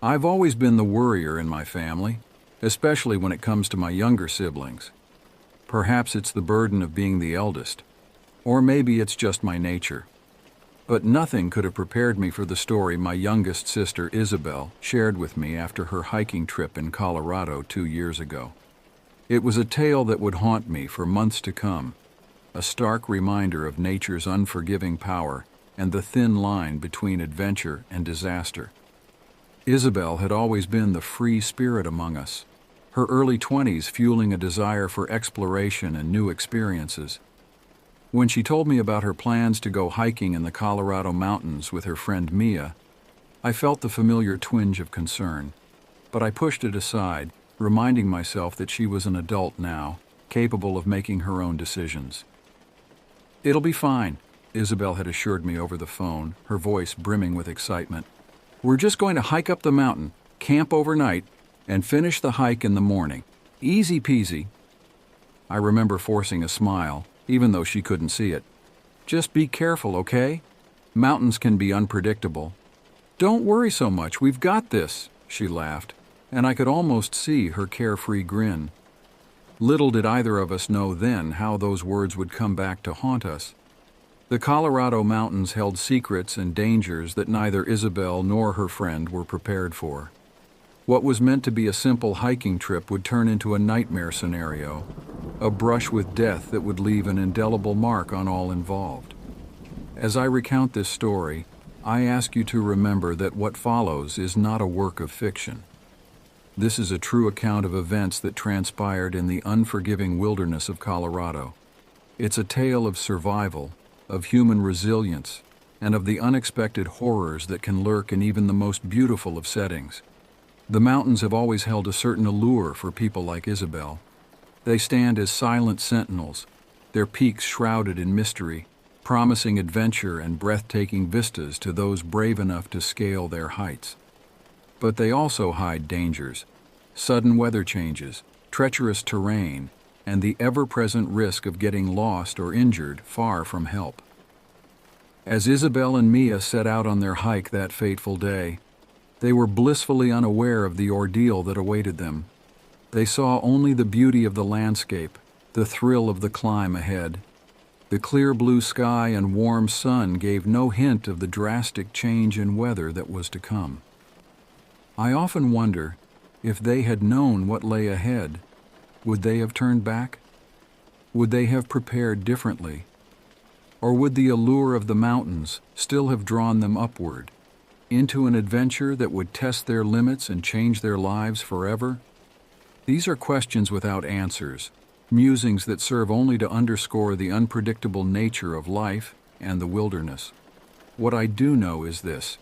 I've always been the worrier in my family, especially when it comes to my younger siblings. Perhaps it's the burden of being the eldest, or maybe it's just my nature. But nothing could have prepared me for the story my youngest sister Isabel shared with me after her hiking trip in Colorado 2 years ago. It was a tale that would haunt me for months to come, a stark reminder of nature's unforgiving power and the thin line between adventure and disaster. Isabel had always been the free spirit among us, her early 20s fueling a desire for exploration and new experiences. When she told me about her plans to go hiking in the Colorado mountains with her friend Mia, I felt the familiar twinge of concern, but I pushed it aside, reminding myself that she was an adult now, capable of making her own decisions. "It'll be fine," Isabel had assured me over the phone, her voice brimming with excitement. "We're just going to hike up the mountain, camp overnight, and finish the hike in the morning. Easy peasy." I remember forcing a smile, even though she couldn't see it. "Just be careful, okay? Mountains can be unpredictable." "Don't worry so much, we've got this," she laughed, and I could almost see her carefree grin. Little did either of us know then how those words would come back to haunt us. The Colorado mountains held secrets and dangers that neither Isabel nor her friend were prepared for. What was meant to be a simple hiking trip would turn into a nightmare scenario, a brush with death that would leave an indelible mark on all involved. As I recount this story, I ask you to remember that what follows is not a work of fiction. This is a true account of events that transpired in the unforgiving wilderness of Colorado. It's a tale of survival, of human resilience, and of the unexpected horrors that can lurk in even the most beautiful of settings. The mountains have always held a certain allure for people like Isabel. They stand as silent sentinels, their peaks shrouded in mystery, promising adventure and breathtaking vistas to those brave enough to scale their heights. But they also hide dangers, sudden weather changes, treacherous terrain, and the ever-present risk of getting lost or injured far from help. As Isabel and Mia set out on their hike that fateful day, they were blissfully unaware of the ordeal that awaited them. They saw only the beauty of the landscape, the thrill of the climb ahead. The clear blue sky and warm sun gave no hint of the drastic change in weather that was to come. I often wonder, if they had known what lay ahead, would they have turned back? Would they have prepared differently? Or would the allure of the mountains still have drawn them upward, into an adventure that would test their limits and change their lives forever? These are questions without answers, musings that serve only to underscore the unpredictable nature of life and the wilderness. What I do know is this: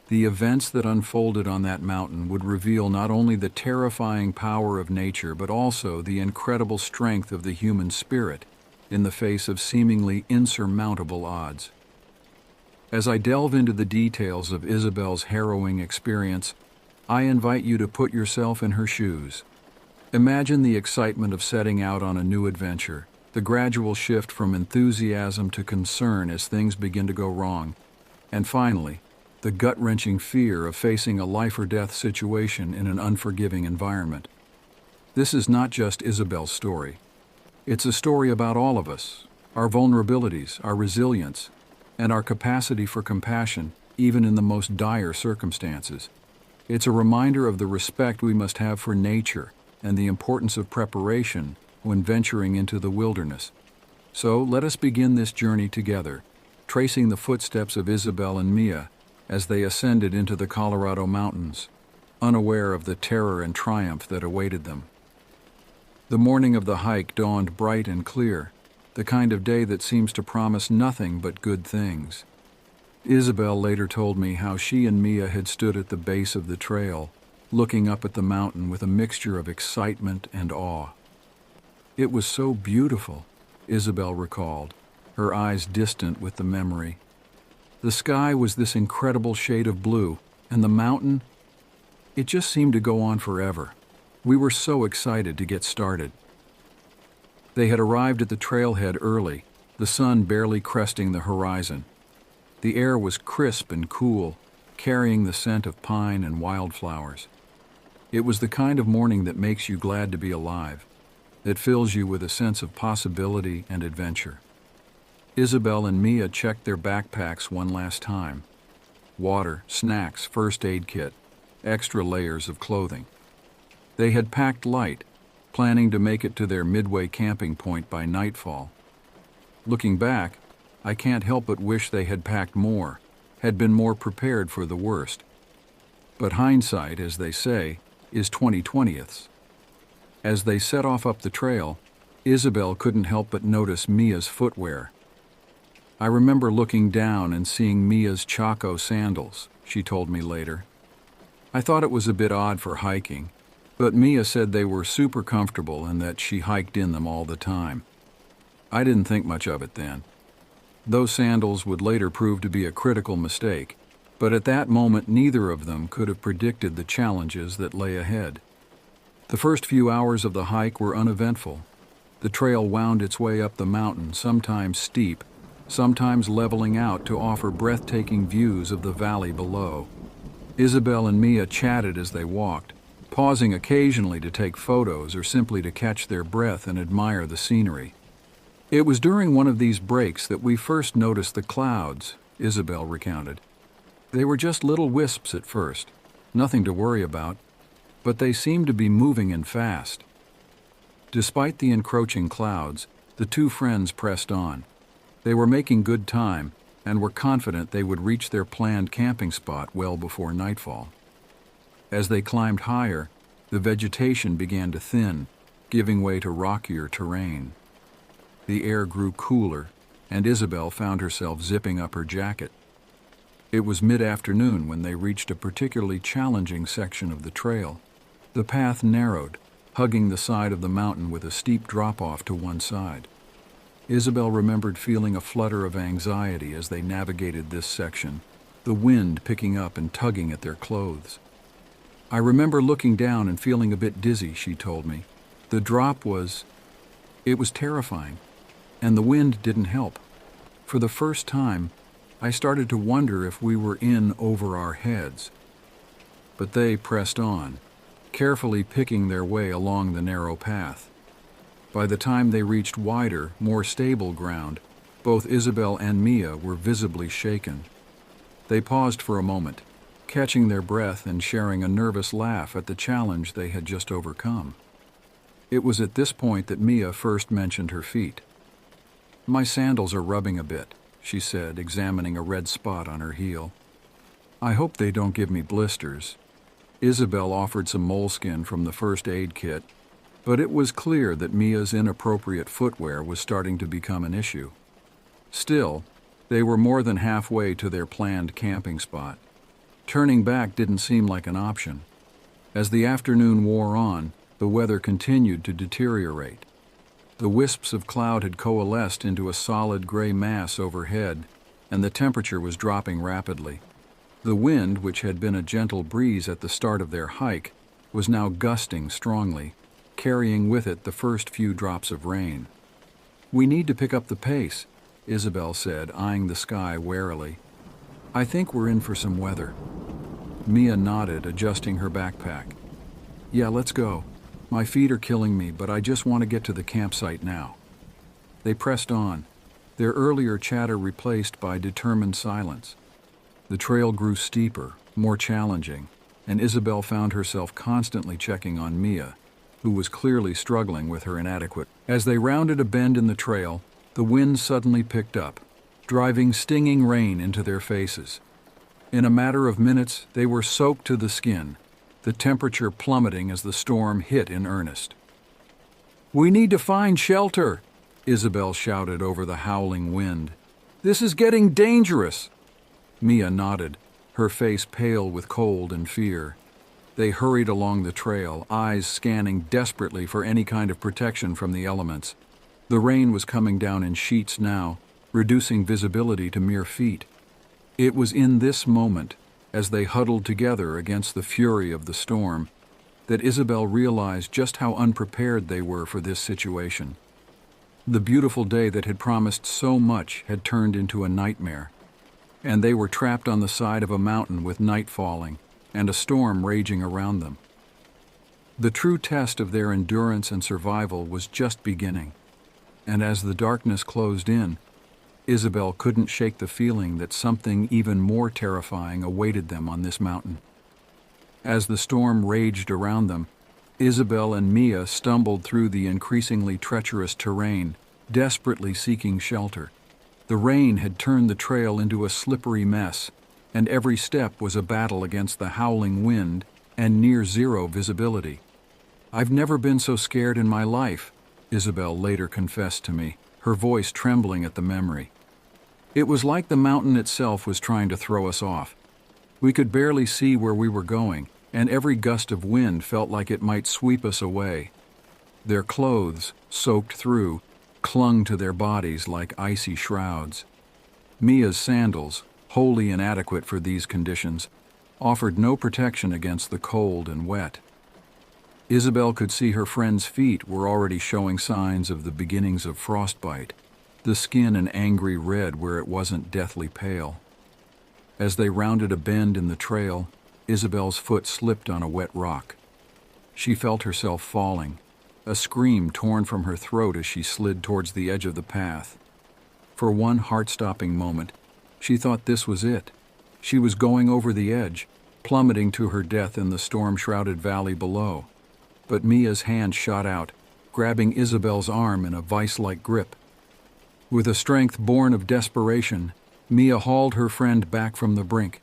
the events that unfolded on that mountain would reveal not only the terrifying power of nature but also the incredible strength of the human spirit in the face of seemingly insurmountable odds. As I delve into the details of Isabel's harrowing experience, I invite you to put yourself in her shoes. Imagine the excitement of setting out on a new adventure, the gradual shift from enthusiasm to concern as things begin to go wrong, and finally, the gut-wrenching fear of facing a life-or-death situation in an unforgiving environment. This is not just Isabel's story. It's a story about all of us, our vulnerabilities, our resilience, and our capacity for compassion, even in the most dire circumstances. It's a reminder of the respect we must have for nature and the importance of preparation when venturing into the wilderness. So let us begin this journey together, tracing the footsteps of Isabel and Mia as they ascended into the Colorado mountains, unaware of the terror and triumph that awaited them. The morning of the hike dawned bright and clear, the kind of day that seems to promise nothing but good things. Isabel later told me how she and Mia had stood at the base of the trail, looking up at the mountain with a mixture of excitement and awe. "It was so beautiful," Isabel recalled, her eyes distant with the memory. "The sky was this incredible shade of blue, and the mountain, it just seemed to go on forever. We were so excited to get started." They had arrived at the trailhead early, the sun barely cresting the horizon. The air was crisp and cool, carrying the scent of pine and wildflowers. It was the kind of morning that makes you glad to be alive, that fills you with a sense of possibility and adventure. Isabel and Mia checked their backpacks one last time. Water, snacks, first aid kit, extra layers of clothing. They had packed light, planning to make it to their midway camping point by nightfall. Looking back, I can't help but wish they had packed more, had been more prepared for the worst. But hindsight, as they say, is 20/20ths. As they set off up the trail, Isabel couldn't help but notice Mia's footwear. I remember looking down and seeing Mia's Chaco sandals, she told me later. I thought it was a bit odd for hiking, but Mia said they were super comfortable and that she hiked in them all the time. I didn't think much of it then. Those sandals would later prove to be a critical mistake, but at that moment neither of them could have predicted the challenges that lay ahead. The first few hours of the hike were uneventful. The trail wound its way up the mountain, sometimes steep, sometimes leveling out to offer breathtaking views of the valley below. Isabel and Mia chatted as they walked, pausing occasionally to take photos or simply to catch their breath and admire the scenery. It was during one of these breaks that we first noticed the clouds, Isabel recounted. They were just little wisps at first, nothing to worry about, but they seemed to be moving in fast. Despite the encroaching clouds, the two friends pressed on. They were making good time and were confident they would reach their planned camping spot well before nightfall. As they climbed higher, the vegetation began to thin, giving way to rockier terrain. The air grew cooler, and Isabel found herself zipping up her jacket. It was mid-afternoon when they reached a particularly challenging section of the trail. The path narrowed, hugging the side of the mountain with a steep drop-off to one side. Isabel remembered feeling a flutter of anxiety as they navigated this section, the wind picking up and tugging at their clothes. I remember looking down and feeling a bit dizzy, she told me. The drop was terrifying, and the wind didn't help. For the first time, I started to wonder if we were in over our heads. But they pressed on, carefully picking their way along the narrow path. By the time they reached wider, more stable ground, both Isabel and Mia were visibly shaken. They paused for a moment, catching their breath and sharing a nervous laugh at the challenge they had just overcome. It was at this point that Mia first mentioned her feet. "My sandals are rubbing a bit," she said, examining a red spot on her heel. "I hope they don't give me blisters." Isabel offered some moleskin from the first aid kit, but it was clear that Mia's inappropriate footwear was starting to become an issue. Still, they were more than halfway to their planned camping spot. Turning back didn't seem like an option. As the afternoon wore on, the weather continued to deteriorate. The wisps of cloud had coalesced into a solid gray mass overhead, and the temperature was dropping rapidly. The wind, which had been a gentle breeze at the start of their hike, was now gusting strongly, carrying with it the first few drops of rain. "We need to pick up the pace," Isabel said, eyeing the sky warily. "I think we're in for some weather." Mia nodded, adjusting her backpack. "Yeah, let's go. My feet are killing me, but I just want to get to the campsite now." They pressed on, their earlier chatter replaced by determined silence. The trail grew steeper, more challenging, and Isabel found herself constantly checking on Mia, who was clearly struggling with her inadequate. As they rounded a bend in the trail, the wind suddenly picked up, driving stinging rain into their faces. In a matter of minutes, they were soaked to the skin, the temperature plummeting as the storm hit in earnest. "We need to find shelter," Isabel shouted over the howling wind. "This is getting dangerous." Mia nodded, her face pale with cold and fear. They hurried along the trail, eyes scanning desperately for any kind of protection from the elements. The rain was coming down in sheets now, reducing visibility to mere feet. It was in this moment, as they huddled together against the fury of the storm, that Isabel realized just how unprepared they were for this situation. The beautiful day that had promised so much had turned into a nightmare. and they were trapped on the side of a mountain with night falling and a storm raging around them. The true test of their endurance and survival was just beginning, and as the darkness closed in, Isabel couldn't shake the feeling that something even more terrifying awaited them on this mountain. As the storm raged around them, Isabel and Mia stumbled through the increasingly treacherous terrain, desperately seeking shelter. The rain had turned the trail into a slippery mess, and every step was a battle against the howling wind and near-zero visibility. "I've never been so scared in my life," Isabel later confessed to me, her voice trembling at the memory. "It was like the mountain itself was trying to throw us off. We could barely see where we were going, and every gust of wind felt like it might sweep us away." Their clothes, soaked through, clung to their bodies like icy shrouds. Mia's sandals, wholly inadequate for these conditions, offered no protection against the cold and wet. Isabel could see her friend's feet were already showing signs of the beginnings of frostbite, the skin an angry red where it wasn't deathly pale. As they rounded a bend in the trail, Isabel's foot slipped on a wet rock. She felt herself falling, a scream torn from her throat as she slid towards the edge of the path. For one heart-stopping moment, she thought this was it. She was going over the edge, plummeting to her death in the storm-shrouded valley below. But Mia's hand shot out, grabbing Isabel's arm in a vice-like grip. With a strength born of desperation, Mia hauled her friend back from the brink.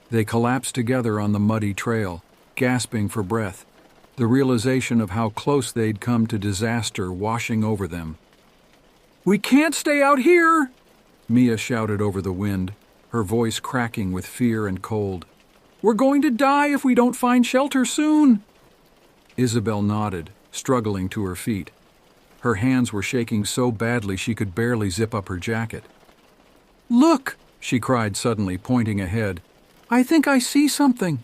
They collapsed together on the muddy trail, gasping for breath, the realization of how close they'd come to disaster washing over them. "We can't stay out here!" Mia shouted over the wind, her voice cracking with fear and cold. "We're going to die if we don't find shelter soon!" Isabel nodded, struggling to her feet. Her hands were shaking so badly she could barely zip up her jacket. "Look!" she cried suddenly, pointing ahead. "I think I see something."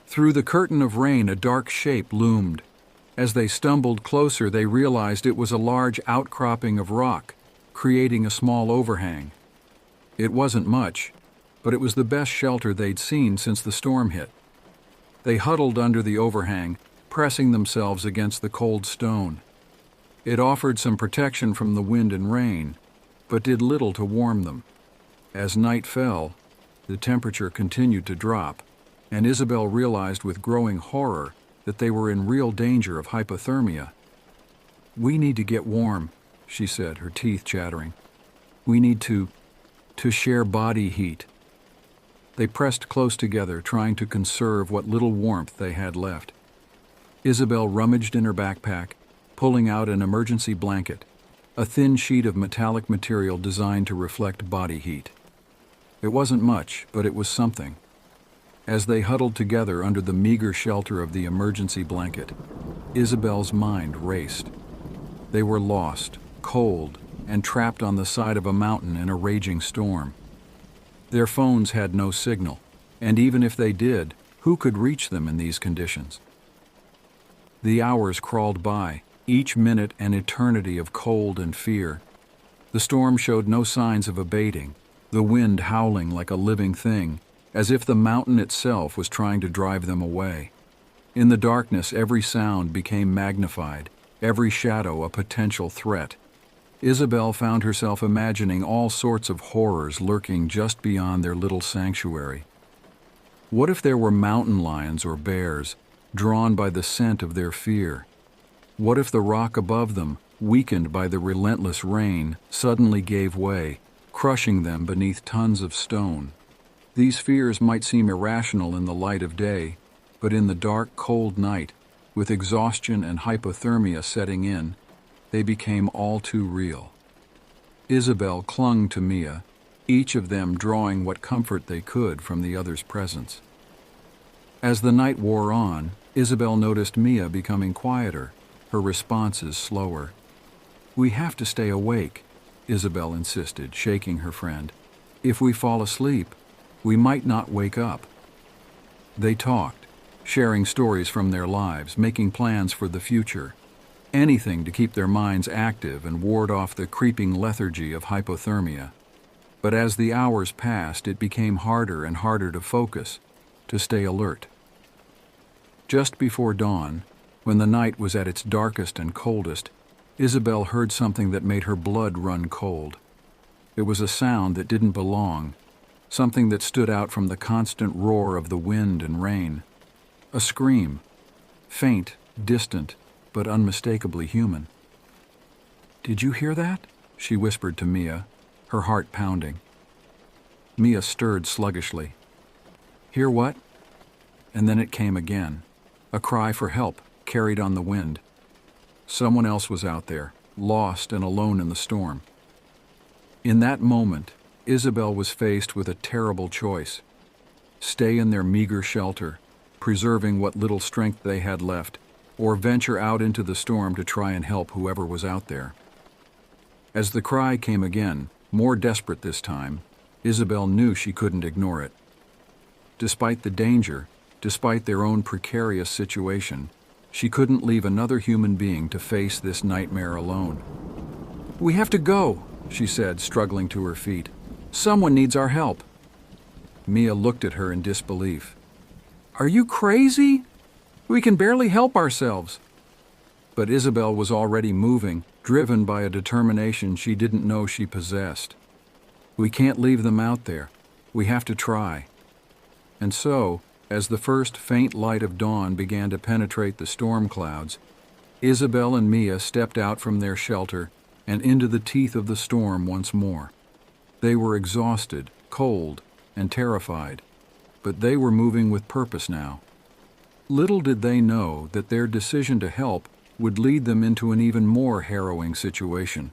Through the curtain of rain, a dark shape loomed. As they stumbled closer, they realized it was a large outcropping of rock, creating a small overhang. It wasn't much, but it was the best shelter they'd seen since the storm hit. They huddled under the overhang, pressing themselves against the cold stone. It offered some protection from the wind and rain, but did little to warm them. As night fell, the temperature continued to drop, and Isabel realized with growing horror that they were in real danger of hypothermia. "We need to get warm," she said, her teeth chattering. "We need to share body heat." They pressed close together, trying to conserve what little warmth they had left. Isabel rummaged in her backpack, pulling out an emergency blanket, a thin sheet of metallic material designed to reflect body heat. It wasn't much, but it was something. As they huddled together under the meager shelter of the emergency blanket, Isabel's mind raced. They were lost, cold, and trapped on the side of a mountain in a raging storm. Their phones had no signal, and even if they did, who could reach them in these conditions? The hours crawled by, each minute an eternity of cold and fear. The storm showed no signs of abating, the wind howling like a living thing, as if the mountain itself was trying to drive them away. In the darkness, every sound became magnified, every shadow a potential threat. Isabel found herself imagining all sorts of horrors lurking just beyond their little sanctuary. What if there were mountain lions or bears, drawn by the scent of their fear? What if the rock above them, weakened by the relentless rain, suddenly gave way, crushing them beneath tons of stone? These fears might seem irrational in the light of day, but in the dark, cold night, with exhaustion and hypothermia setting in, they became all too real. Isabel clung to Mia, each of them drawing what comfort they could from the other's presence. As the night wore on, Isabel noticed Mia becoming quieter, her responses slower. "We have to stay awake," Isabel insisted, shaking her friend. "If we fall asleep, we might not wake up." They talked, sharing stories from their lives, making plans for the future. Anything to keep their minds active and ward off the creeping lethargy of hypothermia. But as the hours passed, it became harder and harder to focus, to stay alert. Just before dawn, when the night was at its darkest and coldest, Isabel heard something that made her blood run cold. It was a sound that didn't belong, something that stood out from the constant roar of the wind and rain. A scream, faint, distant, but unmistakably human. "Did you hear that?" she whispered to Mia, her heart pounding. Mia stirred sluggishly. "Hear what?" And then it came again, a cry for help, carried on the wind. Someone else was out there, lost and alone in the storm. In that moment, Isabel was faced with a terrible choice. Stay in their meager shelter, preserving what little strength they had left, or venture out into the storm to try and help whoever was out there. As the cry came again, more desperate this time, Isabel knew she couldn't ignore it. Despite the danger, despite their own precarious situation, she couldn't leave another human being to face this nightmare alone. "We have to go," she said, struggling to her feet. "Someone needs our help." Mia looked at her in disbelief. "Are you crazy? We can barely help ourselves." But Isabel was already moving, driven by a determination she didn't know she possessed. "We can't leave them out there. We have to try." And so, as the first faint light of dawn began to penetrate the storm clouds, Isabel and Mia stepped out from their shelter and into the teeth of the storm once more. They were exhausted, cold, and terrified, but they were moving with purpose now. Little did they know that their decision to help would lead them into an even more harrowing situation,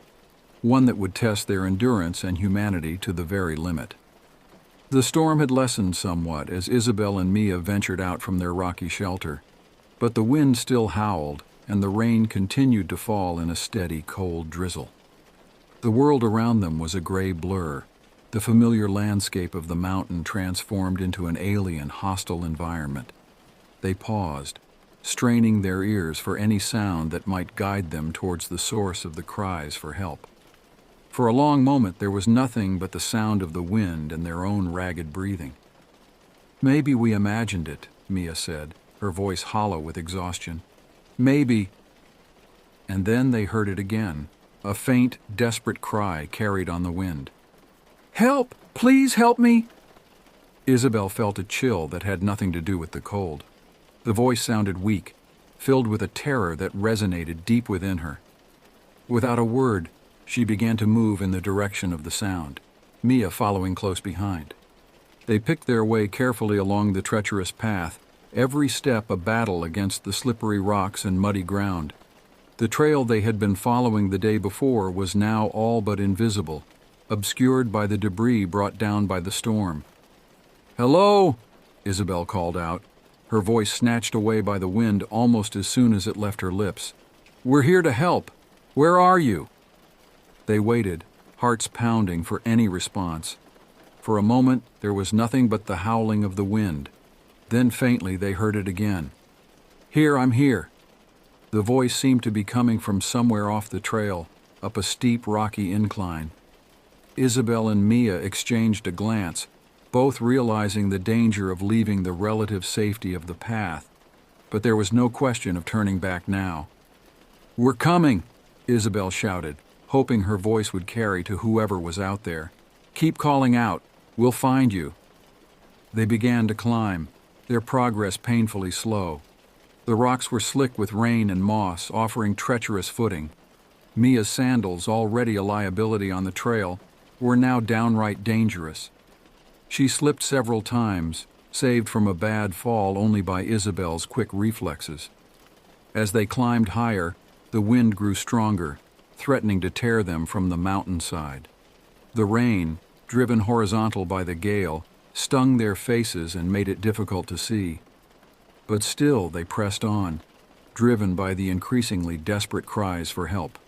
one that would test their endurance and humanity to the very limit. The storm had lessened somewhat as Isabel and Mia ventured out from their rocky shelter, but the wind still howled and the rain continued to fall in a steady, cold drizzle. The world around them was a gray blur, the familiar landscape of the mountain transformed into an alien, hostile environment. They paused, straining their ears for any sound that might guide them towards the source of the cries for help. For a long moment there was nothing but the sound of the wind and their own ragged breathing. "Maybe we imagined it," Mia said, her voice hollow with exhaustion. "Maybe—" And then they heard it again, a faint, desperate cry carried on the wind. "Help! Please help me!" Isabel felt a chill that had nothing to do with the cold. The voice sounded weak, filled with a terror that resonated deep within her. Without a word, she began to move in the direction of the sound, Mia following close behind. They picked their way carefully along the treacherous path, every step a battle against the slippery rocks and muddy ground. The trail they had been following the day before was now all but invisible, obscured by the debris brought down by the storm. "Hello!" Isabel called out, her voice snatched away by the wind almost as soon as it left her lips. "We're here to help. Where are you?" They waited, hearts pounding for any response. For a moment, there was nothing but the howling of the wind. Then faintly they heard it again. "Here, I'm here." The voice seemed to be coming from somewhere off the trail, up a steep, rocky incline. Isabel and Mia exchanged a glance, both realizing the danger of leaving the relative safety of the path. But there was no question of turning back now. "We're coming!" Isabel shouted, hoping her voice would carry to whoever was out there. "Keep calling out. We'll find you." They began to climb, their progress painfully slow. The rocks were slick with rain and moss, offering treacherous footing. Mia's sandals, already a liability on the trail, were now downright dangerous. She slipped several times, saved from a bad fall only by Isabel's quick reflexes. As they climbed higher, the wind grew stronger, threatening to tear them from the mountainside. The rain, driven horizontal by the gale, stung their faces and made it difficult to see. But still they pressed on, driven by the increasingly desperate cries for help.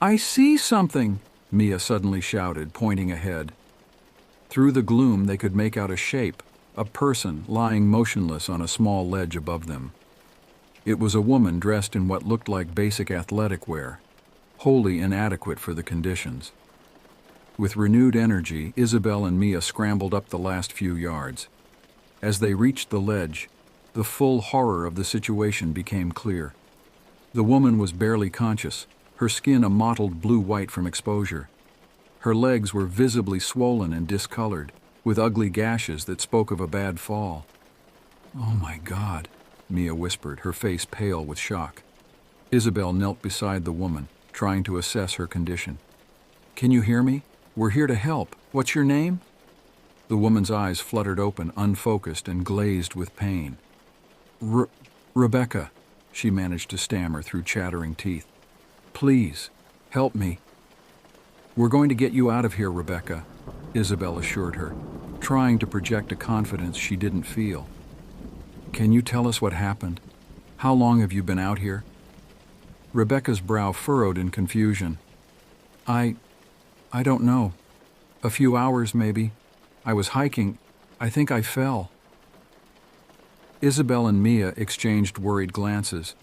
"I see something!" Mia suddenly shouted, pointing ahead. Through the gloom they could make out a shape, a person lying motionless on a small ledge above them. It was a woman dressed in what looked like basic athletic wear, wholly inadequate for the conditions. With renewed energy, Isabel and Mia scrambled up the last few yards. As they reached the ledge, the full horror of the situation became clear. The woman was barely conscious, her skin a mottled blue-white from exposure. Her legs were visibly swollen and discolored, with ugly gashes that spoke of a bad fall. "Oh my God," Mia whispered, her face pale with shock. Isabel knelt beside the woman, trying to assess her condition. "Can you hear me? We're here to help. What's your name?" The woman's eyes fluttered open, unfocused and glazed with pain. Rebecca," she managed to stammer through chattering teeth. "Please, help me." "We're going to get you out of here, Rebecca," Isabel assured her, trying to project a confidence she didn't feel. "Can you tell us what happened? How long have you been out here?" Rebecca's brow furrowed in confusion. I don't know. A few hours, maybe. I was hiking. I think I fell." Isabel and Mia exchanged worried glances.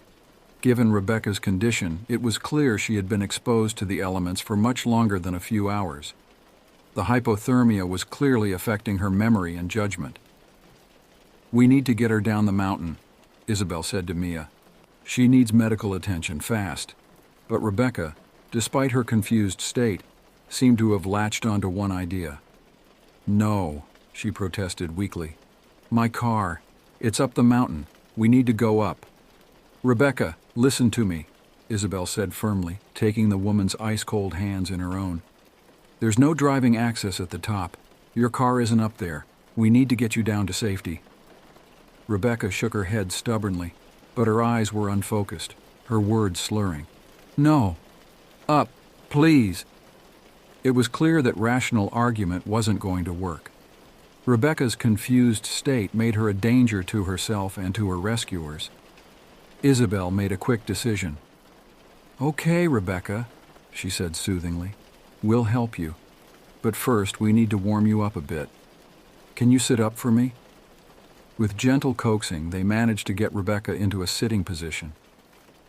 Given Rebecca's condition, it was clear she had been exposed to the elements for much longer than a few hours. The hypothermia was clearly affecting her memory and judgment. "We need to get her down the mountain," Isabel said to Mia. "She needs medical attention fast." But Rebecca, despite her confused state, seemed to have latched onto one idea. "No," she protested weakly. "My car. It's up the mountain. We need to go up." "Rebecca, listen to me," Isabel said firmly, taking the woman's ice-cold hands in her own. "There's no driving access at the top. Your car isn't up there. We need to get you down to safety." Rebecca shook her head stubbornly, but her eyes were unfocused, her words slurring. "No. Up, please." It was clear that rational argument wasn't going to work. Rebecca's confused state made her a danger to herself and to her rescuers. Isabel made a quick decision. "Okay, Rebecca," she said soothingly. "We'll help you. But first, we need to warm you up a bit. Can you sit up for me?" With gentle coaxing, they managed to get Rebecca into a sitting position.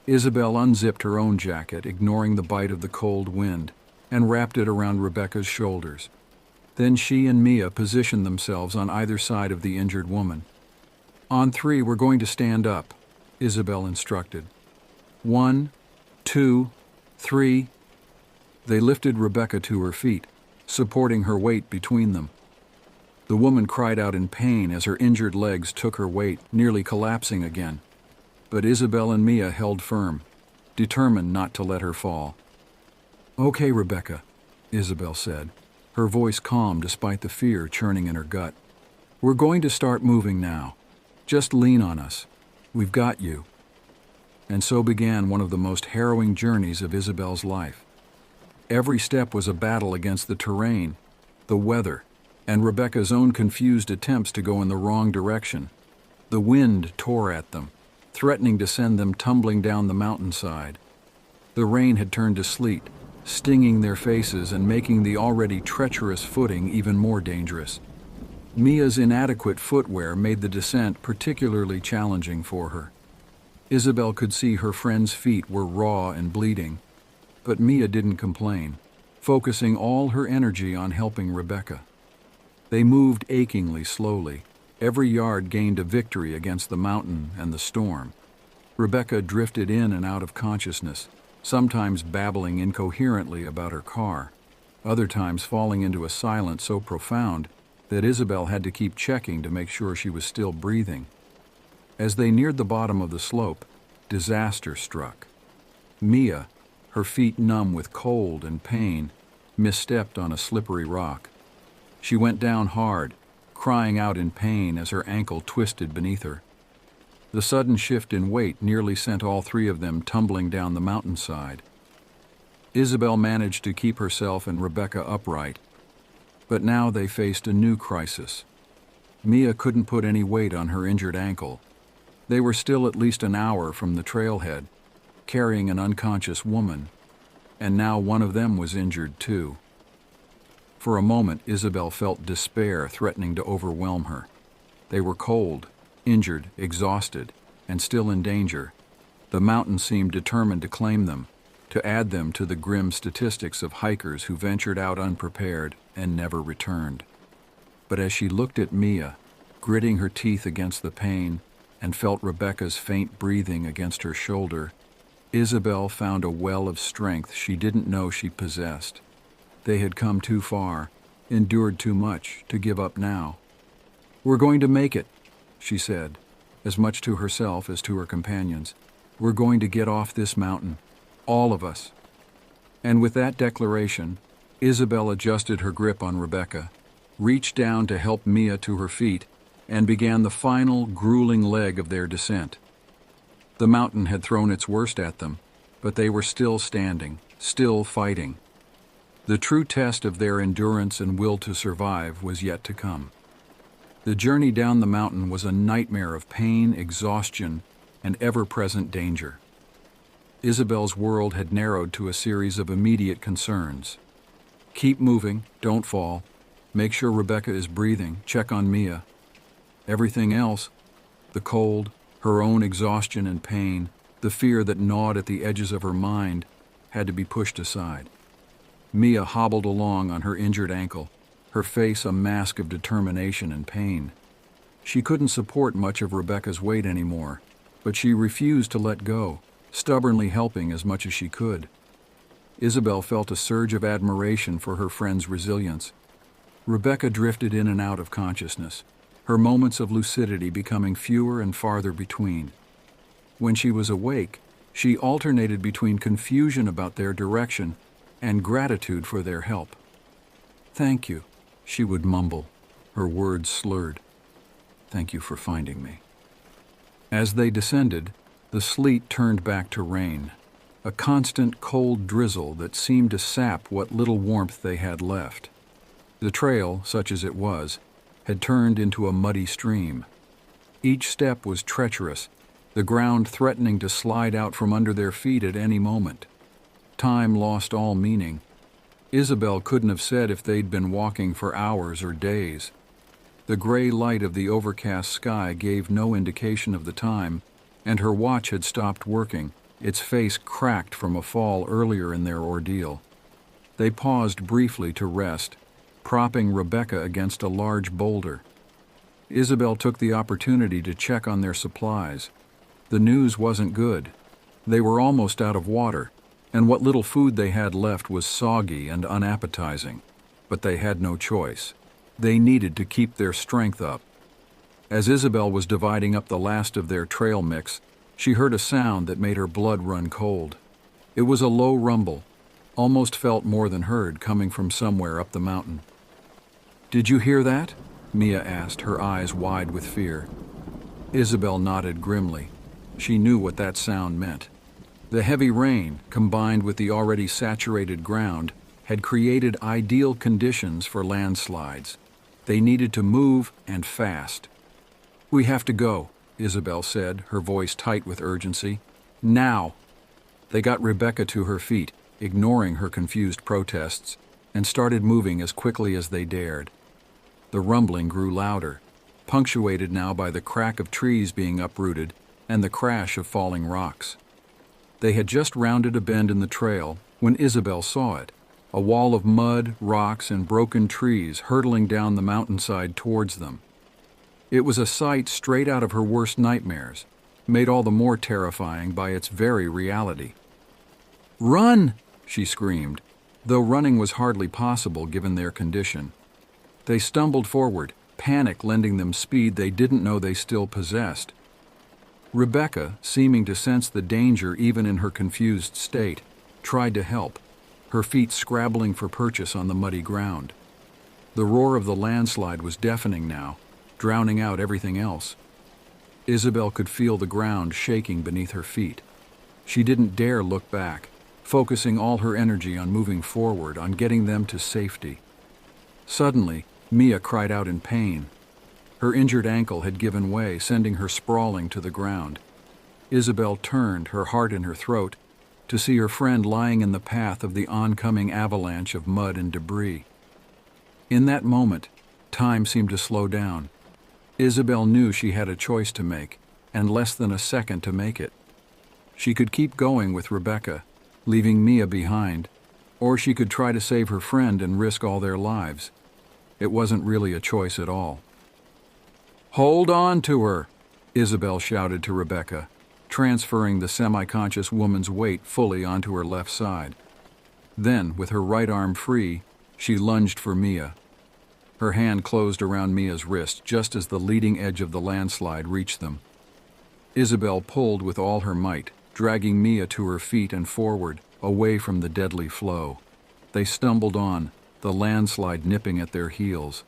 Isabel unzipped her own jacket, ignoring the bite of the cold wind, and wrapped it around Rebecca's shoulders. Then she and Mia positioned themselves on either side of the injured woman. "On three, we're going to stand up," Isabel instructed. 1, 2, 3. They lifted Rebecca to her feet, supporting her weight between them. The woman cried out in pain as her injured legs took her weight, nearly collapsing again. But Isabel and Mia held firm, determined not to let her fall. "Okay, Rebecca," Isabel said, her voice calm despite the fear churning in her gut. "We're going to start moving now. Just lean on us. We've got you." And so began one of the most harrowing journeys of Isabel's life. Every step was a battle against the terrain, the weather, and Rebecca's own confused attempts to go in the wrong direction. The wind tore at them, threatening to send them tumbling down the mountainside. The rain had turned to sleet, stinging their faces and making the already treacherous footing even more dangerous. Mia's inadequate footwear made the descent particularly challenging for her. Isabel could see her friend's feet were raw and bleeding, but Mia didn't complain, focusing all her energy on helping Rebecca. They moved achingly slowly. Every yard gained a victory against the mountain and the storm. Rebecca drifted in and out of consciousness, sometimes babbling incoherently about her car, other times falling into a silence so profound that Isabel had to keep checking to make sure she was still breathing. As they neared the bottom of the slope, disaster struck. Mia, her feet numb with cold and pain, misstepped on a slippery rock. She went down hard, crying out in pain as her ankle twisted beneath her. The sudden shift in weight nearly sent all three of them tumbling down the mountainside. Isabel managed to keep herself and Rebecca upright, but now they faced a new crisis. Mia couldn't put any weight on her injured ankle. They were still at least an hour from the trailhead, carrying an unconscious woman, and now one of them was injured too. For a moment, Isabel felt despair threatening to overwhelm her. They were cold, injured, exhausted, and still in danger. The mountain seemed determined to claim them, to add them to the grim statistics of hikers who ventured out unprepared and never returned. But as she looked at Mia, gritting her teeth against the pain, and felt Rebecca's faint breathing against her shoulder, Isabel found a well of strength she didn't know she possessed. They had come too far, endured too much, to give up now. "We're going to make it," she said, as much to herself as to her companions. "We're going to get off this mountain, all of us." And with that declaration, Isabel adjusted her grip on Rebecca, reached down to help Mia to her feet, and began the final, grueling leg of their descent. The mountain had thrown its worst at them, but they were still standing, still fighting. The true test of their endurance and will to survive was yet to come. The journey down the mountain was a nightmare of pain, exhaustion, and ever-present danger. Isabel's world had narrowed to a series of immediate concerns. Keep moving, don't fall. Make sure Rebecca is breathing, check on Mia. Everything else, the cold, her own exhaustion and pain, the fear that gnawed at the edges of her mind, had to be pushed aside. Mia hobbled along on her injured ankle, her face a mask of determination and pain. She couldn't support much of Rebecca's weight anymore, but she refused to let go, stubbornly helping as much as she could. Isabel felt a surge of admiration for her friend's resilience. Rebecca drifted in and out of consciousness, her moments of lucidity becoming fewer and farther between. When she was awake, she alternated between confusion about their direction and gratitude for their help. "Thank you," she would mumble, her words slurred. "Thank you for finding me." As they descended, the sleet turned back to rain, a constant cold drizzle that seemed to sap what little warmth they had left. The trail, such as it was, had turned into a muddy stream. Each step was treacherous, the ground threatening to slide out from under their feet at any moment. Time lost all meaning. Isabel couldn't have said if they'd been walking for hours or days. The gray light of the overcast sky gave no indication of the time, and her watch had stopped working, its face cracked from a fall earlier in their ordeal. They paused briefly to rest, propping Rebecca against a large boulder. Isabel took the opportunity to check on their supplies. The news wasn't good. They were almost out of water, and what little food they had left was soggy and unappetizing. But they had no choice. They needed to keep their strength up. As Isabel was dividing up the last of their trail mix, she heard a sound that made her blood run cold. It was a low rumble, almost felt more than heard, coming from somewhere up the mountain. "Did you hear that?" Mia asked, her eyes wide with fear. Isabel nodded grimly. She knew what that sound meant. The heavy rain, combined with the already saturated ground, had created ideal conditions for landslides. They needed to move, and fast. "We have to go," Isabel said, her voice tight with urgency. "Now!" They got Rebecca to her feet, ignoring her confused protests, and started moving as quickly as they dared. The rumbling grew louder, punctuated now by the crack of trees being uprooted and the crash of falling rocks. They had just rounded a bend in the trail when Isabel saw it, a wall of mud, rocks, and broken trees hurtling down the mountainside towards them. It was a sight straight out of her worst nightmares, made all the more terrifying by its very reality. "Run!" she screamed, though running was hardly possible given their condition. They stumbled forward, panic lending them speed they didn't know they still possessed. Rebecca, seeming to sense the danger even in her confused state, tried to help, her feet scrabbling for purchase on the muddy ground. The roar of the landslide was deafening now, drowning out everything else. Isabel could feel the ground shaking beneath her feet. She didn't dare look back, focusing all her energy on moving forward, on getting them to safety. Suddenly, Mia cried out in pain. Her injured ankle had given way, sending her sprawling to the ground. Isabel turned, her heart in her throat, to see her friend lying in the path of the oncoming avalanche of mud and debris. In that moment, time seemed to slow down. Isabel knew she had a choice to make, and less than a second to make it. She could keep going with Rebecca, leaving Mia behind, or she could try to save her friend and risk all their lives. It wasn't really a choice at all. "Hold on to her," Isabel shouted to Rebecca, transferring the semi-conscious woman's weight fully onto her left side. Then, with her right arm free, she lunged for Mia. Her hand closed around Mia's wrist just as the leading edge of the landslide reached them. Isabel pulled with all her might, dragging Mia to her feet and forward, away from the deadly flow. They stumbled on, the landslide nipping at their heels.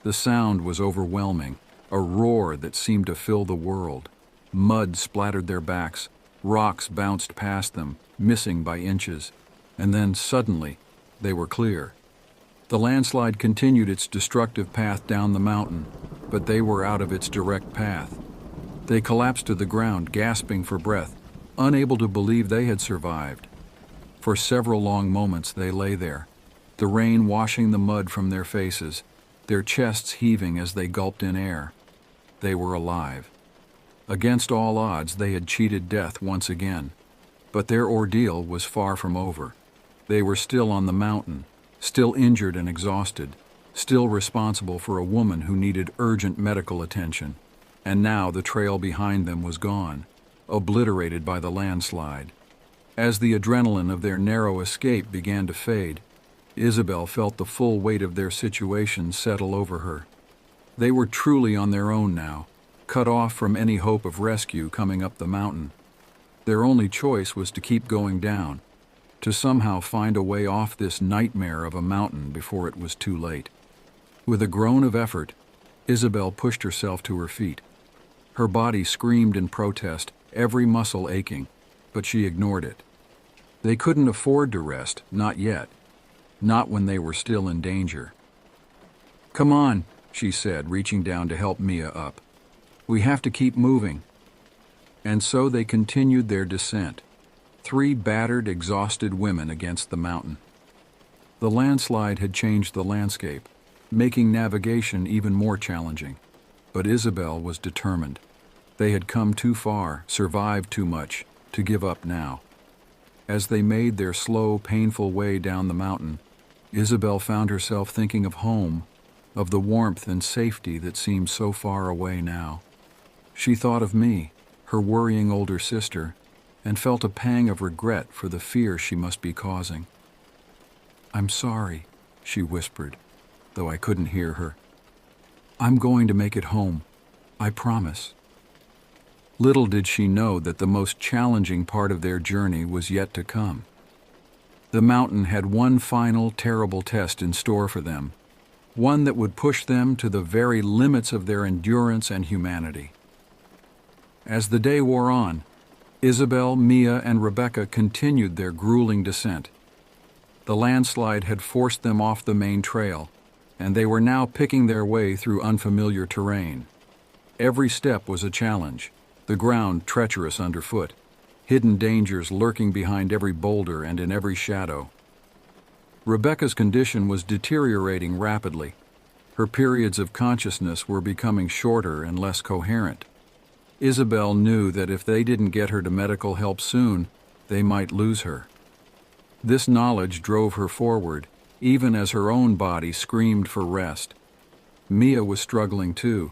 The sound was overwhelming, a roar that seemed to fill the world. Mud splattered their backs, rocks bounced past them, missing by inches, and then suddenly they were clear. The landslide continued its destructive path down the mountain, but they were out of its direct path. They collapsed to the ground, gasping for breath, unable to believe they had survived. For several long moments they lay there, the rain washing the mud from their faces, their chests heaving as they gulped in air. They were alive. Against all odds, they had cheated death once again. But their ordeal was far from over. They were still on the mountain, still injured and exhausted, still responsible for a woman who needed urgent medical attention. And now the trail behind them was gone, obliterated by the landslide. As the adrenaline of their narrow escape began to fade, Isabel felt the full weight of their situation settle over her. They were truly on their own now, cut off from any hope of rescue coming up the mountain. Their only choice was to keep going down, to somehow find a way off this nightmare of a mountain before it was too late. With a groan of effort, Isabel pushed herself to her feet. Her body screamed in protest, every muscle aching, but she ignored it. They couldn't afford to rest, not yet. Not when they were still in danger. "Come on," she said, reaching down to help Mia up. "We have to keep moving." And so they continued their descent, 3 battered, exhausted women against the mountain. The landslide had changed the landscape, making navigation even more challenging. But Isabel was determined. They had come too far, survived too much, to give up now. As they made their slow, painful way down the mountain, Isabel found herself thinking of home, of the warmth and safety that seemed so far away now. She thought of me, her worrying older sister, and felt a pang of regret for the fear she must be causing. "I'm sorry," she whispered, though I couldn't hear her. "I'm going to make it home. I promise." Little did she know that the most challenging part of their journey was yet to come. The mountain had one final terrible test in store for them, one that would push them to the very limits of their endurance and humanity. As the day wore on, Isabel, Mia, and Rebecca continued their grueling descent. The landslide had forced them off the main trail, and they were now picking their way through unfamiliar terrain. Every step was a challenge, the ground treacherous underfoot, hidden dangers lurking behind every boulder and in every shadow. Rebecca's condition was deteriorating rapidly. Her periods of consciousness were becoming shorter and less coherent. Isabel knew that if they didn't get her to medical help soon, they might lose her. This knowledge drove her forward, even as her own body screamed for rest. Mia was struggling too.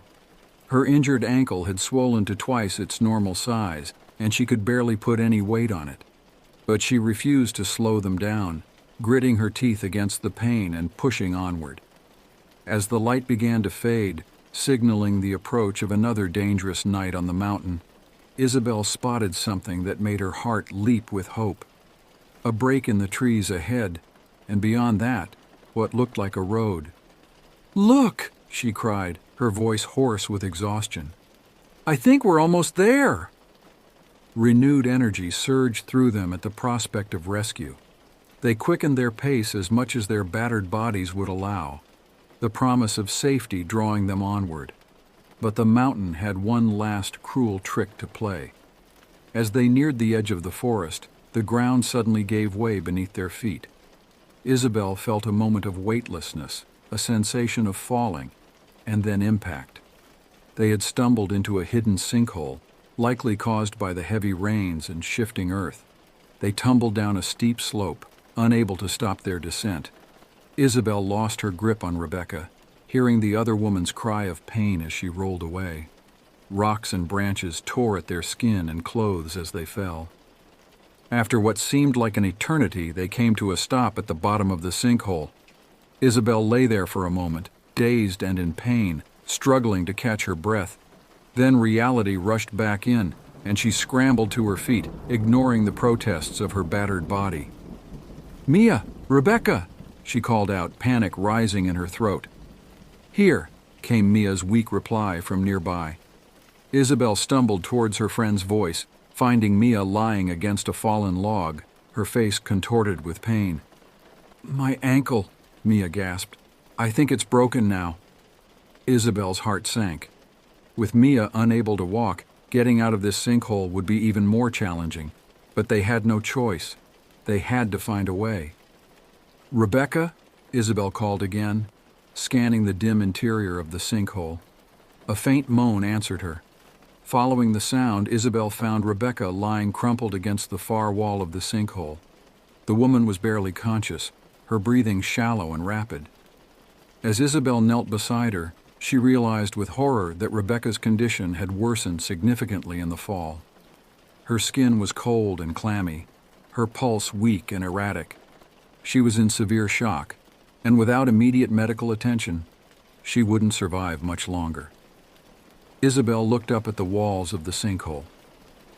Her injured ankle had swollen to twice its normal size, and she could barely put any weight on it. But she refused to slow them down, gritting her teeth against the pain and pushing onward. As the light began to fade, signaling the approach of another dangerous night on the mountain, Isabel spotted something that made her heart leap with hope. A break in the trees ahead, and beyond that, what looked like a road. "Look!" she cried, her voice hoarse with exhaustion. "I think we're almost there!" Renewed energy surged through them at the prospect of rescue. They quickened their pace as much as their battered bodies would allow, the promise of safety drawing them onward. But the mountain had one last cruel trick to play. As they neared the edge of the forest, the ground suddenly gave way beneath their feet. Isabel felt a moment of weightlessness, a sensation of falling, and then impact. They had stumbled into a hidden sinkhole, likely caused by the heavy rains and shifting earth. They tumbled down a steep slope, unable to stop their descent. Isabel lost her grip on Rebecca, hearing the other woman's cry of pain as she rolled away. Rocks and branches tore at their skin and clothes as they fell. After what seemed like an eternity, they came to a stop at the bottom of the sinkhole. Isabel lay there for a moment, dazed and in pain, struggling to catch her breath. Then reality rushed back in, and she scrambled to her feet, ignoring the protests of her battered body. "Mia! Rebecca!" she called out, panic rising in her throat. "Here," came Mia's weak reply from nearby. Isabel stumbled towards her friend's voice, finding Mia lying against a fallen log, her face contorted with pain. "My ankle," Mia gasped. "I think it's broken now." Isabel's heart sank. With Mia unable to walk, getting out of this sinkhole would be even more challenging, but they had no choice. They had to find a way. "Rebecca?" Isabel called again, scanning the dim interior of the sinkhole. A faint moan answered her. Following the sound, Isabel found Rebecca lying crumpled against the far wall of the sinkhole. The woman was barely conscious, her breathing shallow and rapid. As Isabel knelt beside her, she realized with horror that Rebecca's condition had worsened significantly in the fall. Her skin was cold and clammy, her pulse weak and erratic. She was in severe shock, and without immediate medical attention, she wouldn't survive much longer. Isabel looked up at the walls of the sinkhole.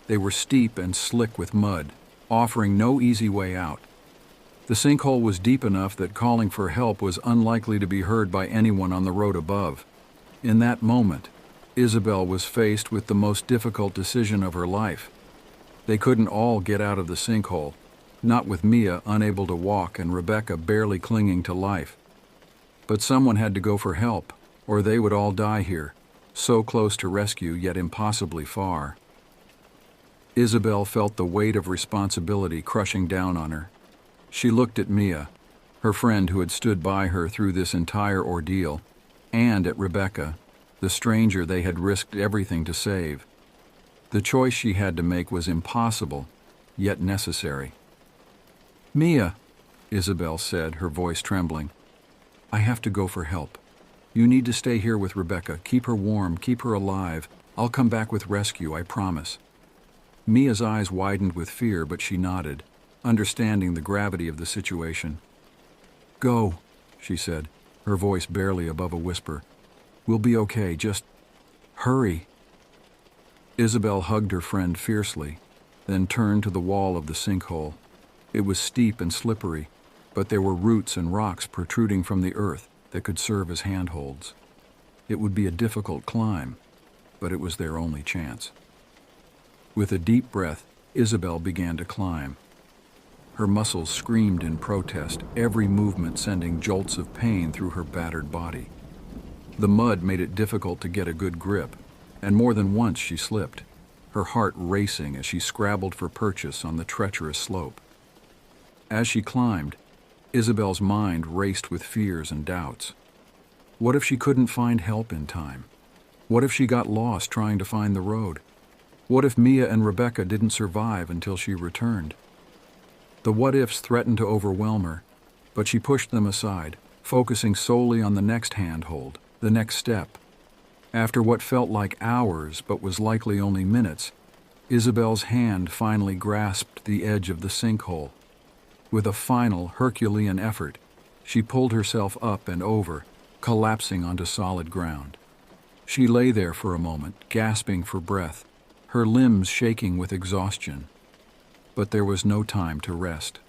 They were steep and slick with mud, offering no easy way out. The sinkhole was deep enough that calling for help was unlikely to be heard by anyone on the road above. In that moment, Isabel was faced with the most difficult decision of her life. They couldn't all get out of the sinkhole, not with Mia unable to walk and Rebecca barely clinging to life. But someone had to go for help, or they would all die here, so close to rescue yet impossibly far. Isabel felt the weight of responsibility crushing down on her. She looked at Mia, her friend who had stood by her through this entire ordeal, and at Rebecca, the stranger they had risked everything to save. The choice she had to make was impossible, yet necessary. "Mia," Isabel said, her voice trembling, "I have to go for help. You need to stay here with Rebecca. Keep her warm, keep her alive. I'll come back with rescue, I promise." Mia's eyes widened with fear, but she nodded, understanding the gravity of the situation. "Go," she said, her voice barely above a whisper. "We'll be okay, just hurry." Isabel hugged her friend fiercely, then turned to the wall of the sinkhole. It was steep and slippery, but there were roots and rocks protruding from the earth that could serve as handholds. It would be a difficult climb, but it was their only chance. With a deep breath, Isabel began to climb. Her muscles screamed in protest, every movement sending jolts of pain through her battered body. The mud made it difficult to get a good grip, and more than once she slipped, her heart racing as she scrabbled for purchase on the treacherous slope. As she climbed, Isabel's mind raced with fears and doubts. What if she couldn't find help in time? What if she got lost trying to find the road? What if Mia and Rebecca didn't survive until she returned? The what-ifs threatened to overwhelm her, but she pushed them aside, focusing solely on the next handhold, the next step. After what felt like hours but was likely only minutes, Isabel's hand finally grasped the edge of the sinkhole. With a final Herculean effort, she pulled herself up and over, collapsing onto solid ground. She lay there for a moment, gasping for breath, her limbs shaking with exhaustion. But there was no time to rest.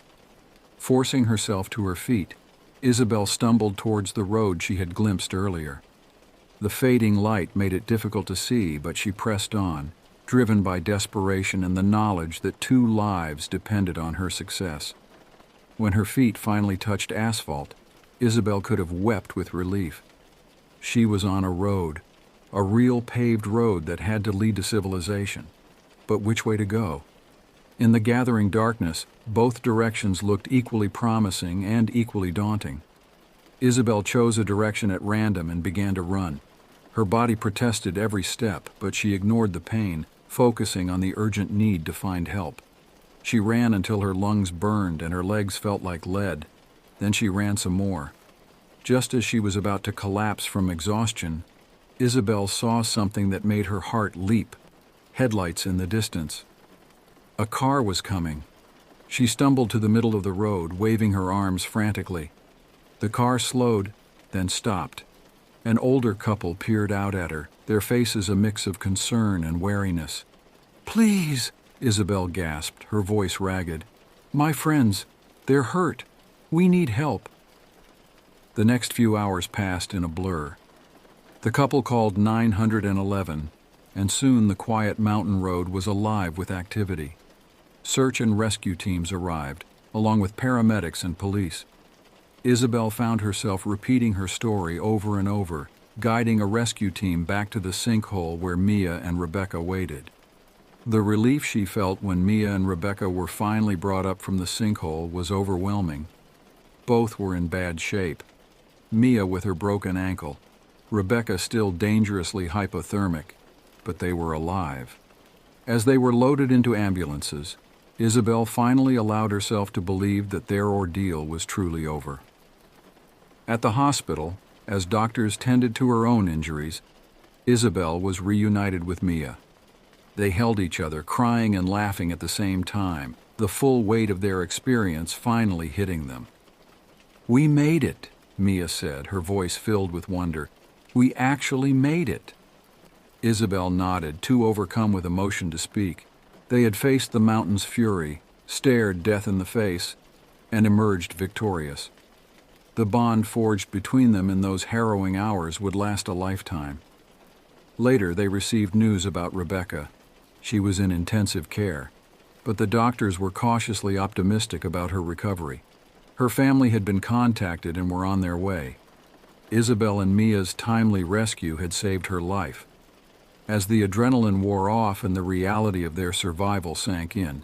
Forcing herself to her feet, Isabel stumbled towards the road she had glimpsed earlier. The fading light made it difficult to see, but she pressed on, driven by desperation and the knowledge that 2 lives depended on her success. When her feet finally touched asphalt, Isabel could have wept with relief. She was on a road, a real paved road that had to lead to civilization. But which way to go? In the gathering darkness, both directions looked equally promising and equally daunting. Isabel chose a direction at random and began to run. Her body protested every step, but she ignored the pain, focusing on the urgent need to find help. She ran until her lungs burned and her legs felt like lead. Then she ran some more. Just as she was about to collapse from exhaustion, Isabel saw something that made her heart leap. Headlights in the distance. A car was coming. She stumbled to the middle of the road, waving her arms frantically. The car slowed, then stopped. An older couple peered out at her, their faces a mix of concern and wariness. "Please," Isabel gasped, her voice ragged. "My friends, they're hurt. We need help." The next few hours passed in a blur. The couple called 911, and soon the quiet mountain road was alive with activity. Search and rescue teams arrived, along with paramedics and police. Isabel found herself repeating her story over and over, guiding a rescue team back to the sinkhole where Mia and Rebecca waited. The relief she felt when Mia and Rebecca were finally brought up from the sinkhole was overwhelming. Both were in bad shape. Mia with her broken ankle, Rebecca still dangerously hypothermic, but they were alive. As they were loaded into ambulances, Isabel finally allowed herself to believe that their ordeal was truly over. At the hospital, as doctors tended to her own injuries, Isabel was reunited with Mia. They held each other, crying and laughing at the same time, the full weight of their experience finally hitting them. "We made it," Mia said, her voice filled with wonder. "We actually made it." Isabel nodded, too overcome with emotion to speak. They had faced the mountain's fury, stared death in the face, and emerged victorious. The bond forged between them in those harrowing hours would last a lifetime. Later, they received news about Rebecca. She was in intensive care, but the doctors were cautiously optimistic about her recovery. Her family had been contacted and were on their way. Isabel and Mia's timely rescue had saved her life. As the adrenaline wore off and the reality of their survival sank in,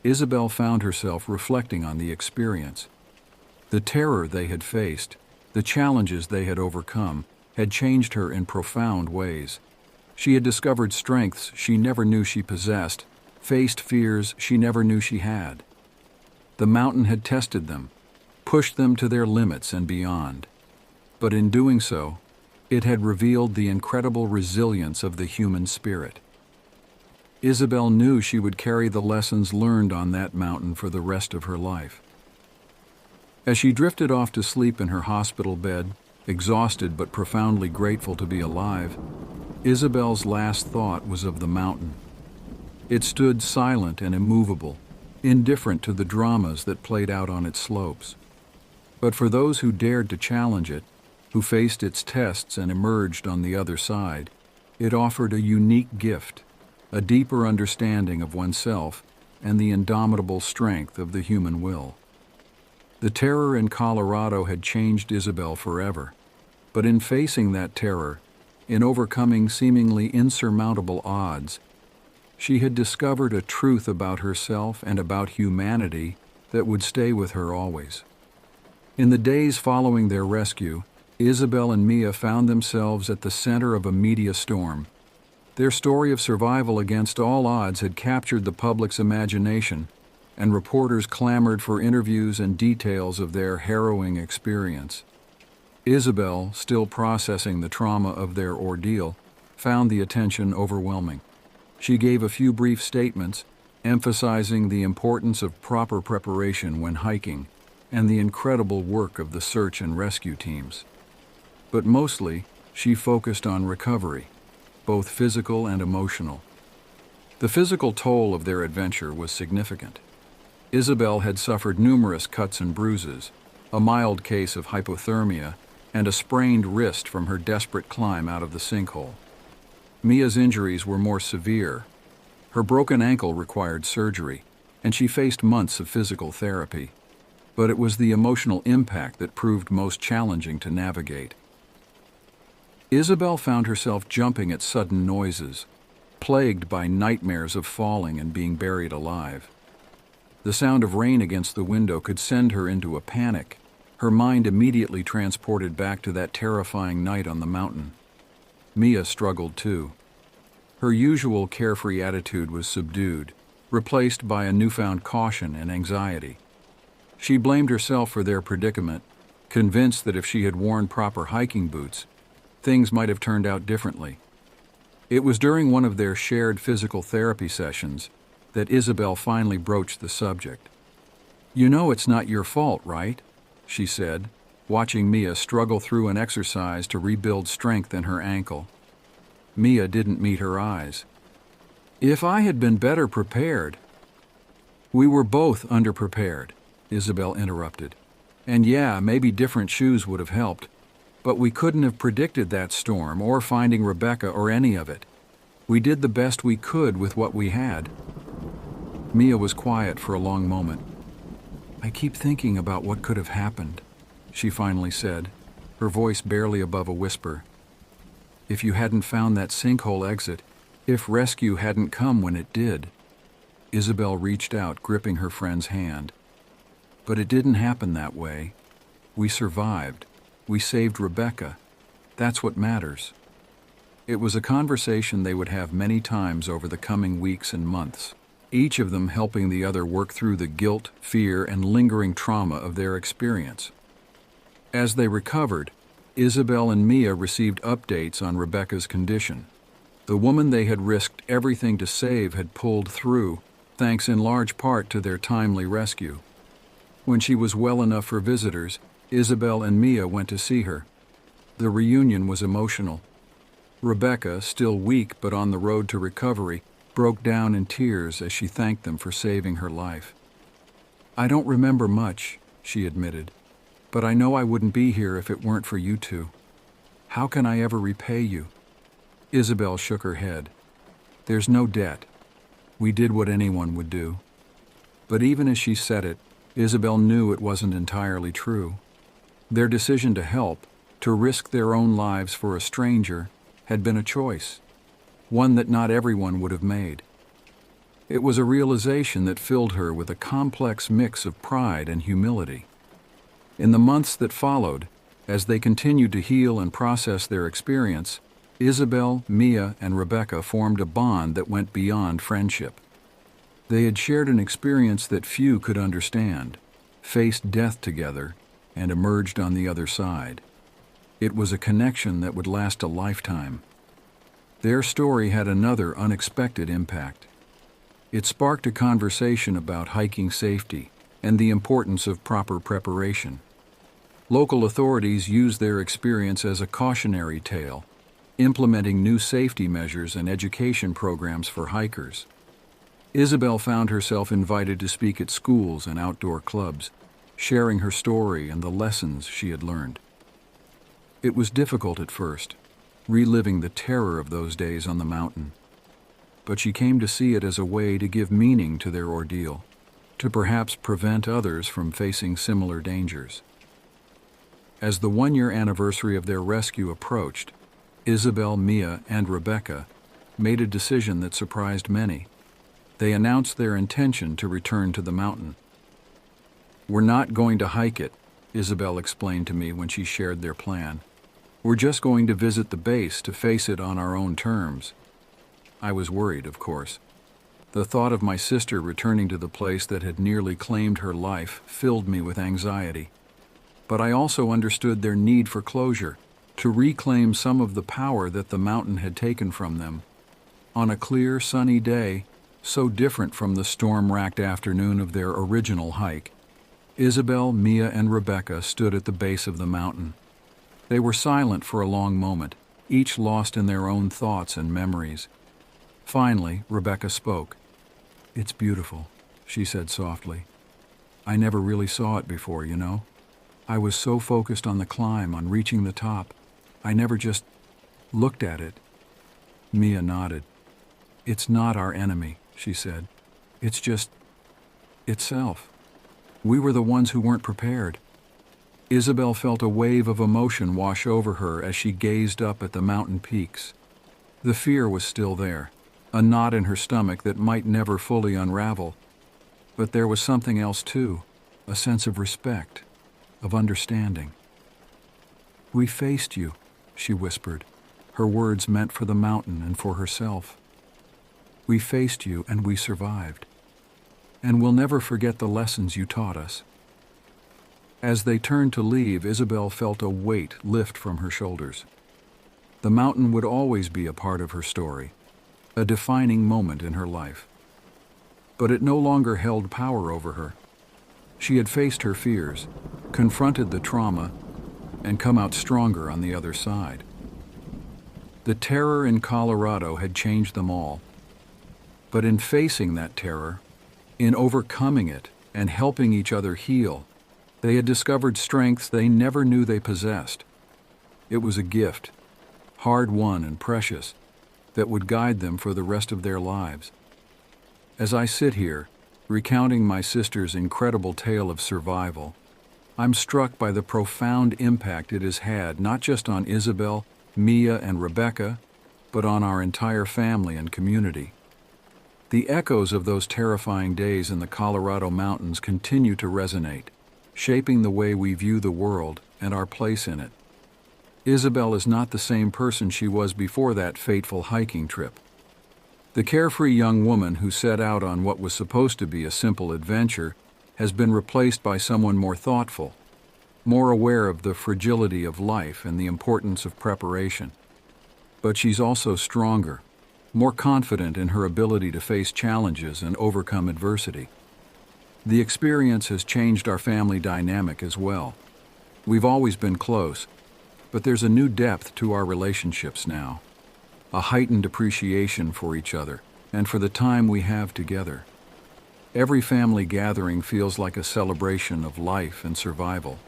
Isabel found herself reflecting on the experience. The terror they had faced, the challenges they had overcome, had changed her in profound ways. She had discovered strengths she never knew she possessed, faced fears she never knew she had. The mountain had tested them, pushed them to their limits and beyond. But in doing so, it had revealed the incredible resilience of the human spirit. Isabel knew she would carry the lessons learned on that mountain for the rest of her life. As she drifted off to sleep in her hospital bed, exhausted but profoundly grateful to be alive, Isabel's last thought was of the mountain. It stood silent and immovable, indifferent to the dramas that played out on its slopes. But for those who dared to challenge it, who faced its tests and emerged on the other side, it offered a unique gift, a deeper understanding of oneself and the indomitable strength of the human will. The terror in Colorado had changed Isabel forever, but in facing that terror, in overcoming seemingly insurmountable odds, she had discovered a truth about herself and about humanity that would stay with her always. In the days following their rescue, Isabel and Mia found themselves at the center of a media storm. Their story of survival against all odds had captured the public's imagination, and reporters clamored for interviews and details of their harrowing experience. Isabel, still processing the trauma of their ordeal, found the attention overwhelming. She gave a few brief statements, emphasizing the importance of proper preparation when hiking and the incredible work of the search and rescue teams. But mostly, she focused on recovery, both physical and emotional. The physical toll of their adventure was significant. Isabel had suffered numerous cuts and bruises, a mild case of hypothermia, and a sprained wrist from her desperate climb out of the sinkhole. Mia's injuries were more severe. Her broken ankle required surgery, and she faced months of physical therapy. But it was the emotional impact that proved most challenging to navigate. Isabel found herself jumping at sudden noises, plagued by nightmares of falling and being buried alive. The sound of rain against the window could send her into a panic, her mind immediately transported back to that terrifying night on the mountain. Mia struggled too. Her usual carefree attitude was subdued, replaced by a newfound caution and anxiety. She blamed herself for their predicament, convinced that if she had worn proper hiking boots, things might have turned out differently. It was during one of their shared physical therapy sessions that Isabel finally broached the subject. "You know it's not your fault, right?" she said, watching Mia struggle through an exercise to rebuild strength in her ankle. Mia didn't meet her eyes. "If I had been better prepared—" "We were both underprepared," Isabel interrupted. "And yeah, maybe different shoes would have helped, but we couldn't have predicted that storm or finding Rebecca or any of it. We did the best we could with what we had." Mia was quiet for a long moment. "I keep thinking about what could have happened," she finally said, her voice barely above a whisper. "If you hadn't found that sinkhole exit, if rescue hadn't come when it did." Isabel reached out, gripping her friend's hand. "But it didn't happen that way. We survived. We saved Rebecca. That's what matters." It was a conversation they would have many times over the coming weeks and months, each of them helping the other work through the guilt, fear, and lingering trauma of their experience. As they recovered, Isabel and Mia received updates on Rebecca's condition. The woman they had risked everything to save had pulled through, thanks in large part to their timely rescue. When she was well enough for visitors, Isabel and Mia went to see her. The reunion was emotional. Rebecca, still weak but on the road to recovery, broke down in tears as she thanked them for saving her life. "I don't remember much," she admitted, "but I know I wouldn't be here if it weren't for you two. How can I ever repay you?" Isabel shook her head. "There's no debt. We did what anyone would do." But even as she said it, Isabel knew it wasn't entirely true. Their decision to help, to risk their own lives for a stranger, had been a choice, one that not everyone would have made. It was a realization that filled her with a complex mix of pride and humility. In the months that followed, as they continued to heal and process their experience, Isabel, Mia, and Rebecca formed a bond that went beyond friendship. They had shared an experience that few could understand, faced death together, and emerged on the other side. It was a connection that would last a lifetime. Their story had another unexpected impact. It sparked a conversation about hiking safety and the importance of proper preparation. Local authorities used their experience as a cautionary tale, implementing new safety measures and education programs for hikers. Isabel found herself invited to speak at schools and outdoor clubs, sharing her story and the lessons she had learned. It was difficult at first, reliving the terror of those days on the mountain. But she came to see it as a way to give meaning to their ordeal, to perhaps prevent others from facing similar dangers. As the one-year anniversary of their rescue approached, Isabel, Mia, and Rebecca made a decision that surprised many. They announced their intention to return to the mountain. "We're not going to hike it," Isabel explained to me when she shared their plan. "We're just going to visit the base to face it on our own terms." I was worried, of course. The thought of my sister returning to the place that had nearly claimed her life filled me with anxiety. But I also understood their need for closure, to reclaim some of the power that the mountain had taken from them. On a clear, sunny day, so different from the storm-racked afternoon of their original hike, Isabel, Mia, and Rebecca stood at the base of the mountain. They were silent for a long moment, each lost in their own thoughts and memories. Finally, Rebecca spoke. "It's beautiful," she said softly. "I never really saw it before, you know. I was so focused on the climb, on reaching the top, I never just looked at it." Mia nodded. "It's not our enemy," she said. "It's just itself. We were the ones who weren't prepared." Isabel felt a wave of emotion wash over her as she gazed up at the mountain peaks. The fear was still there, a knot in her stomach that might never fully unravel. But there was something else too, a sense of respect, of understanding. "We faced you," she whispered, her words meant for the mountain and for herself. "We faced you and we survived. and we'll never forget the lessons you taught us." As they turned to leave, Isabel felt a weight lift from her shoulders. The mountain would always be a part of her story, a defining moment in her life. But it no longer held power over her. She had faced her fears, confronted the trauma, and come out stronger on the other side. The terror in Colorado had changed them all. But in facing that terror, in overcoming it and helping each other heal, they had discovered strengths they never knew they possessed. It was a gift, hard-won and precious, that would guide them for the rest of their lives. As I sit here, recounting my sister's incredible tale of survival, I'm struck by the profound impact it has had not just on Isabel, Mia, and Rebecca, but on our entire family and community. The echoes of those terrifying days in the Colorado mountains continue to resonate, shaping the way we view the world and our place in it. Isabel is not the same person she was before that fateful hiking trip. The carefree young woman who set out on what was supposed to be a simple adventure has been replaced by someone more thoughtful, more aware of the fragility of life and the importance of preparation. But she's also stronger, more confident in her ability to face challenges and overcome adversity. The experience has changed our family dynamic as well. We've always been close, but there's a new depth to our relationships now, a heightened appreciation for each other and for the time we have together. Every family gathering feels like a celebration of life and survival.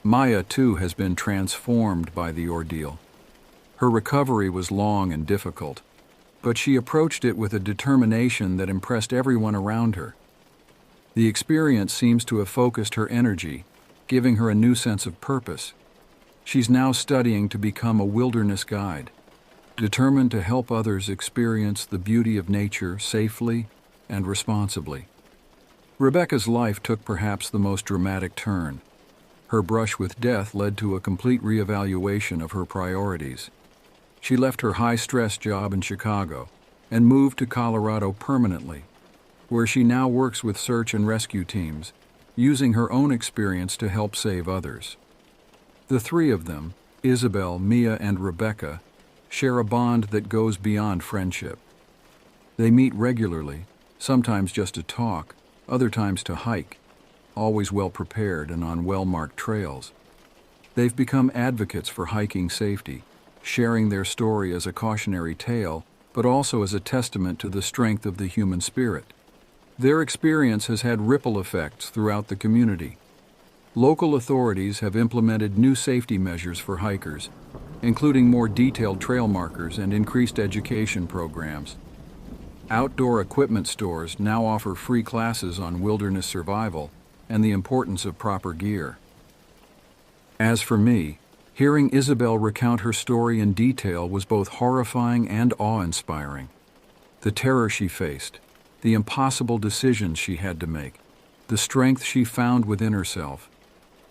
Maya, too, has been transformed by the ordeal. Her recovery was long and difficult, but she approached it with a determination that impressed everyone around her. The experience seems to have focused her energy, giving her a new sense of purpose. She's now studying to become a wilderness guide, determined to help others experience the beauty of nature safely and responsibly. Rebecca's life took perhaps the most dramatic turn. Her brush with death led to a complete reevaluation of her priorities. She left her high-stress job in Chicago and moved to Colorado permanently, where she now works with search and rescue teams, using her own experience to help save others. The three of them, Isabel, Mia, and Rebecca, share a bond that goes beyond friendship. They meet regularly, sometimes just to talk, other times to hike, always well prepared and on well-marked trails. They've become advocates for hiking safety, sharing their story as a cautionary tale, but also as a testament to the strength of the human spirit. Their experience has had ripple effects throughout the community. Local authorities have implemented new safety measures for hikers, including more detailed trail markers and increased education programs. Outdoor equipment stores now offer free classes on wilderness survival and the importance of proper gear. As for me, hearing Isabel recount her story in detail was both horrifying and awe-inspiring. The terror she faced, the impossible decisions she had to make, the strength she found within herself,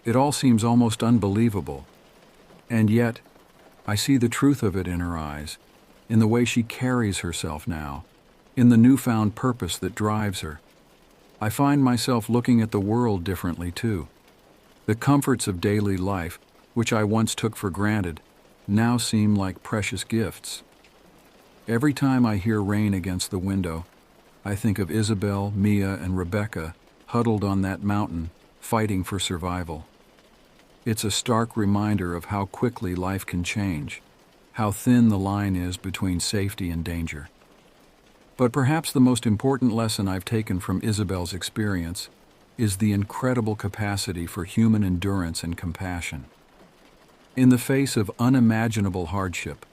it all seems almost unbelievable. And yet, I see the truth of it in her eyes, in the way she carries herself now, in the newfound purpose that drives her. I find myself looking at the world differently too. The comforts of daily life, which I once took for granted, now seem like precious gifts. Every time I hear rain against the window, I think of Isabel, Mia, and Rebecca huddled on that mountain, fighting for survival. It's a stark reminder of how quickly life can change, how thin the line is between safety and danger. But perhaps the most important lesson I've taken from Isabel's experience is the incredible capacity for human endurance and compassion. In the face of unimaginable hardship,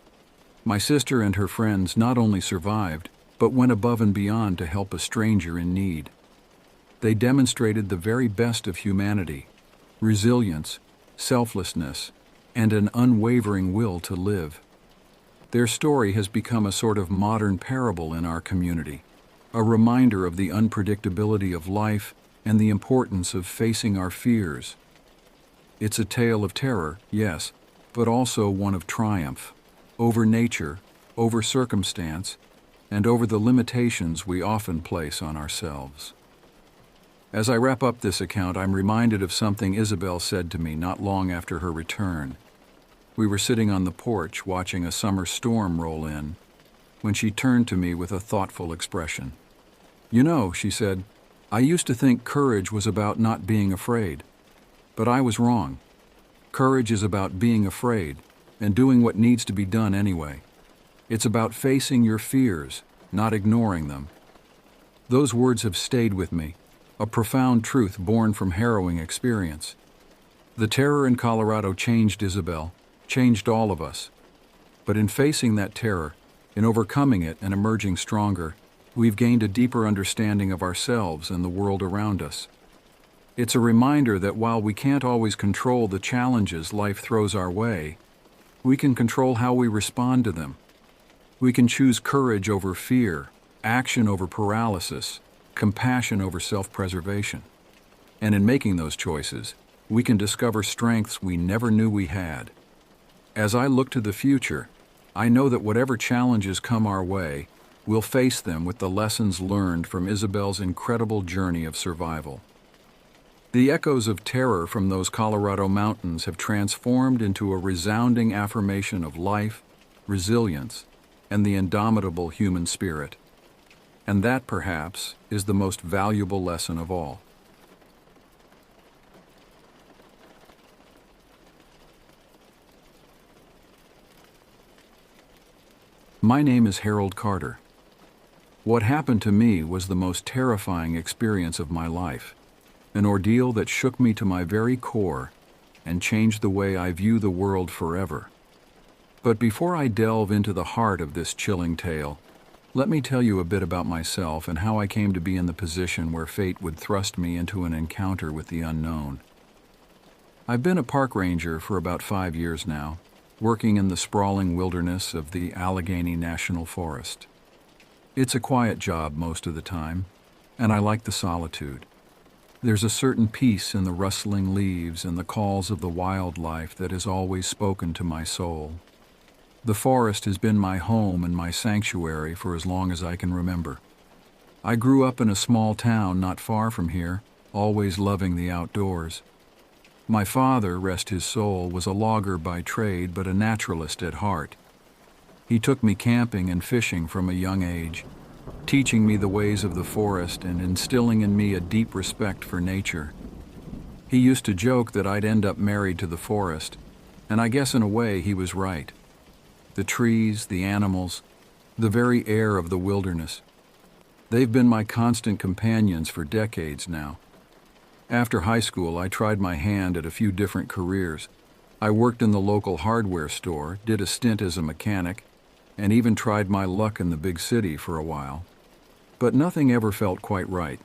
my sister and her friends not only survived, but went above and beyond to help a stranger in need. They demonstrated the very best of humanity, resilience, selflessness, and an unwavering will to live. Their story has become a sort of modern parable in our community, a reminder of the unpredictability of life and the importance of facing our fears. It's a tale of terror, yes, but also one of triumph, over nature, over circumstance, and over the limitations we often place on ourselves. As I wrap up this account, I'm reminded of something Isabel said to me not long after her return. We were sitting on the porch watching a summer storm roll in when she turned to me with a thoughtful expression. "You know," she said, "I used to think courage was about not being afraid. But I was wrong. Courage is about being afraid and doing what needs to be done anyway. It's about facing your fears, not ignoring them." Those words have stayed with me, a profound truth born from harrowing experience. The terror in Colorado changed Isabel, changed all of us. But in facing that terror, in overcoming it and emerging stronger, we've gained a deeper understanding of ourselves and the world around us. It's a reminder that while we can't always control the challenges life throws our way, we can control how we respond to them. We can choose courage over fear, action over paralysis, compassion over self-preservation. And in making those choices, we can discover strengths we never knew we had. As I look to the future, I know that whatever challenges come our way, we'll face them with the lessons learned from Isabel's incredible journey of survival. The echoes of terror from those Colorado mountains have transformed into a resounding affirmation of life, resilience, and the indomitable human spirit. And that, perhaps, is the most valuable lesson of all. My name is Harold Carter. What happened to me was the most terrifying experience of my life, an ordeal that shook me to my very core and changed the way I view the world forever. But before I delve into the heart of this chilling tale, let me tell you a bit about myself and how I came to be in the position where fate would thrust me into an encounter with the unknown. I've been a park ranger for about 5 years now, working in the sprawling wilderness of the Allegheny National Forest. It's a quiet job most of the time, and I like the solitude. There's a certain peace in the rustling leaves and the calls of the wildlife that has always spoken to my soul. The forest has been my home and my sanctuary for as long as I can remember. I grew up in a small town not far from here, always loving the outdoors. My father, rest his soul, was a logger by trade but a naturalist at heart. He took me camping and fishing from a young age, teaching me the ways of the forest and instilling in me a deep respect for nature. He used to joke that I'd end up married to the forest, and I guess in a way he was right. The trees, the animals, the very air of the wilderness. They've been my constant companions for decades now. After high school, I tried my hand at a few different careers. I worked in the local hardware store, did a stint as a mechanic, and even tried my luck in the big city for a while. But nothing ever felt quite right.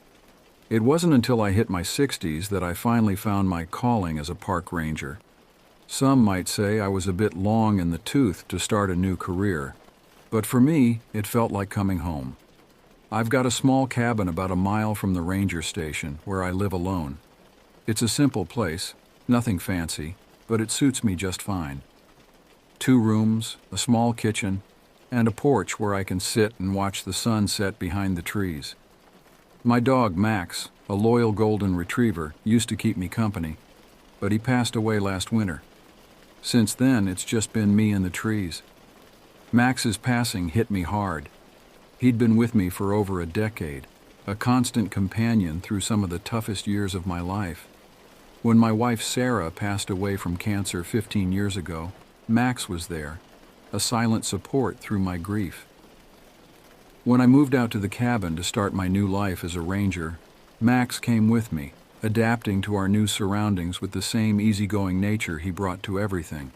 It wasn't until I hit my 60s that I finally found my calling as a park ranger. Some might say I was a bit long in the tooth to start a new career, but for me, it felt like coming home. I've got a small cabin about a mile from the ranger station where I live alone. It's a simple place, nothing fancy, but it suits me just fine. 2 rooms, a small kitchen, and a porch where I can sit and watch the sun set behind the trees. My dog Max, a loyal golden retriever, used to keep me company, but he passed away last winter. Since then, it's just been me and the trees. Max's passing hit me hard. He'd been with me for over a decade, a constant companion through some of the toughest years of my life. When my wife Sarah passed away from cancer 15 years ago, Max was there, a silent support through my grief. When I moved out to the cabin to start my new life as a ranger, Max came with me, adapting to our new surroundings with the same easygoing nature he brought to everything.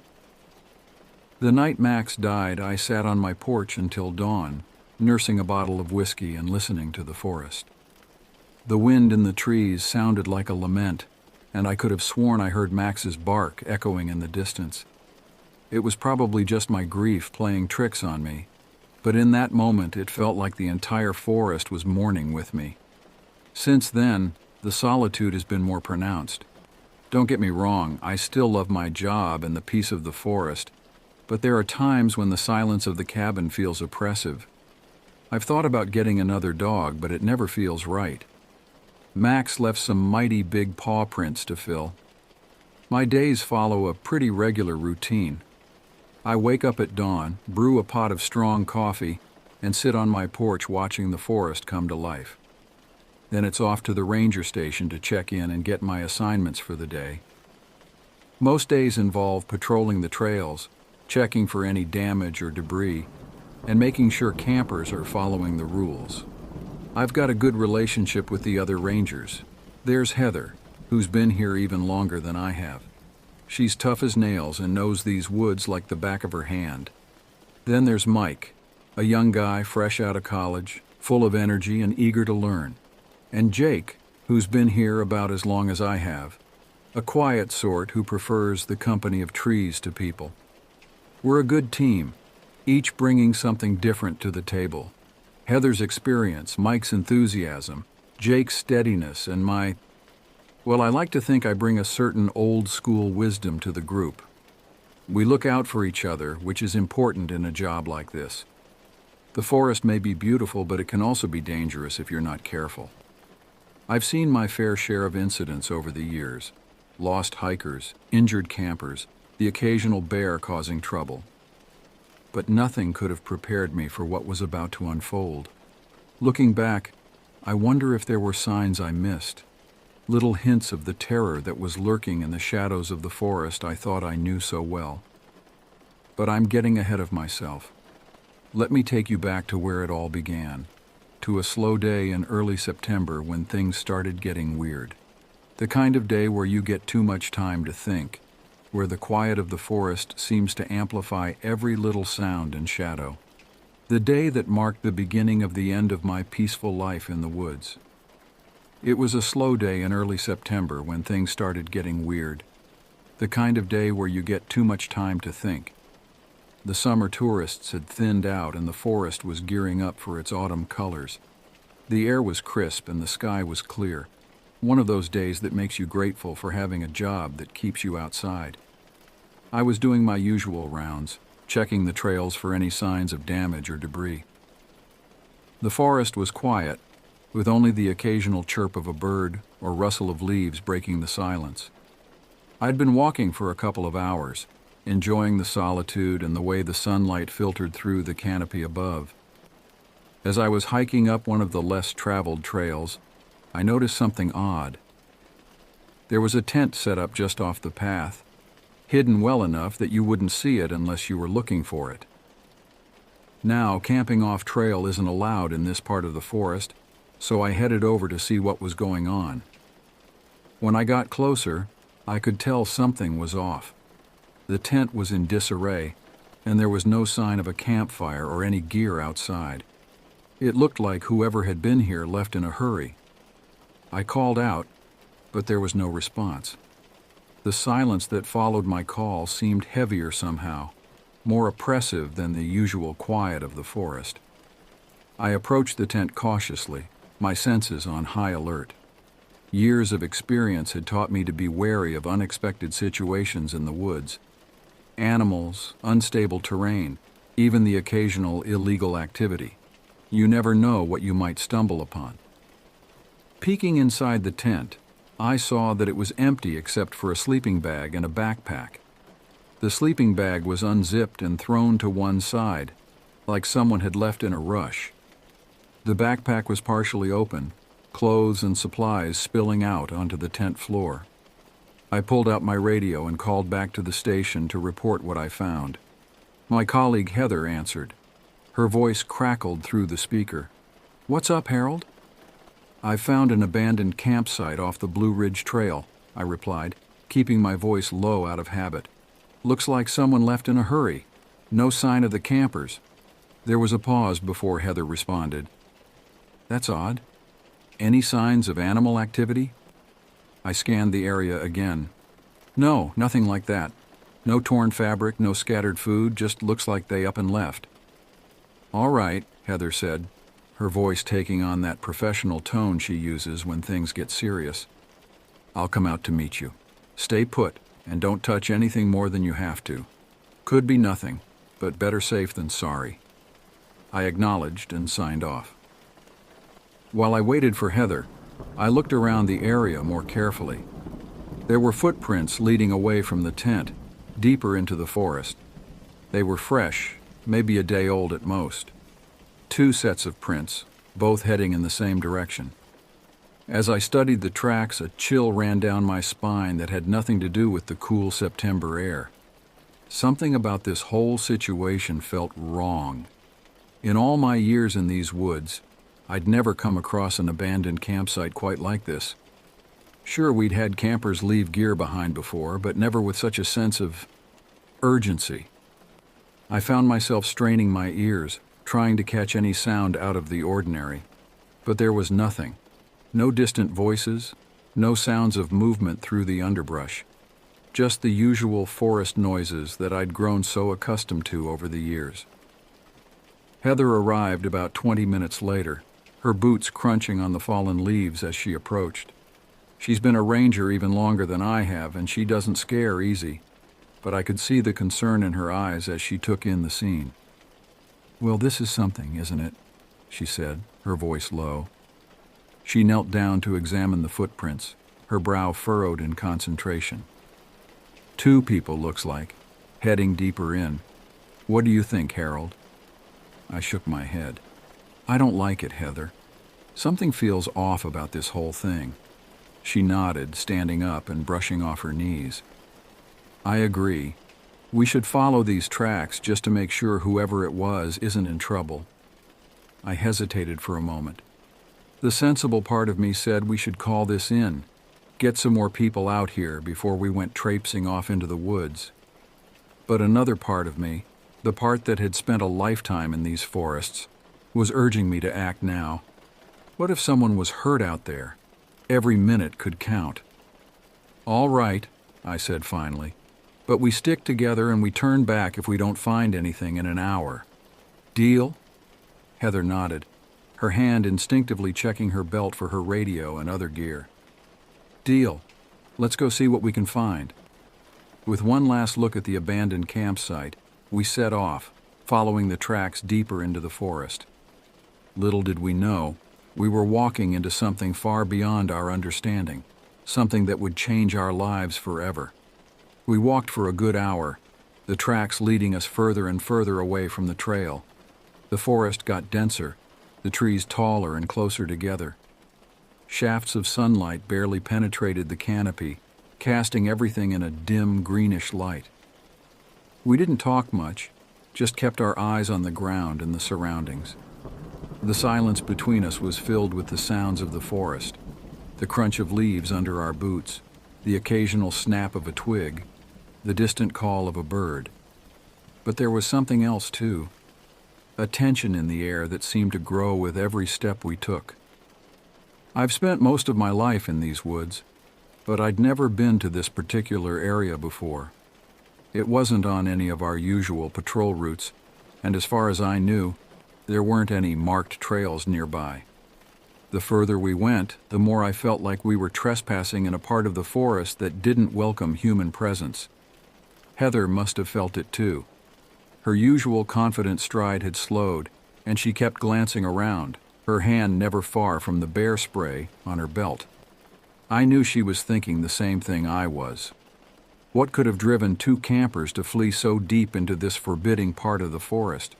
The night Max died, I sat on my porch until dawn, nursing a bottle of whiskey and listening to the forest. The wind in the trees sounded like a lament, and I could have sworn I heard Max's bark echoing in the distance. It was probably just my grief playing tricks on me, but in that moment it felt like the entire forest was mourning with me. Since then, the solitude has been more pronounced. Don't get me wrong, I still love my job and the peace of the forest, but there are times when the silence of the cabin feels oppressive. I've thought about getting another dog, but it never feels right. Max left some mighty big paw prints to fill. My days follow a pretty regular routine. I wake up at dawn, brew a pot of strong coffee, and sit on my porch watching the forest come to life. Then it's off to the ranger station to check in and get my assignments for the day. Most days involve patrolling the trails, checking for any damage or debris, and making sure campers are following the rules. I've got a good relationship with the other rangers. There's Heather, who's been here even longer than I have. She's tough as nails and knows these woods like the back of her hand. Then there's Mike, a young guy fresh out of college, full of energy and eager to learn. And Jake, who's been here about as long as I have, a quiet sort who prefers the company of trees to people. We're a good team, each bringing something different to the table. Heather's experience, Mike's enthusiasm, Jake's steadiness, and well, I like to think I bring a certain old-school wisdom to the group. We look out for each other, which is important in a job like this. The forest may be beautiful, but it can also be dangerous if you're not careful. I've seen my fair share of incidents over the years. Lost hikers, injured campers, the occasional bear causing trouble. But nothing could have prepared me for what was about to unfold. Looking back, I wonder if there were signs I missed. Little hints of the terror that was lurking in the shadows of the forest I thought I knew so well. But I'm getting ahead of myself. Let me take you back to where it all began, to a slow day in early September when things started getting weird. The kind of day where you get too much time to think, where the quiet of the forest seems to amplify every little sound and shadow. The day that marked the beginning of the end of my peaceful life in the woods. It was a slow day in early September when things started getting weird. The kind of day where you get too much time to think. The summer tourists had thinned out and the forest was gearing up for its autumn colors. The air was crisp and the sky was clear. One of those days that makes you grateful for having a job that keeps you outside. I was doing my usual rounds, checking the trails for any signs of damage or debris. The forest was quiet, with only the occasional chirp of a bird or rustle of leaves breaking the silence. I'd been walking for a couple of hours, enjoying the solitude and the way the sunlight filtered through the canopy above. As I was hiking up one of the less traveled trails, I noticed something odd. There was a tent set up just off the path, hidden well enough that you wouldn't see it unless you were looking for it. Now, camping off trail isn't allowed in this part of the forest, so I headed over to see what was going on. When I got closer, I could tell something was off. The tent was in disarray, and there was no sign of a campfire or any gear outside. It looked like whoever had been here left in a hurry. I called out, but there was no response. The silence that followed my call seemed heavier somehow, more oppressive than the usual quiet of the forest. I approached the tent cautiously, my senses on high alert. Years of experience had taught me to be wary of unexpected situations in the woods. Animals, unstable terrain, even the occasional illegal activity. You never know what you might stumble upon. Peeking inside the tent, I saw that it was empty except for a sleeping bag and a backpack. The sleeping bag was unzipped and thrown to one side, like someone had left in a rush. The backpack was partially open, clothes and supplies spilling out onto the tent floor. I pulled out my radio and called back to the station to report what I found. My colleague Heather answered. Her voice crackled through the speaker. "What's up, Harold?" "I found an abandoned campsite off the Blue Ridge Trail," I replied, keeping my voice low out of habit. "Looks like someone left in a hurry. No sign of the campers." There was a pause before Heather responded. "That's odd. Any signs of animal activity?" I scanned the area again. "No, nothing like that. No torn fabric, no scattered food, just looks like they up and left." "All right," Heather said, her voice taking on that professional tone she uses when things get serious. "I'll come out to meet you. Stay put, and don't touch anything more than you have to. Could be nothing, but better safe than sorry." I acknowledged and signed off. While I waited for Heather, I looked around the area more carefully. There were footprints leading away from the tent, deeper into the forest. They were fresh, maybe a day old at most. 2 sets of prints, both heading in the same direction. As I studied the tracks, a chill ran down my spine that had nothing to do with the cool September air. Something about this whole situation felt wrong. In all my years in these woods, I'd never come across an abandoned campsite quite like this. Sure, we'd had campers leave gear behind before, but never with such a sense of urgency. I found myself straining my ears, trying to catch any sound out of the ordinary. But there was nothing. No distant voices, no sounds of movement through the underbrush. Just the usual forest noises that I'd grown so accustomed to over the years. Heather arrived about 20 minutes later, her boots crunching on the fallen leaves as she approached. She's been a ranger even longer than I have, and she doesn't scare easy, but I could see the concern in her eyes as she took in the scene. "Well, this is something, isn't it?" she said, her voice low. She knelt down to examine the footprints, her brow furrowed in concentration. 2 people, looks like, heading deeper in. What do you think, Harold? I shook my head. I don't like it, Heather. Something feels off about this whole thing. She nodded, standing up and brushing off her knees. I agree. We should follow these tracks just to make sure whoever it was isn't in trouble. I hesitated for a moment. The sensible part of me said we should call this in, get some more people out here before we went traipsing off into the woods. But another part of me, the part that had spent a lifetime in these forests, was urging me to act now. What if someone was hurt out there? Every minute could count. All right, I said finally, but we stick together and we turn back if we don't find anything in an hour. Deal? Heather nodded, her hand instinctively checking her belt for her radio and other gear. Deal. Let's go see what we can find. With one last look at the abandoned campsite, we set off, following the tracks deeper into the forest. Little did we know, we were walking into something far beyond our understanding, something that would change our lives forever. We walked for a good hour, the tracks leading us further and further away from the trail. The forest got denser, the trees taller and closer together. Shafts of sunlight barely penetrated the canopy, casting everything in a dim, greenish light. We didn't talk much, just kept our eyes on the ground and the surroundings. The silence between us was filled with the sounds of the forest, the crunch of leaves under our boots, the occasional snap of a twig, the distant call of a bird. But there was something else too, a tension in the air that seemed to grow with every step we took. I've spent most of my life in these woods, but I'd never been to this particular area before. It wasn't on any of our usual patrol routes, and as far as I knew, there weren't any marked trails nearby. The further we went, the more I felt like we were trespassing in a part of the forest that didn't welcome human presence. Heather must have felt it too. Her usual confident stride had slowed, and she kept glancing around, her hand never far from the bear spray on her belt. I knew she was thinking the same thing I was. What could have driven 2 campers to flee so deep into this forbidding part of the forest?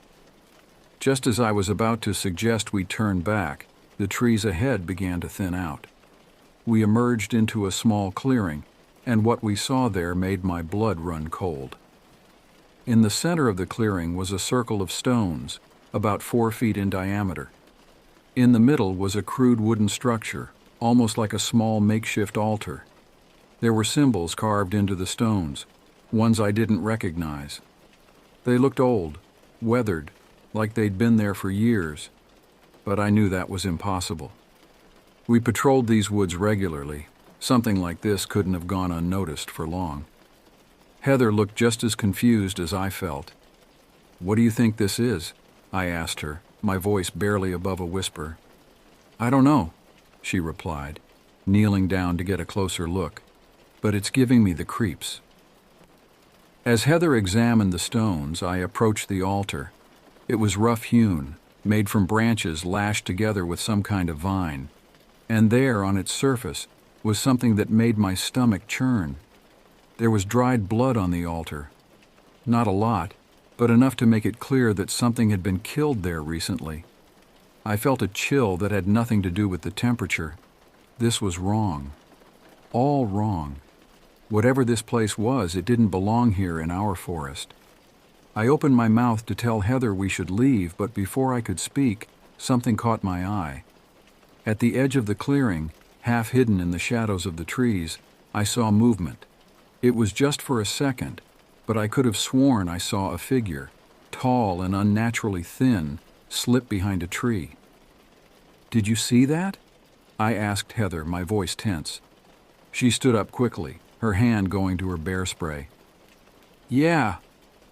Just as I was about to suggest we turn back, the trees ahead began to thin out. We emerged into a small clearing, and what we saw there made my blood run cold. In the center of the clearing was a circle of stones, about 4 feet in diameter. In the middle was a crude wooden structure, almost like a small makeshift altar. There were symbols carved into the stones, ones I didn't recognize. They looked old, weathered, like they'd been there for years, but I knew that was impossible. We patrolled these woods regularly. Something like this couldn't have gone unnoticed for long. Heather looked just as confused as I felt. "What do you think this is?" I asked her, my voice barely above a whisper. "I don't know," she replied, kneeling down to get a closer look, "but it's giving me the creeps." As Heather examined the stones, I approached the altar. It was rough-hewn, made from branches lashed together with some kind of vine. And there, on its surface, was something that made my stomach churn. There was dried blood on the altar. Not a lot, but enough to make it clear that something had been killed there recently. I felt a chill that had nothing to do with the temperature. This was wrong. All wrong. Whatever this place was, it didn't belong here in our forest. I opened my mouth to tell Heather we should leave, but before I could speak, something caught my eye. At the edge of the clearing, half hidden in the shadows of the trees, I saw movement. It was just for a second, but I could have sworn I saw a figure, tall and unnaturally thin, slip behind a tree. "Did you see that?" I asked Heather, my voice tense. She stood up quickly, her hand going to her bear spray. "Yeah,"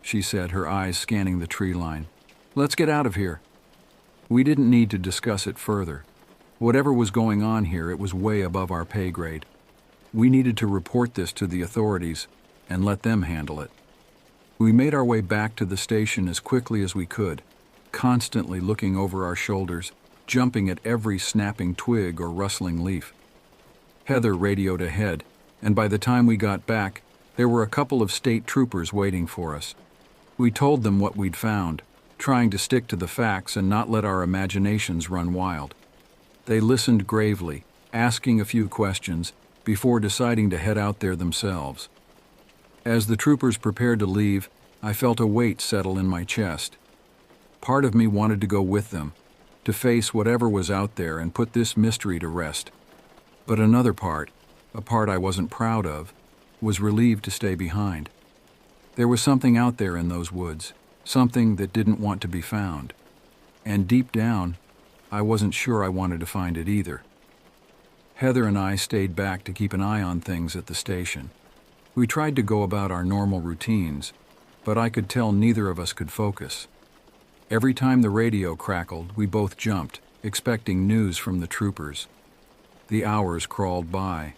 she said, her eyes scanning the tree line. "Let's get out of here." We didn't need to discuss it further. Whatever was going on here, it was way above our pay grade. We needed to report this to the authorities and let them handle it. We made our way back to the station as quickly as we could, constantly looking over our shoulders, jumping at every snapping twig or rustling leaf. Heather radioed ahead, and by the time we got back, there were a couple of state troopers waiting for us. We told them what we'd found, trying to stick to the facts and not let our imaginations run wild. They listened gravely, asking a few questions, before deciding to head out there themselves. As the troopers prepared to leave, I felt a weight settle in my chest. Part of me wanted to go with them, to face whatever was out there and put this mystery to rest. But another part, a part I wasn't proud of, was relieved to stay behind. There was something out there in those woods, something that didn't want to be found. And deep down, I wasn't sure I wanted to find it either. Heather and I stayed back to keep an eye on things at the station. We tried to go about our normal routines, but I could tell neither of us could focus. Every time the radio crackled, we both jumped, expecting news from the troopers. The hours crawled by.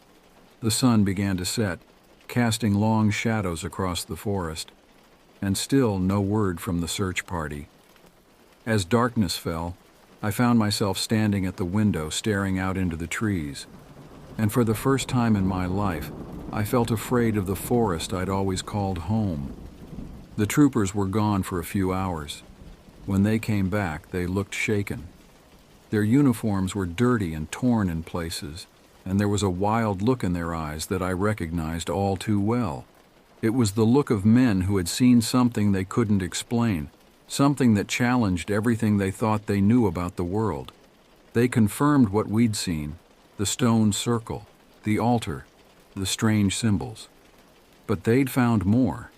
The sun began to set, casting long shadows across the forest, and still no word from the search party. As darkness fell, I found myself standing at the window staring out into the trees, and for the first time in my life, I felt afraid of the forest I'd always called home. The troopers were gone for a few hours. When they came back, they looked shaken. Their uniforms were dirty and torn in places, and there was a wild look in their eyes that I recognized all too well. It was the look of men who had seen something they couldn't explain, something that challenged everything they thought they knew about the world. They confirmed what we'd seen, the stone circle, the altar, the strange symbols. But they'd found more.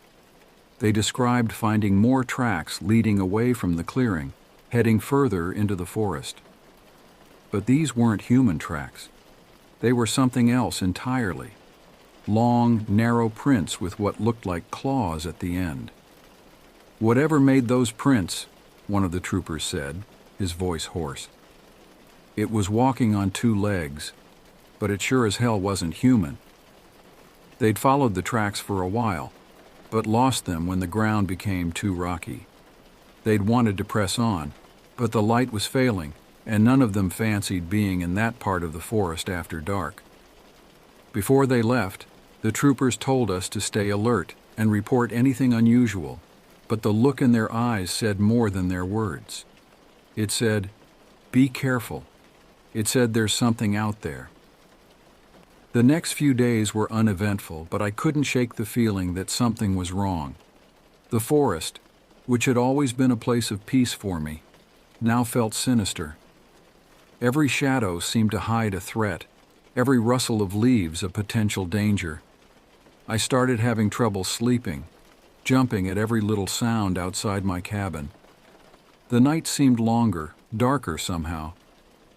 They described finding more tracks leading away from the clearing, heading further into the forest. But these weren't human tracks. They were something else entirely. Long, narrow prints with what looked like claws at the end. "Whatever made those prints," one of the troopers said, his voice hoarse. "It was walking on two legs, but it sure as hell wasn't human." They'd followed the tracks for a while, but lost them when the ground became too rocky. They'd wanted to press on, but the light was failing, and none of them fancied being in that part of the forest after dark. Before they left, the troopers told us to stay alert and report anything unusual, but the look in their eyes said more than their words. It said, "Be careful." It said there's something out there. The next few days were uneventful, but I couldn't shake the feeling that something was wrong. The forest, which had always been a place of peace for me, now felt sinister. Every shadow seemed to hide a threat, every rustle of leaves a potential danger. I started having trouble sleeping, jumping at every little sound outside my cabin. The night seemed longer, darker somehow.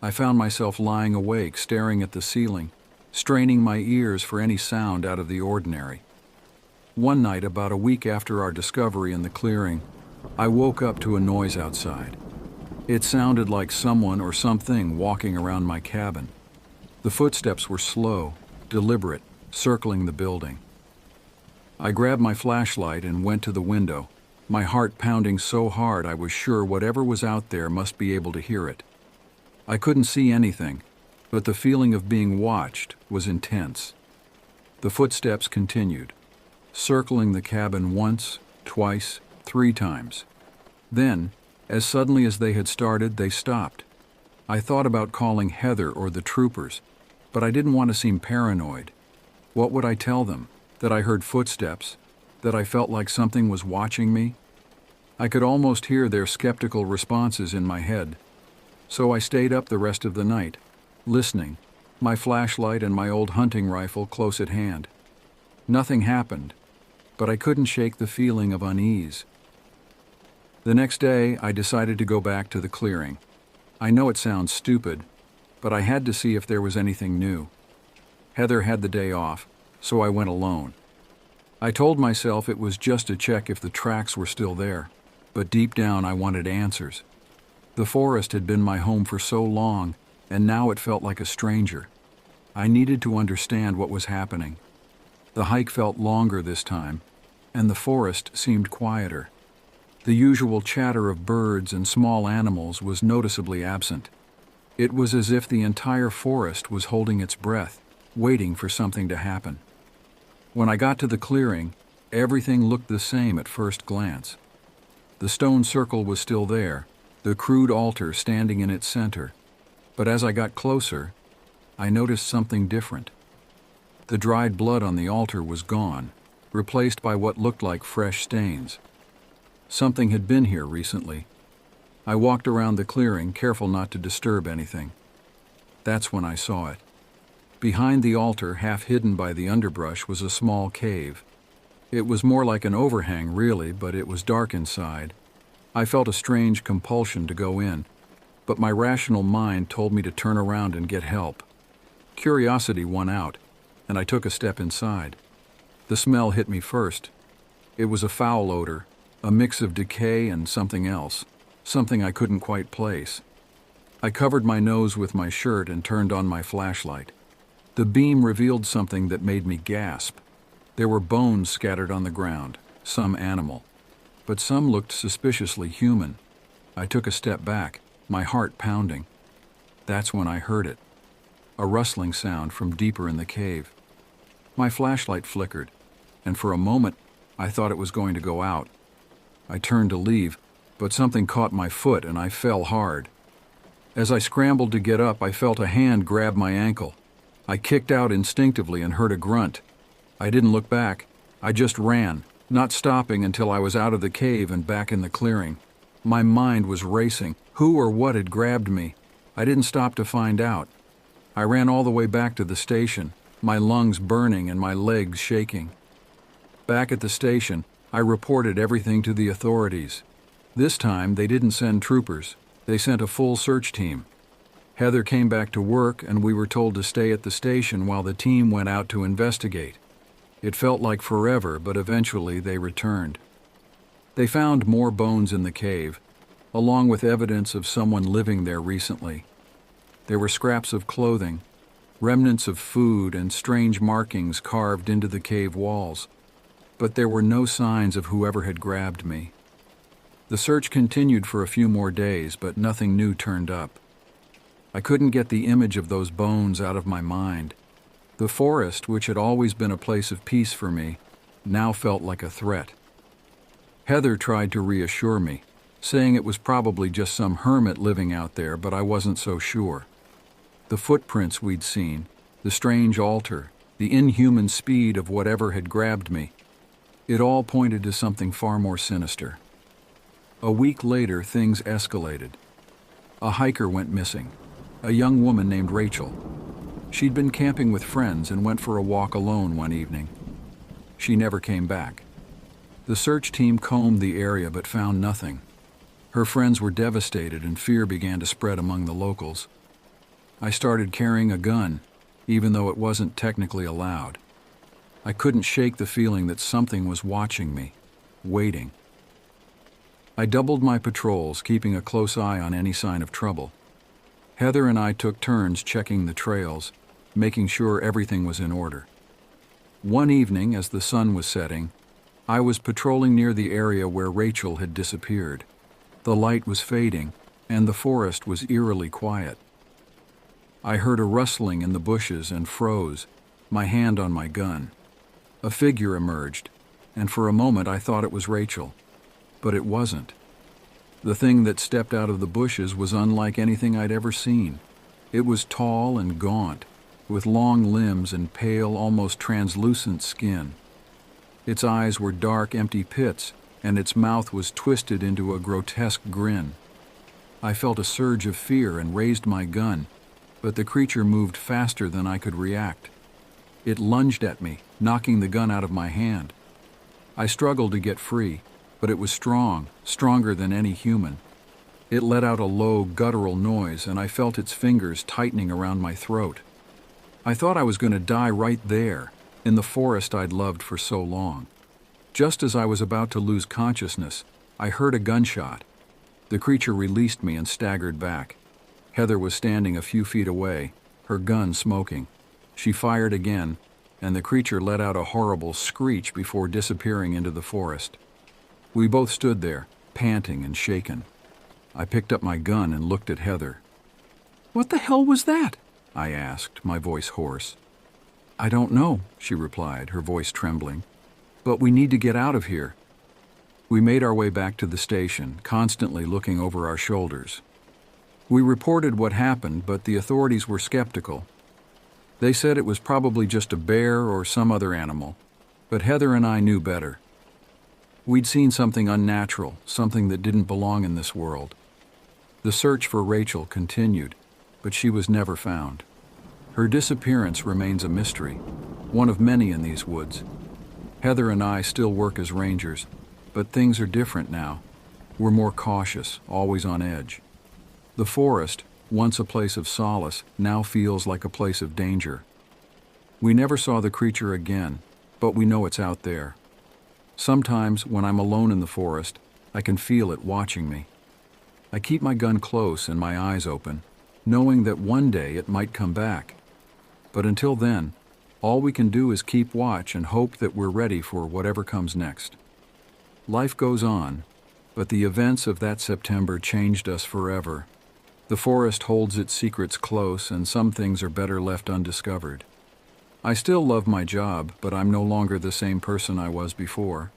I found myself lying awake, staring at the ceiling, straining my ears for any sound out of the ordinary. One night, about a week after our discovery in the clearing, I woke up to a noise outside. It sounded like someone or something walking around my cabin. The footsteps were slow, deliberate, circling the building. I grabbed my flashlight and went to the window, my heart pounding so hard I was sure whatever was out there must be able to hear it. I couldn't see anything, but the feeling of being watched was intense. The footsteps continued, circling the cabin once, twice, 3 times. Then, as suddenly as they had started, they stopped. I thought about calling Heather or the troopers, but I didn't want to seem paranoid. What would I tell them? That I heard footsteps? That I felt like something was watching me? I could almost hear their skeptical responses in my head. So I stayed up the rest of the night, listening, my flashlight and my old hunting rifle close at hand. Nothing happened, but I couldn't shake the feeling of unease. The next day, I decided to go back to the clearing. I know it sounds stupid, but I had to see if there was anything new. Heather had the day off, so I went alone. I told myself it was just to check if the tracks were still there, but deep down I wanted answers. The forest had been my home for so long, and now it felt like a stranger. I needed to understand what was happening. The hike felt longer this time, and the forest seemed quieter. The usual chatter of birds and small animals was noticeably absent. It was as if the entire forest was holding its breath, waiting for something to happen. When I got to the clearing, everything looked the same at first glance. The stone circle was still there, the crude altar standing in its center. But as I got closer, I noticed something different. The dried blood on the altar was gone, replaced by what looked like fresh stains. Something had been here recently. I walked around the clearing, careful not to disturb anything. That's when I saw it. Behind the altar, half hidden by the underbrush, was a small cave. It was more like an overhang, really, but it was dark inside. I felt a strange compulsion to go in, but my rational mind told me to turn around and get help. Curiosity won out, and I took a step inside. The smell hit me first. It was a foul odor, a mix of decay and something else, something I couldn't quite place. I covered my nose with my shirt and turned on my flashlight. The beam revealed something that made me gasp. There were bones scattered on the ground, some animal, but some looked suspiciously human. I took a step back, my heart pounding. That's when I heard it. A rustling sound from deeper in the cave. My flashlight flickered, and for a moment, I thought it was going to go out. I turned to leave, but something caught my foot and I fell hard. As I scrambled to get up, I felt a hand grab my ankle. I kicked out instinctively and heard a grunt. I didn't look back. I just ran, not stopping until I was out of the cave and back in the clearing. My mind was racing. Who or what had grabbed me? I didn't stop to find out. I ran all the way back to the station, my lungs burning and my legs shaking. Back at the station, I reported everything to the authorities. This time, they didn't send troopers. They sent a full search team. Heather came back to work, and we were told to stay at the station while the team went out to investigate. It felt like forever, but eventually they returned. They found more bones in the cave, along with evidence of someone living there recently. There were scraps of clothing, remnants of food, and strange markings carved into the cave walls. But there were no signs of whoever had grabbed me. The search continued for a few more days, but nothing new turned up. I couldn't get the image of those bones out of my mind. The forest, which had always been a place of peace for me, now felt like a threat. Heather tried to reassure me, saying it was probably just some hermit living out there, but I wasn't so sure. The footprints we'd seen, the strange altar, the inhuman speed of whatever had grabbed me, it all pointed to something far more sinister. A week later, things escalated. A hiker went missing, a young woman named Rachel. She'd been camping with friends and went for a walk alone one evening. She never came back. The search team combed the area but found nothing. Her friends were devastated and fear began to spread among the locals. I started carrying a gun, even though it wasn't technically allowed. I couldn't shake the feeling that something was watching me, waiting. I doubled my patrols, keeping a close eye on any sign of trouble. Heather and I took turns checking the trails, making sure everything was in order. One evening, as the sun was setting, I was patrolling near the area where Rachel had disappeared. The light was fading, and the forest was eerily quiet. I heard a rustling in the bushes and froze, my hand on my gun. A figure emerged, and for a moment I thought it was Rachel. But it wasn't. The thing that stepped out of the bushes was unlike anything I'd ever seen. It was tall and gaunt, with long limbs and pale, almost translucent skin. Its eyes were dark, empty pits, and its mouth was twisted into a grotesque grin. I felt a surge of fear and raised my gun, but the creature moved faster than I could react. It lunged at me, knocking the gun out of my hand. I struggled to get free, but it was strong, stronger than any human. It let out a low, guttural noise, and I felt its fingers tightening around my throat. I thought I was going to die right there, in the forest I'd loved for so long. Just as I was about to lose consciousness, I heard a gunshot. The creature released me and staggered back. Heather was standing a few feet away, her gun smoking. She fired again, and the creature let out a horrible screech before disappearing into the forest. We both stood there, panting and shaken. I picked up my gun and looked at Heather. "What the hell was that?" I asked, my voice hoarse. "I don't know," she replied, her voice trembling. "But we need to get out of here." We made our way back to the station, constantly looking over our shoulders. We reported what happened, but the authorities were skeptical. They said it was probably just a bear or some other animal, but Heather and I knew better. We'd seen something unnatural, something that didn't belong in this world. The search for Rachel continued, but she was never found. Her disappearance remains a mystery, one of many in these woods. Heather and I still work as rangers, but things are different now. We're more cautious, always on edge. The forest, once a place of solace, now feels like a place of danger. We never saw the creature again, but we know it's out there. Sometimes, when I'm alone in the forest, I can feel it watching me. I keep my gun close and my eyes open, knowing that one day it might come back. But until then, all we can do is keep watch and hope that we're ready for whatever comes next. Life goes on, but the events of that September changed us forever. The forest holds its secrets close, and some things are better left undiscovered. I still love my job, but I'm no longer the same person I was before.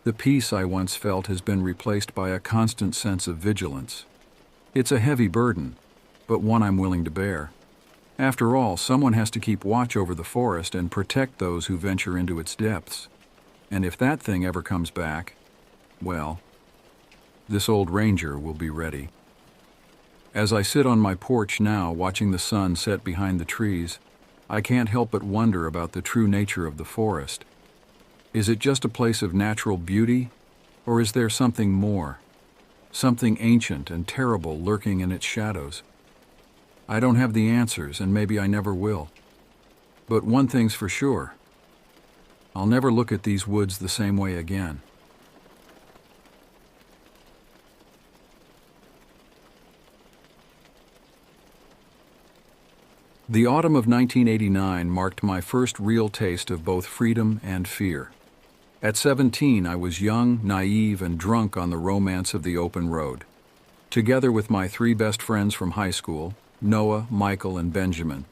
The peace I once felt has been replaced by a constant sense of vigilance. It's a heavy burden, but one I'm willing to bear. After all, someone has to keep watch over the forest and protect those who venture into its depths. And if that thing ever comes back, well, this old ranger will be ready. As I sit on my porch now, watching the sun set behind the trees, I can't help but wonder about the true nature of the forest. Is it just a place of natural beauty, or is there something more? Something ancient and terrible lurking in its shadows? I don't have the answers, and maybe I never will. But one thing's for sure. I'll never look at these woods the same way again. The autumn of 1989 marked my first real taste of both freedom and fear. At 17, I was young, naive, and drunk on the romance of the open road. Together with my three best friends from high school, Noah, Michael, and Benjamin,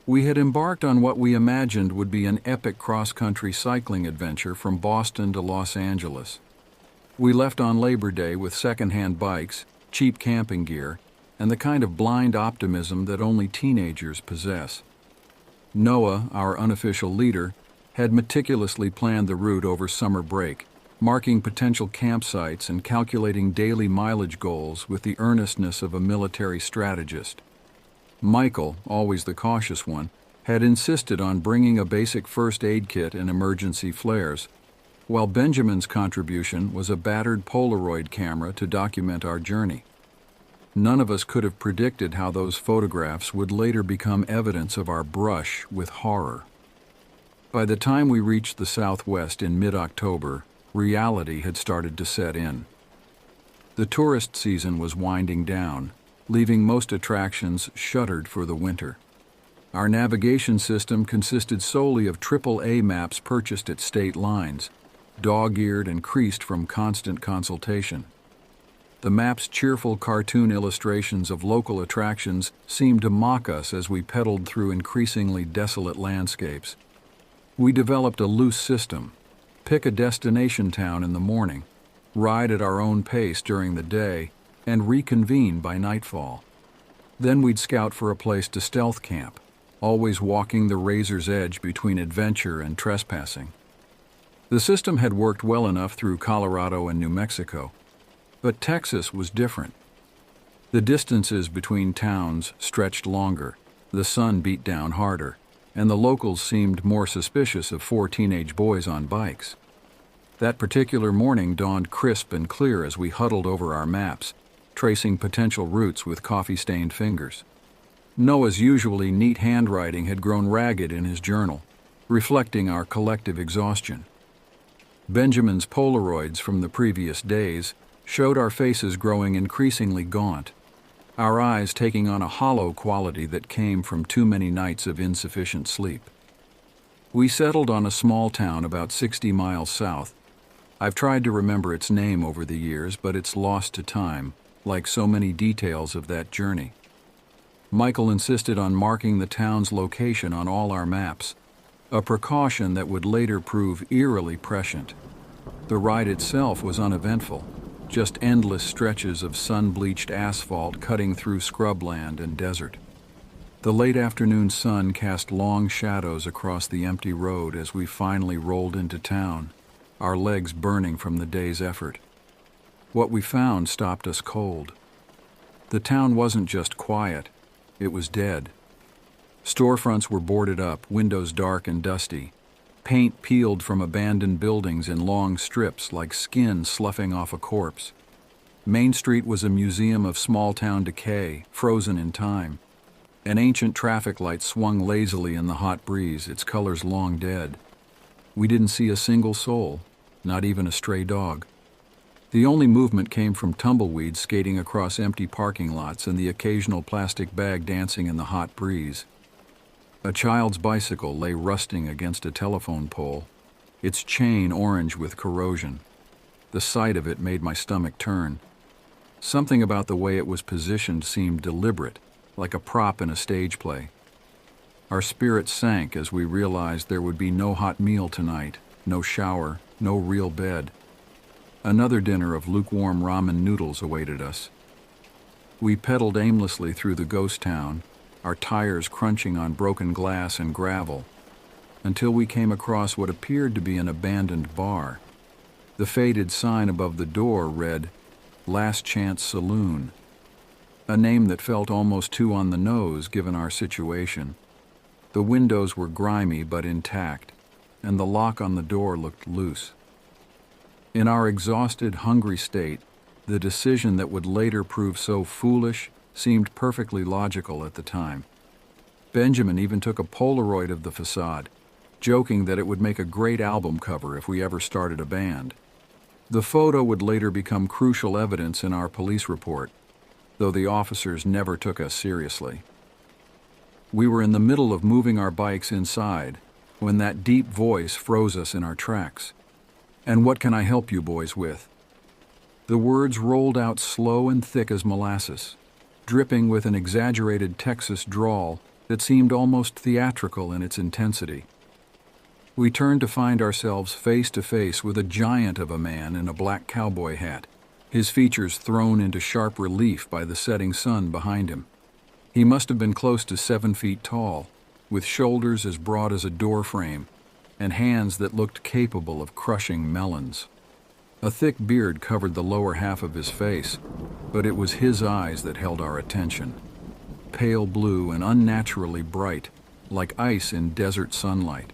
we had embarked on what we imagined would be an epic cross-country cycling adventure from Boston to Los Angeles. We left on Labor Day with second-hand bikes, cheap camping gear, and the kind of blind optimism that only teenagers possess. Noah, our unofficial leader, had meticulously planned the route over summer break, marking potential campsites and calculating daily mileage goals with the earnestness of a military strategist. Michael, always the cautious one, had insisted on bringing a basic first aid kit and emergency flares, while Benjamin's contribution was a battered Polaroid camera to document our journey. None of us could have predicted how those photographs would later become evidence of our brush with horror. By the time we reached the Southwest in mid-October, reality had started to set in. The tourist season was winding down, leaving most attractions shuttered for the winter. Our navigation system consisted solely of AAA maps purchased at state lines, dog-eared and creased from constant consultation. The map's cheerful cartoon illustrations of local attractions seemed to mock us as we pedaled through increasingly desolate landscapes. We developed a loose system: pick a destination town in the morning, ride at our own pace during the day, and reconvene by nightfall. Then we'd scout for a place to stealth camp, always walking the razor's edge between adventure and trespassing. The system had worked well enough through Colorado and New Mexico, but Texas was different. The distances between towns stretched longer, the sun beat down harder, and the locals seemed more suspicious of 4 teenage boys on bikes. That particular morning dawned crisp and clear as we huddled over our maps, tracing potential routes with coffee-stained fingers. Noah's usually neat handwriting had grown ragged in his journal, reflecting our collective exhaustion. Benjamin's Polaroids from the previous days showed our faces growing increasingly gaunt, our eyes taking on a hollow quality that came from too many nights of insufficient sleep. We settled on a small town about 60 miles south. I've tried to remember its name over the years, but it's lost to time, like so many details of that journey. Michael insisted on marking the town's location on all our maps, a precaution that would later prove eerily prescient. The ride itself was uneventful, just endless stretches of sun-bleached asphalt cutting through scrubland and desert. The late afternoon sun cast long shadows across the empty road as we finally rolled into town, our legs burning from the day's effort. What we found stopped us cold. The town wasn't just quiet, it was dead. Storefronts were boarded up, windows dark and dusty, paint peeled from abandoned buildings in long strips like skin sloughing off a corpse. Main Street was a museum of small-town decay, frozen in time. An ancient traffic light swung lazily in the hot breeze, its colors long dead. We didn't see a single soul, not even a stray dog. The only movement came from tumbleweeds skating across empty parking lots and the occasional plastic bag dancing in the hot breeze. A child's bicycle lay rusting against a telephone pole, its chain orange with corrosion. The sight of it made my stomach turn. Something about the way it was positioned seemed deliberate, like a prop in a stage play. Our spirits sank as we realized there would be no hot meal tonight, no shower, no real bed. Another dinner of lukewarm ramen noodles awaited us. We pedaled aimlessly through the ghost town, our tires crunching on broken glass and gravel, until we came across what appeared to be an abandoned bar. The faded sign above the door read, "Last Chance Saloon," a name that felt almost too on the nose given our situation. The windows were grimy but intact, and the lock on the door looked loose. In our exhausted, hungry state, the decision that would later prove so foolish seemed perfectly logical at the time. Benjamin even took a Polaroid of the facade, joking that it would make a great album cover if we ever started a band. The photo would later become crucial evidence in our police report, though the officers never took us seriously. We were in the middle of moving our bikes inside when that deep voice froze us in our tracks. "And what can I help you boys with?" The words rolled out slow and thick as molasses, dripping with an exaggerated Texas drawl that seemed almost theatrical in its intensity. We turned to find ourselves face to face with a giant of a man in a black cowboy hat, his features thrown into sharp relief by the setting sun behind him. He must have been close to 7 feet tall, with shoulders as broad as a door frame, and hands that looked capable of crushing melons. A thick beard covered the lower half of his face, but it was his eyes that held our attention. Pale blue and unnaturally bright, like ice in desert sunlight.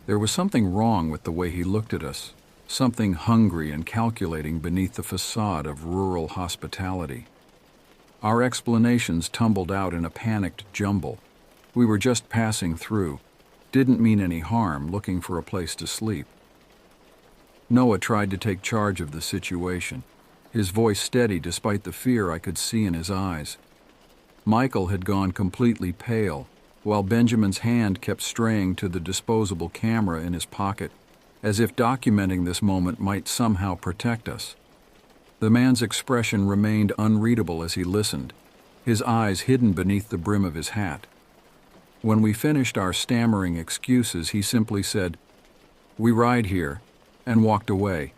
There was something wrong with the way he looked at us, something hungry and calculating beneath the facade of rural hospitality. Our explanations tumbled out in a panicked jumble. We were just passing through, didn't mean any harm, looking for a place to sleep. Noah tried to take charge of the situation, his voice steady despite the fear I could see in his eyes. Michael had gone completely pale, while Benjamin's hand kept straying to the disposable camera in his pocket, as if documenting this moment might somehow protect us. The man's expression remained unreadable as he listened, his eyes hidden beneath the brim of his hat. When we finished our stammering excuses, he simply said, "We ride here," and walked away,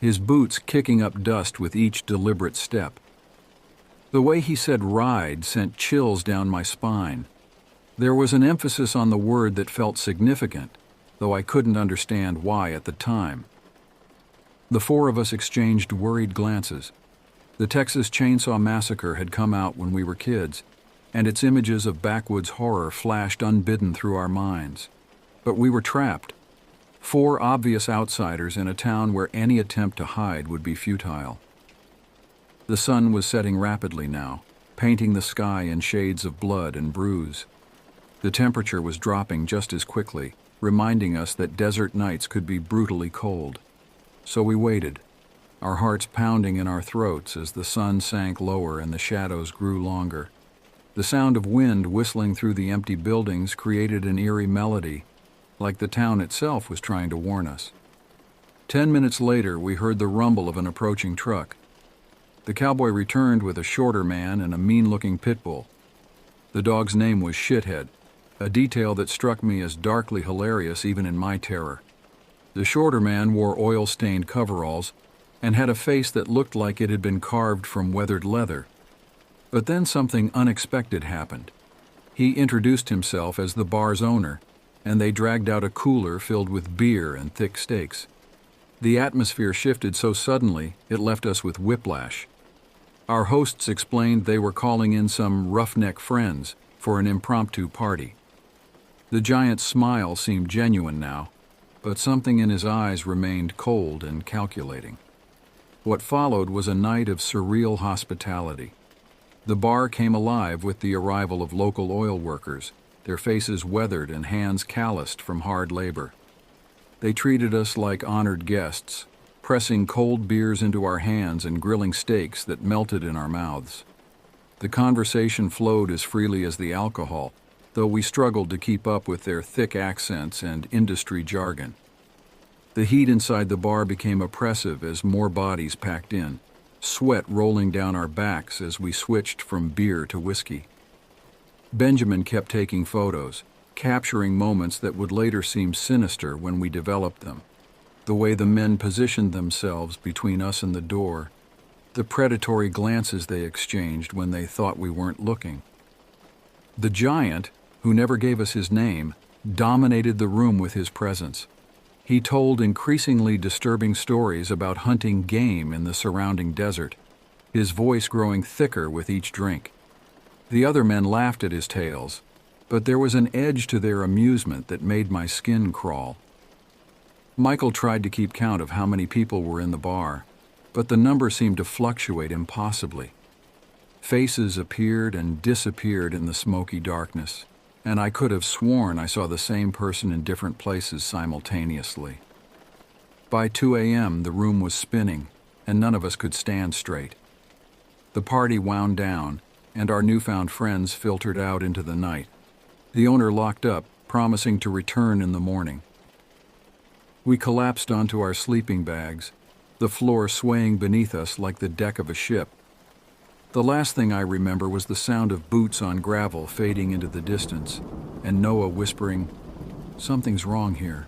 his boots kicking up dust with each deliberate step. The way he said ride sent chills down my spine. There was an emphasis on the word that felt significant, though I couldn't understand why at the time. The four of us exchanged worried glances. The Texas Chainsaw Massacre had come out when we were kids, and its images of backwoods horror flashed unbidden through our minds. But we were trapped. Four obvious outsiders in a town where any attempt to hide would be futile. The sun was setting rapidly now, painting the sky in shades of blood and bruise. The temperature was dropping just as quickly, reminding us that desert nights could be brutally cold. So we waited, our hearts pounding in our throats as the sun sank lower and the shadows grew longer. The sound of wind whistling through the empty buildings created an eerie melody, like the town itself was trying to warn us. 10 minutes later, we heard the rumble of an approaching truck. The cowboy returned with a shorter man and a mean-looking pit bull. The dog's name was Shithead, a detail that struck me as darkly hilarious even in my terror. The shorter man wore oil-stained coveralls and had a face that looked like it had been carved from weathered leather. But then something unexpected happened. He introduced himself as the bar's owner, and they dragged out a cooler filled with beer and thick steaks. The atmosphere shifted so suddenly it left us with whiplash. Our hosts explained they were calling in some roughneck friends for an impromptu party. The giant's smile seemed genuine now, but something in his eyes remained cold and calculating. What followed was a night of surreal hospitality. The bar came alive with the arrival of local oil workers, their faces weathered and hands calloused from hard labor. They treated us like honored guests, pressing cold beers into our hands and grilling steaks that melted in our mouths. The conversation flowed as freely as the alcohol, though we struggled to keep up with their thick accents and industry jargon. The heat inside the bar became oppressive as more bodies packed in, sweat rolling down our backs as we switched from beer to whiskey. Benjamin kept taking photos, capturing moments that would later seem sinister when we developed them. The way the men positioned themselves between us and the door, the predatory glances they exchanged when they thought we weren't looking. The giant, who never gave us his name, dominated the room with his presence. He told increasingly disturbing stories about hunting game in the surrounding desert, his voice growing thicker with each drink. The other men laughed at his tales, but there was an edge to their amusement that made my skin crawl. Michael tried to keep count of how many people were in the bar, but the number seemed to fluctuate impossibly. Faces appeared and disappeared in the smoky darkness, and I could have sworn I saw the same person in different places simultaneously. By 2 a.m., the room was spinning, and none of us could stand straight. The party wound down, and our newfound friends filtered out into the night. The owner locked up, promising to return in the morning. We collapsed onto our sleeping bags, the floor swaying beneath us like the deck of a ship. The last thing I remember was the sound of boots on gravel fading into the distance, and Noah whispering, "Something's wrong here."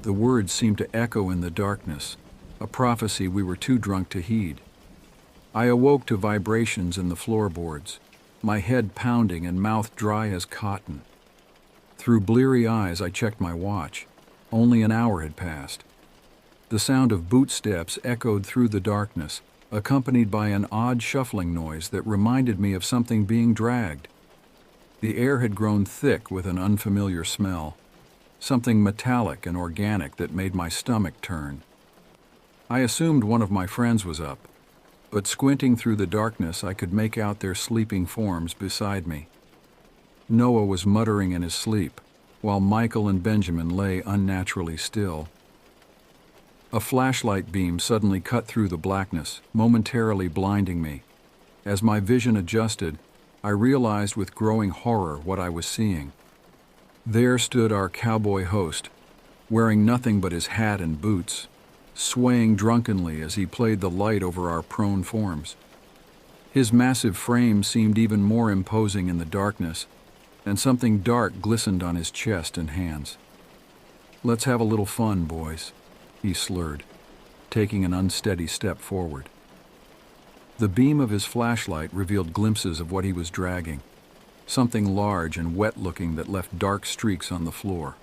The words seemed to echo in the darkness, a prophecy we were too drunk to heed. I awoke to vibrations in the floorboards, my head pounding and mouth dry as cotton. Through bleary eyes, I checked my watch. Only an hour had passed. The sound of boot steps echoed through the darkness, accompanied by an odd shuffling noise that reminded me of something being dragged. The air had grown thick with an unfamiliar smell, something metallic and organic that made my stomach turn. I assumed one of my friends was up, but squinting through the darkness I could make out their sleeping forms beside me. Noah was muttering in his sleep, while Michael and Benjamin lay unnaturally still. A flashlight beam suddenly cut through the blackness, momentarily blinding me. As my vision adjusted, I realized with growing horror what I was seeing. There stood our cowboy host, wearing nothing but his hat and boots. swaying drunkenly as he played the light over our prone forms. His massive frame seemed even more imposing in the darkness, and something dark glistened on his chest and hands. "Let's have a little fun, boys," he slurred, taking an unsteady step forward. The beam of his flashlight revealed glimpses of what he was dragging, something large and wet-looking that left dark streaks on the floor.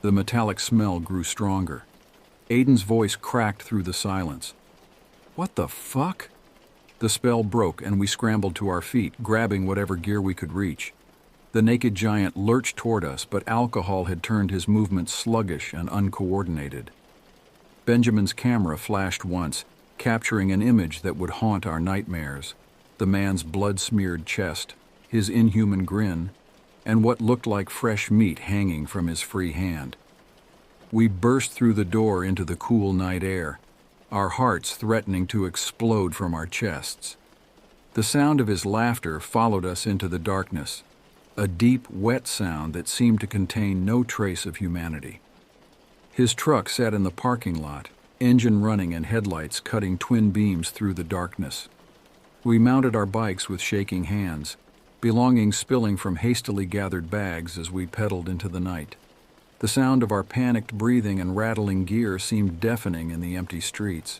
The metallic smell grew stronger. Aiden's voice cracked through the silence. "What the fuck?" The spell broke and we scrambled to our feet, grabbing whatever gear we could reach. The naked giant lurched toward us, but alcohol had turned his movements sluggish and uncoordinated. Benjamin's camera flashed once, capturing an image that would haunt our nightmares: the man's blood-smeared chest, his inhuman grin, and what looked like fresh meat hanging from his free hand. We burst through the door into the cool night air, our hearts threatening to explode from our chests. The sound of his laughter followed us into the darkness, a deep, wet sound that seemed to contain no trace of humanity. His truck sat in the parking lot, engine running and headlights cutting twin beams through the darkness. We mounted our bikes with shaking hands, belongings spilling from hastily gathered bags as we pedaled into the night. The sound of our panicked breathing and rattling gear seemed deafening in the empty streets.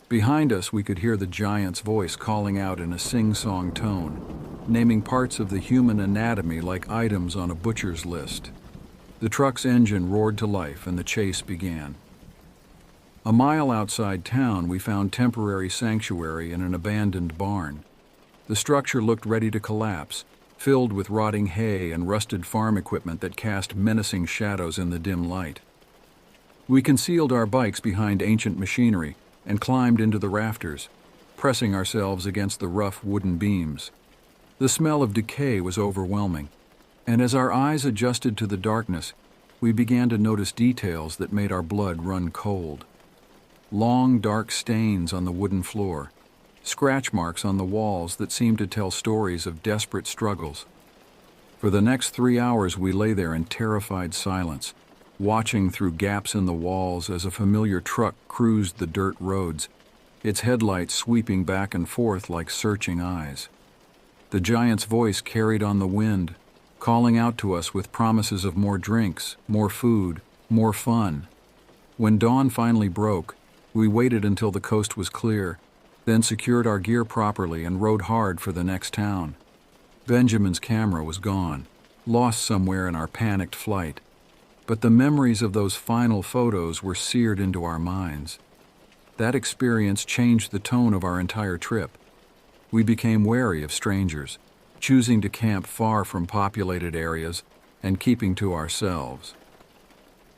Behind us, we could hear the giant's voice calling out in a sing-song tone, naming parts of the human anatomy like items on a butcher's list. The truck's engine roared to life and the chase began. A mile outside town, we found temporary sanctuary in an abandoned barn. The structure looked ready to collapse, filled with rotting hay and rusted farm equipment that cast menacing shadows in the dim light. We concealed our bikes behind ancient machinery and climbed into the rafters, pressing ourselves against the rough wooden beams. The smell of decay was overwhelming, and as our eyes adjusted to the darkness, we began to notice details that made our blood run cold. Long, dark stains on the wooden floor, scratch marks on the walls that seemed to tell stories of desperate struggles. For the next 3 hours we lay there in terrified silence, watching through gaps in the walls as a familiar truck cruised the dirt roads, its headlights sweeping back and forth like searching eyes. The giant's voice carried on the wind, calling out to us with promises of more drinks, more food, more fun. When dawn finally broke, we waited until the coast was clear, then secured our gear properly and rode hard for the next town. Benjamin's camera was gone, lost somewhere in our panicked flight, but the memories of those final photos were seared into our minds. That experience changed the tone of our entire trip. We became wary of strangers, choosing to camp far from populated areas and keeping to ourselves.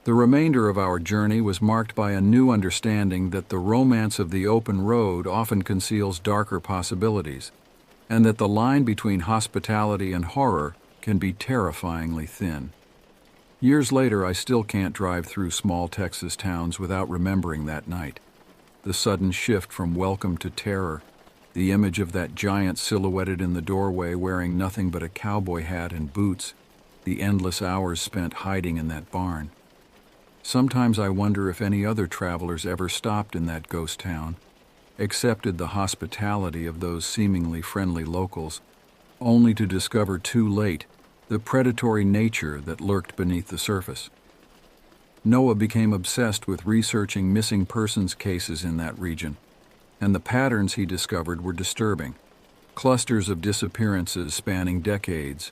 The remainder of our journey was marked by a new understanding that the romance of the open road often conceals darker possibilities, and that the line between hospitality and horror can be terrifyingly thin. Years later, I still can't drive through small Texas towns without remembering that night. The sudden shift from welcome to terror, the image of that giant silhouetted in the doorway wearing nothing but a cowboy hat and boots, the endless hours spent hiding in that barn. Sometimes I wonder if any other travelers ever stopped in that ghost town, accepted the hospitality of those seemingly friendly locals, only to discover too late the predatory nature that lurked beneath the surface. Noah became obsessed with researching missing persons cases in that region, and the patterns he discovered were disturbing. Clusters of disappearances spanning decades,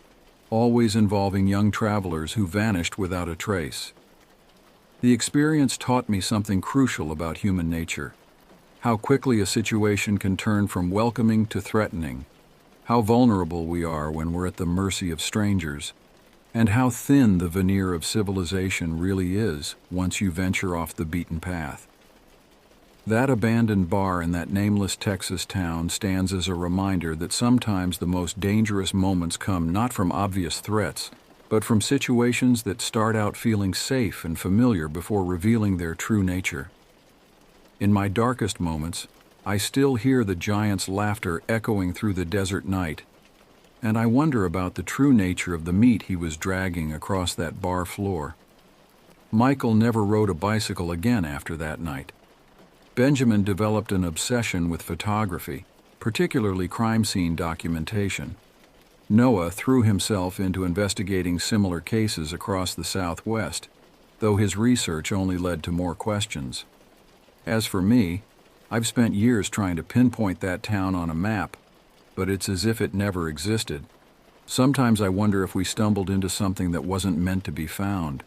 always involving young travelers who vanished without a trace. The experience taught me something crucial about human nature: how quickly a situation can turn from welcoming to threatening, how vulnerable we are when we're at the mercy of strangers, and how thin the veneer of civilization really is once you venture off the beaten path. That abandoned bar in that nameless Texas town stands as a reminder that sometimes the most dangerous moments come not from obvious threats, but from situations that start out feeling safe and familiar before revealing their true nature. In my darkest moments, I still hear the giant's laughter echoing through the desert night, and I wonder about the true nature of the meat he was dragging across that bar floor. Michael never rode a bicycle again after that night, Benjamin developed an obsession with photography, particularly crime scene documentation. Noah threw himself into investigating similar cases across the Southwest, though his research only led to more questions. As for me, I've spent years trying to pinpoint that town on a map, but it's as if it never existed. Sometimes I wonder if we stumbled into something that wasn't meant to be found,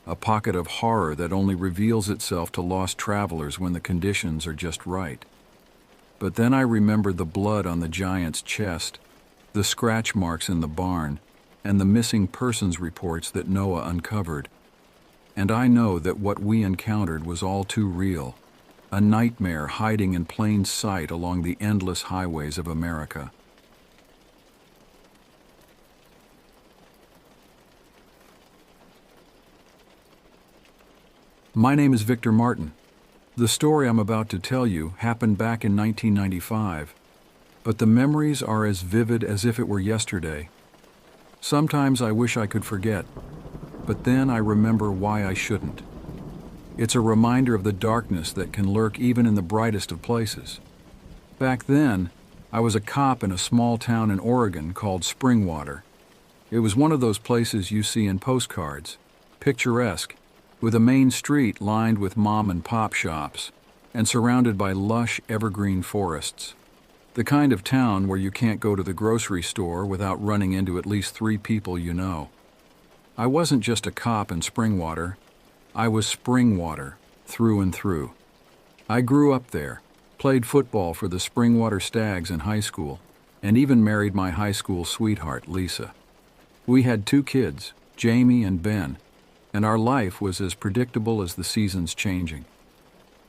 a pocket of horror that only reveals itself to lost travelers when the conditions are just right. But then I remembered the blood on the giant's chest, the scratch marks in the barn, and the missing persons reports that Noah uncovered. And I know that what we encountered was all too real, a nightmare hiding in plain sight along the endless highways of America. My name is Victor Martin. The story I'm about to tell you happened back in 1995, but the memories are as vivid as if it were yesterday. Sometimes I wish I could forget, but then I remember why I shouldn't. It's a reminder of the darkness that can lurk even in the brightest of places. Back then, I was a cop in a small town in Oregon called Springwater. It was one of those places you see in postcards, picturesque, with a main street lined with mom and pop shops, and surrounded by lush evergreen forests. The kind of town where you can't go to the grocery store without running into at least 3 people you know. I wasn't just a cop in Springwater, I was Springwater, through and through. I grew up there, played football for the Springwater Stags in high school, and even married my high school sweetheart, Lisa. We had 2 kids, Jamie and Ben, and our life was as predictable as the seasons changing.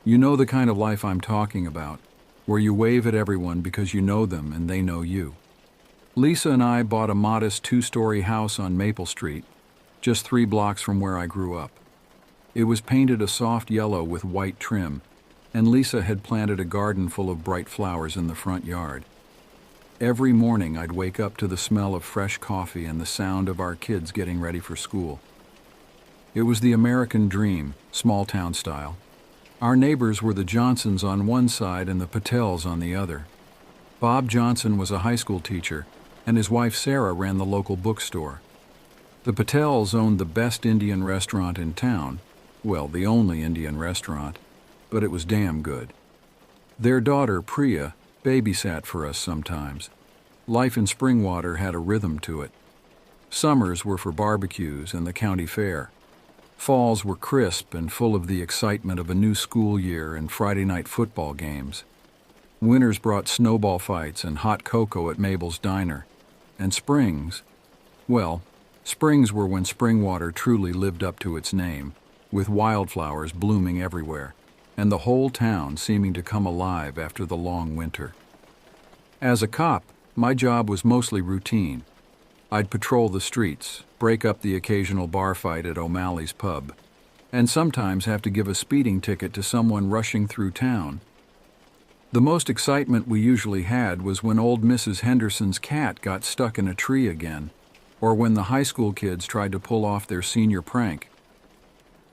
You know the kind of life I'm talking about, where you wave at everyone because you know them and they know you. Lisa and I bought a modest 2-story house on Maple Street, just 3 blocks from where I grew up. It was painted a soft yellow with white trim, and Lisa had planted a garden full of bright flowers in the front yard. Every morning I'd wake up to the smell of fresh coffee and the sound of our kids getting ready for school. It was the American dream, small-town style. Our neighbors were the Johnsons on one side and the Patels on the other. Bob Johnson was a high school teacher, and his wife Sarah ran the local bookstore. The Patels owned the best Indian restaurant in town, well, the only Indian restaurant, but it was damn good. Their daughter, Priya, babysat for us sometimes. Life in Springwater had a rhythm to it. Summers were for barbecues and the county fair. Falls were crisp and full of the excitement of a new school year and Friday night football games. Winters brought snowball fights and hot cocoa at Mabel's Diner. And springs, well, springs were when Springwater truly lived up to its name, with wildflowers blooming everywhere, and the whole town seeming to come alive after the long winter. As a cop, my job was mostly routine. I'd patrol the streets, break up the occasional bar fight at O'Malley's pub, and sometimes have to give a speeding ticket to someone rushing through town. The most excitement we usually had was when old Mrs. Henderson's cat got stuck in a tree again, or when the high school kids tried to pull off their senior prank.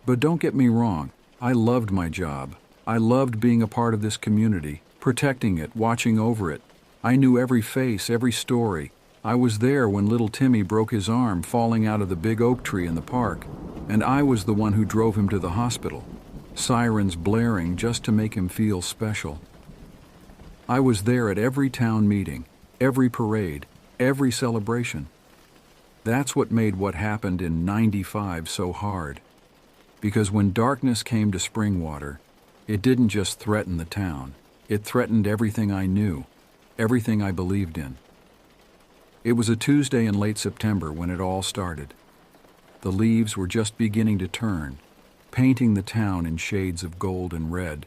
But don't get me wrong, I loved my job. I loved being a part of this community, protecting it, watching over it. I knew every face, every story. I was there when little Timmy broke his arm falling out of the big oak tree in the park, and I was the one who drove him to the hospital, sirens blaring just to make him feel special. I was there at every town meeting, every parade, every celebration. That's what made what happened in '95 so hard. Because when darkness came to Springwater, it didn't just threaten the town, it threatened everything I knew, everything I believed in. It was a Tuesday in late September when it all started. The leaves were just beginning to turn, painting the town in shades of gold and red.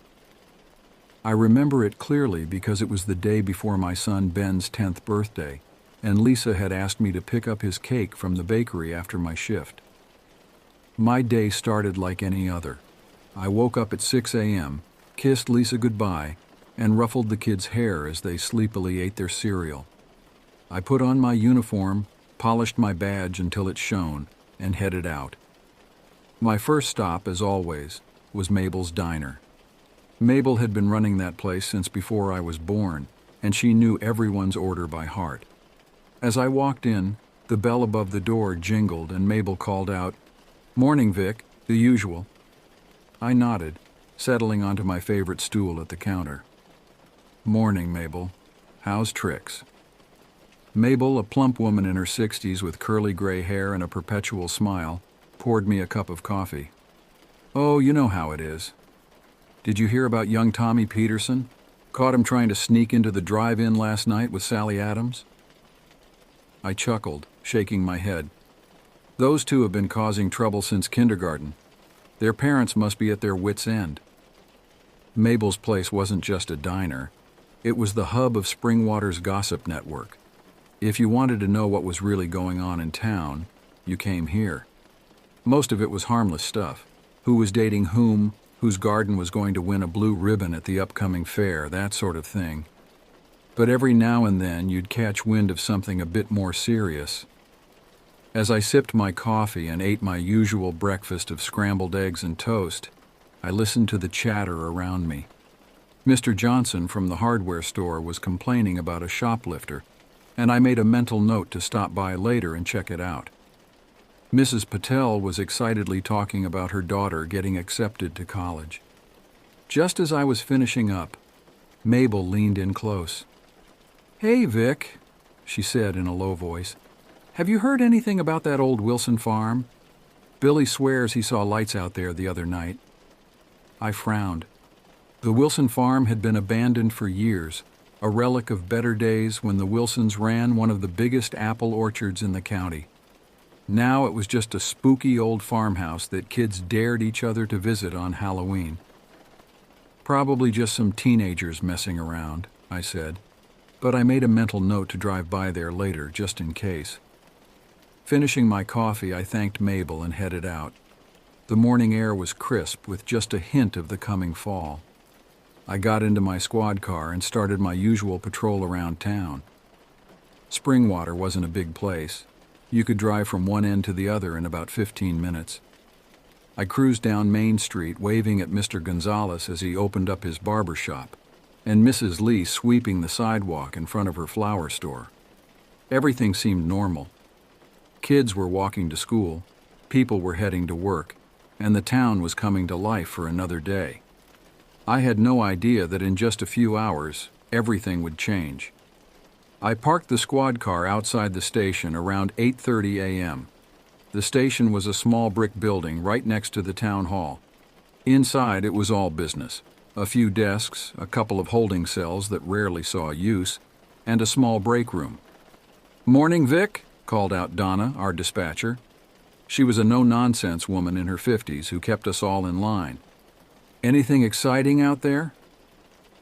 I remember it clearly because it was the day before my son Ben's 10th birthday, and Lisa had asked me to pick up his cake from the bakery after my shift. My day started like any other. I woke up at 6 a.m., kissed Lisa goodbye, and ruffled the kids' hair as they sleepily ate their cereal. I put on my uniform, polished my badge until it shone, and headed out. My first stop, as always, was Mabel's Diner. Mabel had been running that place since before I was born, and she knew everyone's order by heart. As I walked in, the bell above the door jingled and Mabel called out, "Morning, Vic," the usual. I nodded, settling onto my favorite stool at the counter. "Morning, Mabel. How's tricks?" Mabel, a plump woman in her 60s with curly gray hair and a perpetual smile, poured me a cup of coffee. "Oh, you know how it is. Did you hear about young Tommy Peterson? Caught him trying to sneak into the drive-in last night with Sally Adams?" I chuckled, shaking my head. Those two have been causing trouble since kindergarten. Their parents must be at their wits' end. Mabel's place wasn't just a diner. It was the hub of Springwater's gossip network. If you wanted to know what was really going on in town, you came here. Most of it was harmless stuff. Who was dating whom, whose garden was going to win a blue ribbon at the upcoming fair, that sort of thing. But every now and then you'd catch wind of something a bit more serious. As I sipped my coffee and ate my usual breakfast of scrambled eggs and toast, I listened to the chatter around me. Mr. Johnson from the hardware store was complaining about a shoplifter, and I made a mental note to stop by later and check it out. Mrs. Patel was excitedly talking about her daughter getting accepted to college. Just as I was finishing up, Mabel leaned in close. "Hey, Vic," she said in a low voice. "Have you heard anything about that old Wilson farm? Billy swears he saw lights out there the other night." I frowned. The Wilson farm had been abandoned for years, a relic of better days when the Wilsons ran one of the biggest apple orchards in the county. Now it was just a spooky old farmhouse that kids dared each other to visit on Halloween. "Probably just some teenagers messing around," I said, but I made a mental note to drive by there later just in case. Finishing my coffee, I thanked Mabel and headed out. The morning air was crisp with just a hint of the coming fall. I got into my squad car and started my usual patrol around town. Springwater wasn't a big place. You could drive from one end to the other in about 15 minutes. I cruised down Main Street waving at Mr. Gonzalez as he opened up his barber shop, and Mrs. Lee sweeping the sidewalk in front of her flower store. Everything seemed normal. Kids were walking to school, people were heading to work, and the town was coming to life for another day. I had no idea that in just a few hours, everything would change. I parked the squad car outside the station around 8:30 a.m. The station was a small brick building right next to the town hall. Inside, it was all business. A few desks, a couple of holding cells that rarely saw use, and a small break room. "Morning, Vic," called out Donna, our dispatcher. She was a no-nonsense woman in her 50s who kept us all in line. "Anything exciting out there?"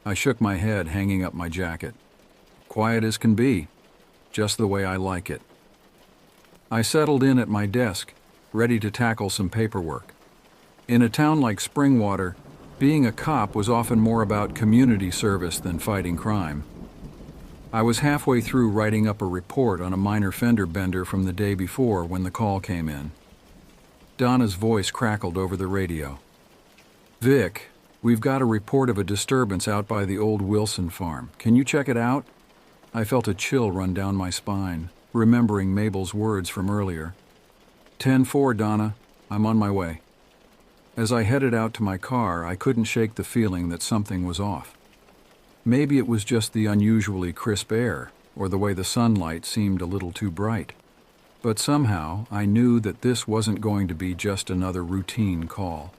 I shook my head, hanging up my jacket. "Quiet as can be, just the way I like it." I settled in at my desk, ready to tackle some paperwork. In a town like Springwater, being a cop was often more about community service than fighting crime. I was halfway through writing up a report on a minor fender bender from the day before when the call came in. Donna's voice crackled over the radio. "Vic, we've got a report of a disturbance out by the old Wilson farm. Can you check it out?" I felt a chill run down my spine, remembering Mabel's words from earlier. 10-4, Donna. I'm on my way." As I headed out to my car, I couldn't shake the feeling that something was off. Maybe it was just the unusually crisp air, or the way the sunlight seemed a little too bright. But somehow, I knew that this wasn't going to be just another routine call.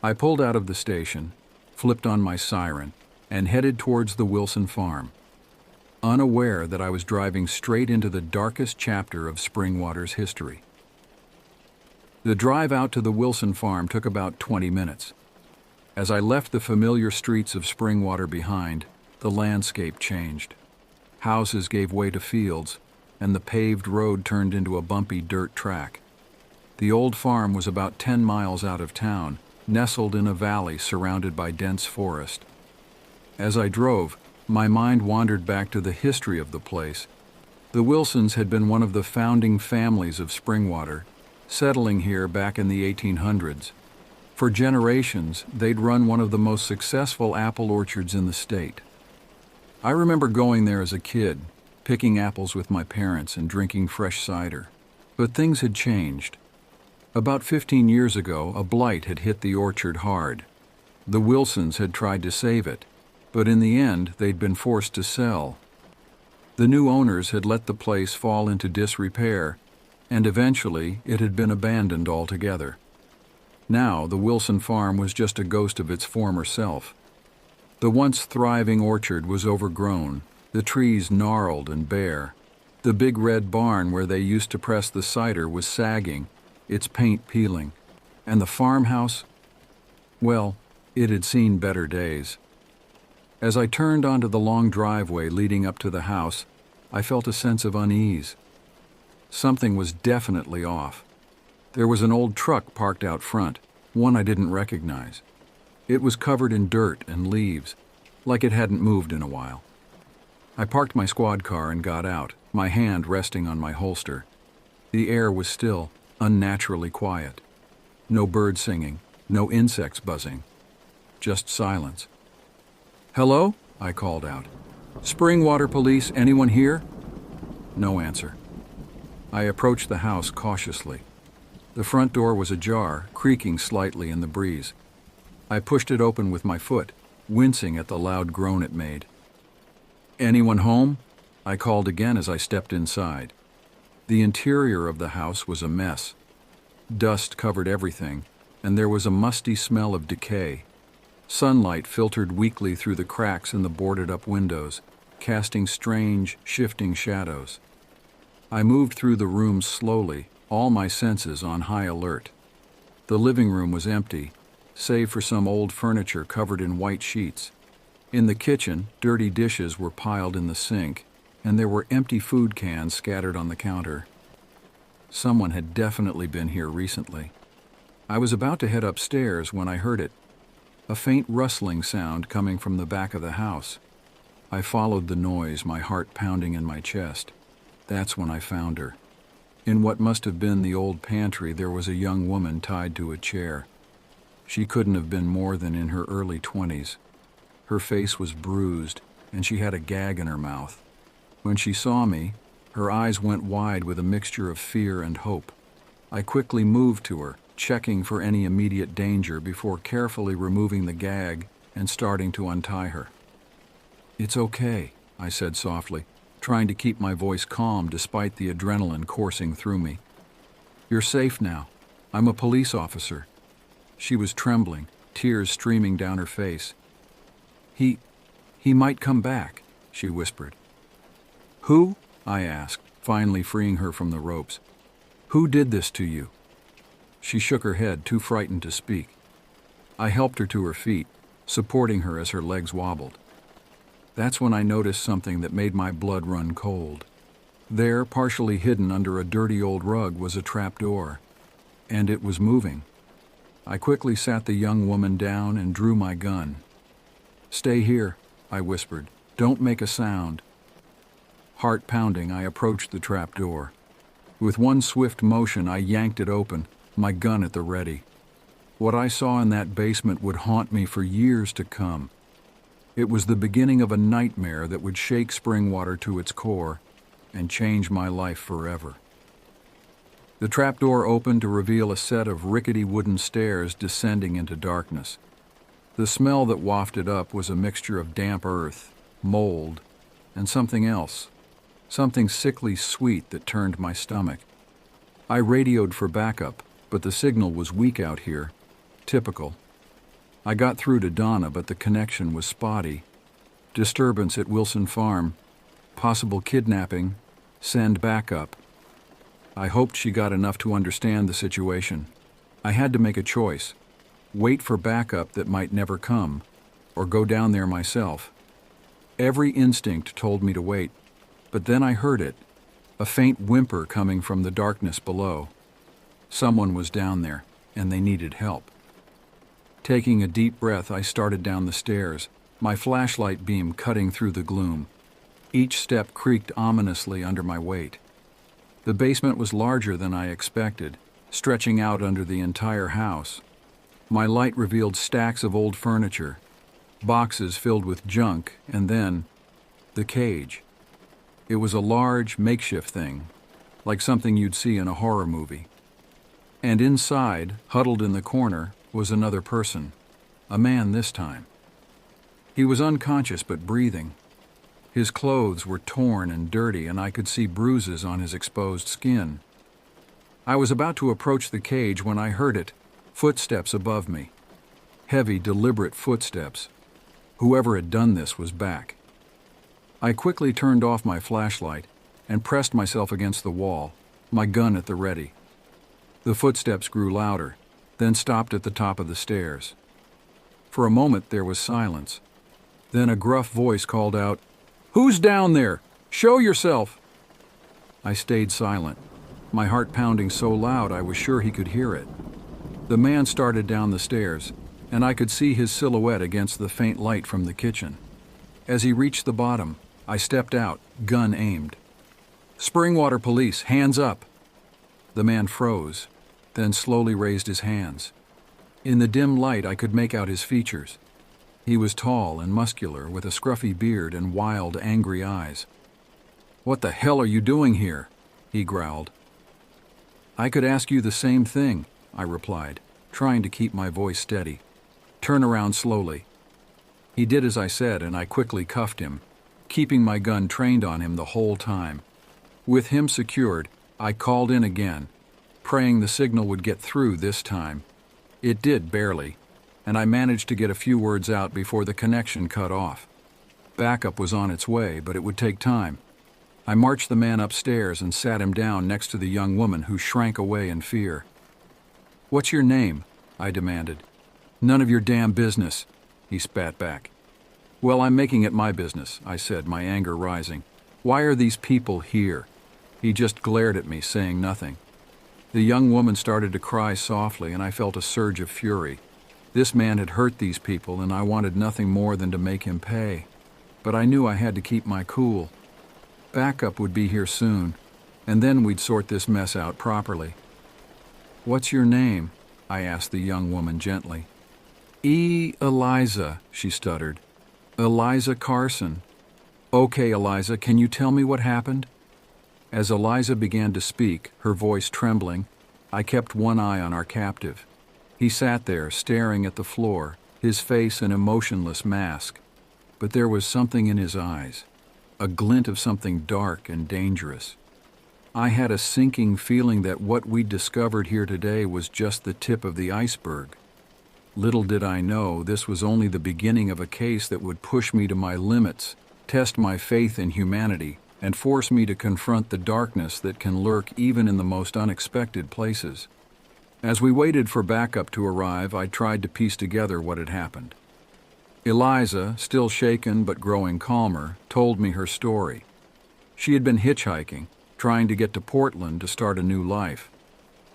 I pulled out of the station, flipped on my siren, and headed towards the Wilson farm, unaware that I was driving straight into the darkest chapter of Springwater's history. The drive out to the Wilson farm took about 20 minutes. As I left the familiar streets of Springwater behind, the landscape changed. Houses gave way to fields, and the paved road turned into a bumpy dirt track. The old farm was about 10 miles out of town, nestled in a valley surrounded by dense forest. As I drove, my mind wandered back to the history of the place. The Wilsons had been one of the founding families of Springwater, settling here back in the 1800s. For generations, they'd run one of the most successful apple orchards in the state. I remember going there as a kid, picking apples with my parents and drinking fresh cider. But things had changed. About 15 years ago, a blight had hit the orchard hard. The Wilsons had tried to save it, but in the end, they'd been forced to sell. The new owners had let the place fall into disrepair, and eventually it had been abandoned altogether. Now, the Wilson farm was just a ghost of its former self. The once thriving orchard was overgrown, the trees gnarled and bare. The big red barn where they used to press the cider was sagging, its paint peeling, and the farmhouse, well, it had seen better days. As I turned onto the long driveway leading up to the house, I felt a sense of unease. Something was definitely off. There was an old truck parked out front, one I didn't recognize. It was covered in dirt and leaves, like it hadn't moved in a while. I parked my squad car and got out, my hand resting on my holster. The air was still, unnaturally quiet. No birds singing, no insects buzzing. Just silence. "Hello?" I called out. "Springwater Police, anyone here?" No answer. I approached the house cautiously. The front door was ajar, creaking slightly in the breeze. I pushed it open with my foot, wincing at the loud groan it made. "Anyone home?" I called again as I stepped inside. The interior of the house was a mess. Dust covered everything, and there was a musty smell of decay. Sunlight filtered weakly through the cracks in the boarded-up windows, casting strange, shifting shadows. I moved through the room slowly, all my senses on high alert. The living room was empty, save for some old furniture covered in white sheets. In the kitchen, dirty dishes were piled in the sink, and there were empty food cans scattered on the counter. Someone had definitely been here recently. I was about to head upstairs when I heard it, a faint rustling sound coming from the back of the house. I followed the noise, my heart pounding in my chest. That's when I found her. In what must have been the old pantry, there was a young woman tied to a chair. She couldn't have been more than in her early 20s. Her face was bruised, and she had a gag in her mouth. When she saw me, her eyes went wide with a mixture of fear and hope. I quickly moved to her, checking for any immediate danger before carefully removing the gag and starting to untie her. "It's okay," I said softly, trying to keep my voice calm despite the adrenaline coursing through me. "You're safe now. I'm a police officer." She was trembling, tears streaming down her face. He might come back," she whispered. "Who?" I asked, finally freeing her from the ropes. "Who did this to you?" She shook her head, too frightened to speak. I helped her to her feet, supporting her as her legs wobbled. That's when I noticed something that made my blood run cold. There, partially hidden under a dirty old rug, was a trapdoor, and it was moving. I quickly sat the young woman down and drew my gun. "Stay here," I whispered. "Don't make a sound." Heart pounding, I approached the trapdoor. With one swift motion, I yanked it open, my gun at the ready. What I saw in that basement would haunt me for years to come. It was the beginning of a nightmare that would shake Springwater to its core and change my life forever. The trapdoor opened to reveal a set of rickety wooden stairs descending into darkness. The smell that wafted up was a mixture of damp earth, mold, and something else, something sickly sweet that turned my stomach. I radioed for backup, but the signal was weak out here. Typical. I got through to Donna, but the connection was spotty. Disturbance at Wilson Farm. Possible kidnapping. Send backup. I hoped she got enough to understand the situation. I had to make a choice. Wait for backup that might never come, or go down there myself. Every instinct told me to wait, but then I heard it, a faint whimper coming from the darkness below. Someone was down there, and they needed help. Taking a deep breath, I started down the stairs, my flashlight beam cutting through the gloom. Each step creaked ominously under my weight. The basement was larger than I expected, stretching out under the entire house. My light revealed stacks of old furniture, boxes filled with junk, and then the cage. It was a large, makeshift thing, like something you'd see in a horror movie. And inside, huddled in the corner, was another person, a man this time. He was unconscious but breathing. His clothes were torn and dirty, and I could see bruises on his exposed skin. I was about to approach the cage when I heard it, footsteps above me. Heavy, deliberate footsteps. Whoever had done this was back. I quickly turned off my flashlight and pressed myself against the wall, my gun at the ready. The footsteps grew louder, then stopped at the top of the stairs. For a moment there was silence. Then a gruff voice called out, "Who's down there? Show yourself!" I stayed silent, my heart pounding so loud I was sure he could hear it. The man started down the stairs, and I could see his silhouette against the faint light from the kitchen. As he reached the bottom, I stepped out, gun aimed. "Springwater Police, hands up!" The man froze, then slowly raised his hands. In the dim light I could make out his features. He was tall and muscular, with a scruffy beard and wild, angry eyes. "What the hell are you doing here?" he growled. "I could ask you the same thing," I replied, trying to keep my voice steady. "Turn around slowly." He did as I said, and I quickly cuffed him, keeping my gun trained on him the whole time. With him secured, I called in again, praying the signal would get through this time. It did barely, and I managed to get a few words out before the connection cut off. Backup was on its way, but it would take time. I marched the man upstairs and sat him down next to the young woman, who shrank away in fear. "What's your name?" I demanded. "None of your damn business," he spat back. "Well, I'm making it my business," I said, my anger rising. "Why are these people here?" He just glared at me, saying nothing. The young woman started to cry softly, and I felt a surge of fury. This man had hurt these people, and I wanted nothing more than to make him pay. But I knew I had to keep my cool. Backup would be here soon, and then we'd sort this mess out properly. "What's your name?" I asked the young woman gently. Eliza," she stuttered. "Eliza Carson." "Okay, Eliza, can you tell me what happened?" As Eliza began to speak, her voice trembling, I kept one eye on our captive. He sat there, staring at the floor, his face an emotionless mask. But there was something in his eyes, a glint of something dark and dangerous. I had a sinking feeling that what we'd discovered here today was just the tip of the iceberg. Little did I know this was only the beginning of a case that would push me to my limits, test my faith in humanity, and force me to confront the darkness that can lurk even in the most unexpected places. As we waited for backup to arrive, I tried to piece together what had happened. Eliza, still shaken but growing calmer, told me her story. She had been hitchhiking, trying to get to Portland to start a new life.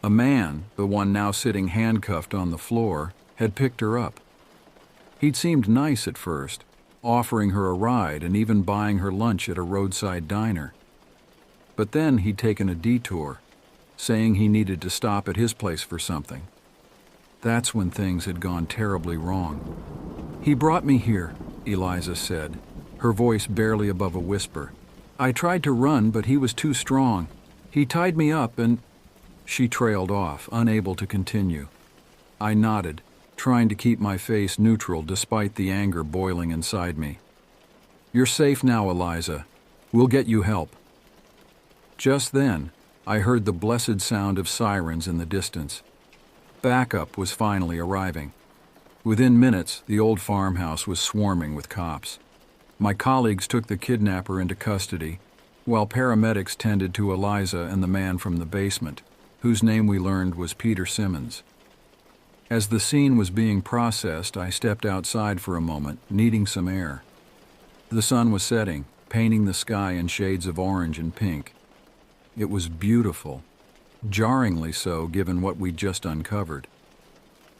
A man, the one now sitting handcuffed on the floor, had picked her up. He'd seemed nice at first, offering her a ride and even buying her lunch at a roadside diner. But then he'd taken a detour, saying he needed to stop at his place for something. That's when things had gone terribly wrong. "He brought me here," Eliza said, her voice barely above a whisper. "I tried to run, but he was too strong. He tied me up and—" She trailed off, unable to continue. I nodded, trying to keep my face neutral despite the anger boiling inside me. "You're safe now, Eliza. We'll get you help." Just then, I heard the blessed sound of sirens in the distance. Backup was finally arriving. Within minutes, the old farmhouse was swarming with cops. My colleagues took the kidnapper into custody, while paramedics tended to Eliza and the man from the basement, whose name we learned was Peter Simmons. As the scene was being processed, I stepped outside for a moment, needing some air. The sun was setting, painting the sky in shades of orange and pink. It was beautiful, jarringly so given what we'd just uncovered.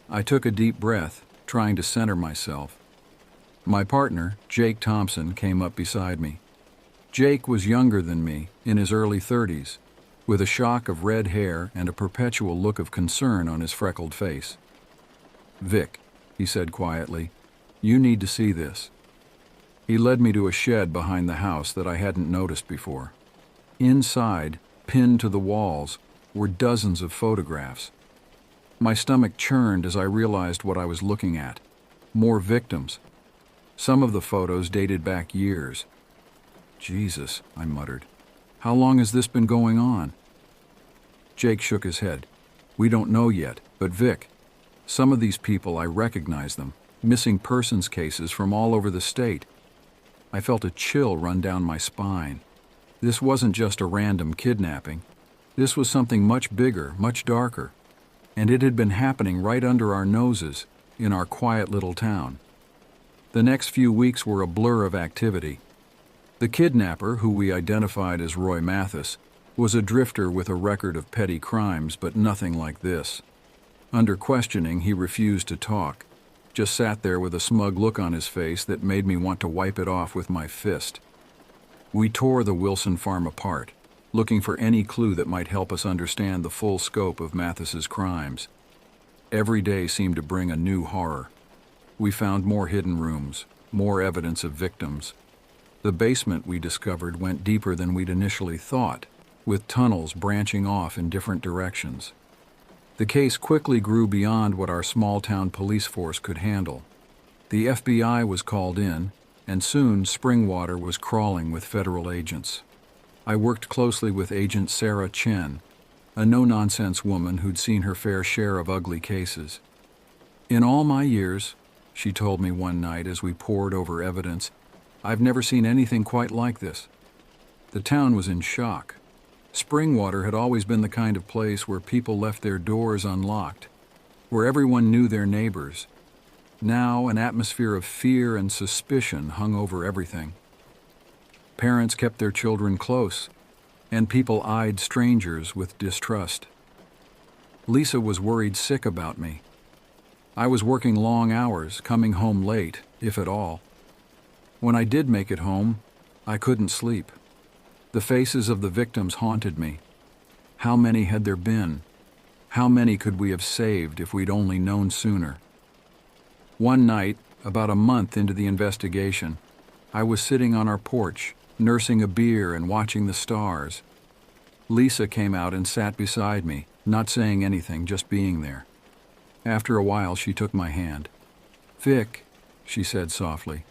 I took a deep breath, trying to center myself. My partner, Jake Thompson, came up beside me. Jake was younger than me, in his early 30s, with a shock of red hair and a perpetual look of concern on his freckled face. "Vic," he said quietly, "you need to see this." He led me to a shed behind the house that I hadn't noticed before. Inside, pinned to the walls, were dozens of photographs. My stomach churned as I realized what I was looking at. More victims. Some of the photos dated back years. "Jesus," I muttered. "How long has this been going on?" Jake shook his head. "We don't know yet, but Vic, some of these people, I recognize them. Missing persons cases from all over the state." I felt a chill run down my spine. This wasn't just a random kidnapping. This was something much bigger, much darker. And it had been happening right under our noses, in our quiet little town. The next few weeks were a blur of activity. The kidnapper, who we identified as Roy Mathis, was a drifter with a record of petty crimes, but nothing like this. Under questioning, he refused to talk, just sat there with a smug look on his face that made me want to wipe it off with my fist. We tore the Wilson farm apart, looking for any clue that might help us understand the full scope of Mathis's crimes. Every day seemed to bring a new horror. We found more hidden rooms, more evidence of victims. The basement, we discovered, went deeper than we'd initially thought, with tunnels branching off in different directions. The case quickly grew beyond what our small-town police force could handle. The FBI was called in, and soon Springwater was crawling with federal agents. I worked closely with Agent Sarah Chen, a no-nonsense woman who'd seen her fair share of ugly cases. "In all my years," she told me one night as we pored over evidence, "I've never seen anything quite like this." The town was in shock. Springwater had always been the kind of place where people left their doors unlocked, where everyone knew their neighbors. Now, an atmosphere of fear and suspicion hung over everything. Parents kept their children close, and people eyed strangers with distrust. Lisa was worried sick about me. I was working long hours, coming home late, if at all. When I did make it home, I couldn't sleep. The faces of the victims haunted me. How many had there been? How many could we have saved if we'd only known sooner? One night, about a month into the investigation, I was sitting on our porch, nursing a beer and watching the stars. Lisa came out and sat beside me, not saying anything, just being there. After a while, she took my hand. "Vic," she said softly,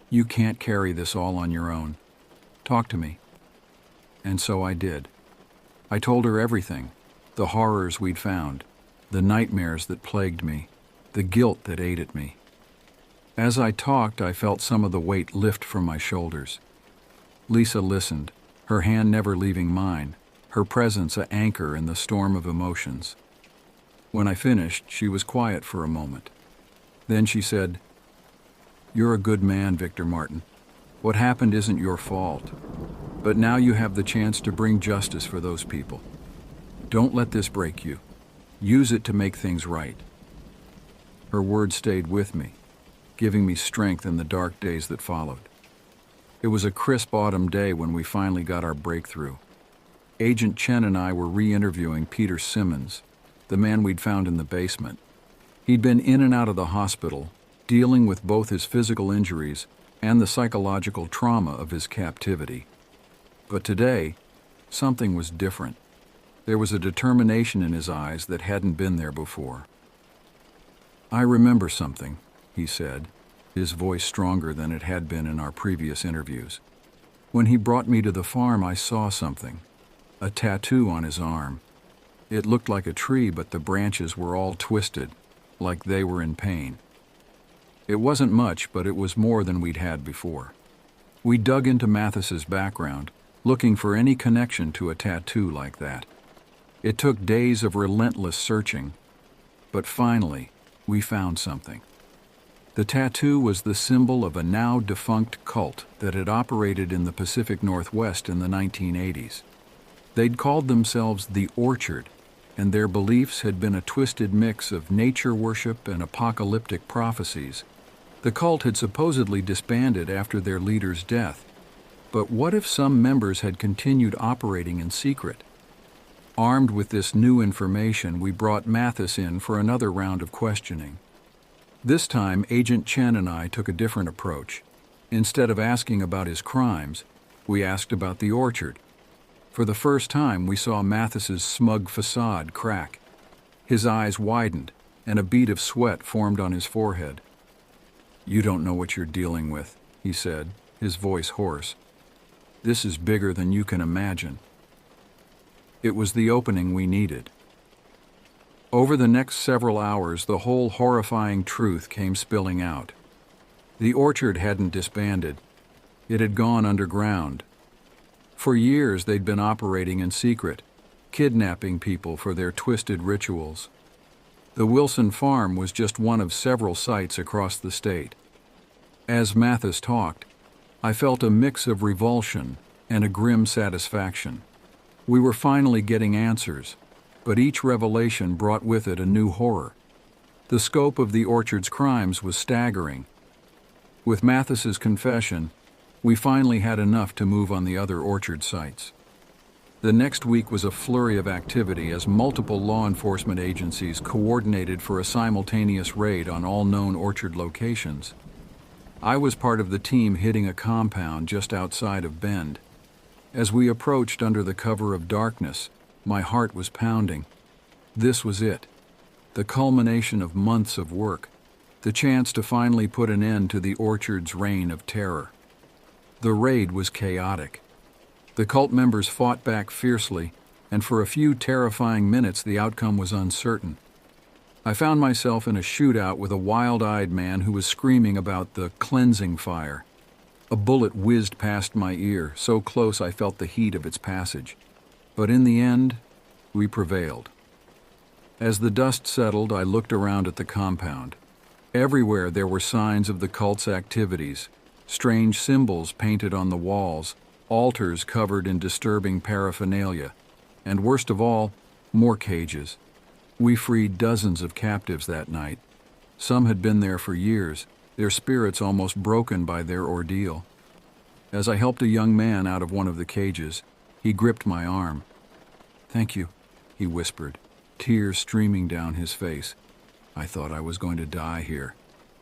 "you can't carry this all on your own. Talk to me." And so I did. I told her everything, the horrors we'd found, the nightmares that plagued me, the guilt that ate at me. As I talked, I felt some of the weight lift from my shoulders. Lisa listened, her hand never leaving mine, her presence an anchor in the storm of emotions. When I finished, she was quiet for a moment. Then she said, "You're a good man, Victor Martin. What happened isn't your fault. But now you have the chance to bring justice for those people. Don't let this break you. Use it to make things right." Her words stayed with me, giving me strength in the dark days that followed. It was a crisp autumn day when we finally got our breakthrough. Agent Chen and I were re-interviewing Peter Simmons, the man we'd found in the basement. He'd been in and out of the hospital, dealing with both his physical injuries and the psychological trauma of his captivity. But today, something was different. There was a determination in his eyes that hadn't been there before. "I remember something," he said, his voice stronger than it had been in our previous interviews. "When he brought me to the farm, I saw something, a tattoo on his arm. It looked like a tree, but the branches were all twisted, like they were in pain. It wasn't much, but it was more than we'd had before." We dug into Mathis's background, looking for any connection to a tattoo like that. It took days of relentless searching, but finally, we found something. The tattoo was the symbol of a now defunct cult that had operated in the Pacific Northwest in the 1980s. They'd called themselves the Orchard, and their beliefs had been a twisted mix of nature worship and apocalyptic prophecies. The cult had supposedly disbanded after their leader's death. But what if some members had continued operating in secret? Armed with this new information, we brought Mathis in for another round of questioning. This time, Agent Chen and I took a different approach. Instead of asking about his crimes, we asked about the orchard. For the first time, we saw Mathis's smug facade crack. His eyes widened, and a bead of sweat formed on his forehead. "You don't know what you're dealing with," he said, his voice hoarse. "This is bigger than you can imagine." It was the opening we needed. Over the next several hours, the whole horrifying truth came spilling out. The orchard hadn't disbanded. It had gone underground. For years, they'd been operating in secret, kidnapping people for their twisted rituals. The Wilson Farm was just one of several sites across the state. As Mathis talked, I felt a mix of revulsion and a grim satisfaction. We were finally getting answers, but each revelation brought with it a new horror. The scope of the orchard's crimes was staggering. With Mathis's confession, we finally had enough to move on the other orchard sites. The next week was a flurry of activity as multiple law enforcement agencies coordinated for a simultaneous raid on all known orchard locations. I was part of the team hitting a compound just outside of Bend. As we approached under the cover of darkness, my heart was pounding. This was it, the culmination of months of work, the chance to finally put an end to the orchard's reign of terror. The raid was chaotic. The cult members fought back fiercely, and for a few terrifying minutes the outcome was uncertain. I found myself in a shootout with a wild-eyed man who was screaming about the cleansing fire. A bullet whizzed past my ear, so close I felt the heat of its passage. But in the end, we prevailed. As the dust settled, I looked around at the compound. Everywhere there were signs of the cult's activities, strange symbols painted on the walls, altars covered in disturbing paraphernalia, and worst of all, more cages. We freed dozens of captives that night. Some had been there for years, their spirits almost broken by their ordeal. As I helped a young man out of one of the cages, he gripped my arm. "Thank you," he whispered, tears streaming down his face. I thought I was going to die here.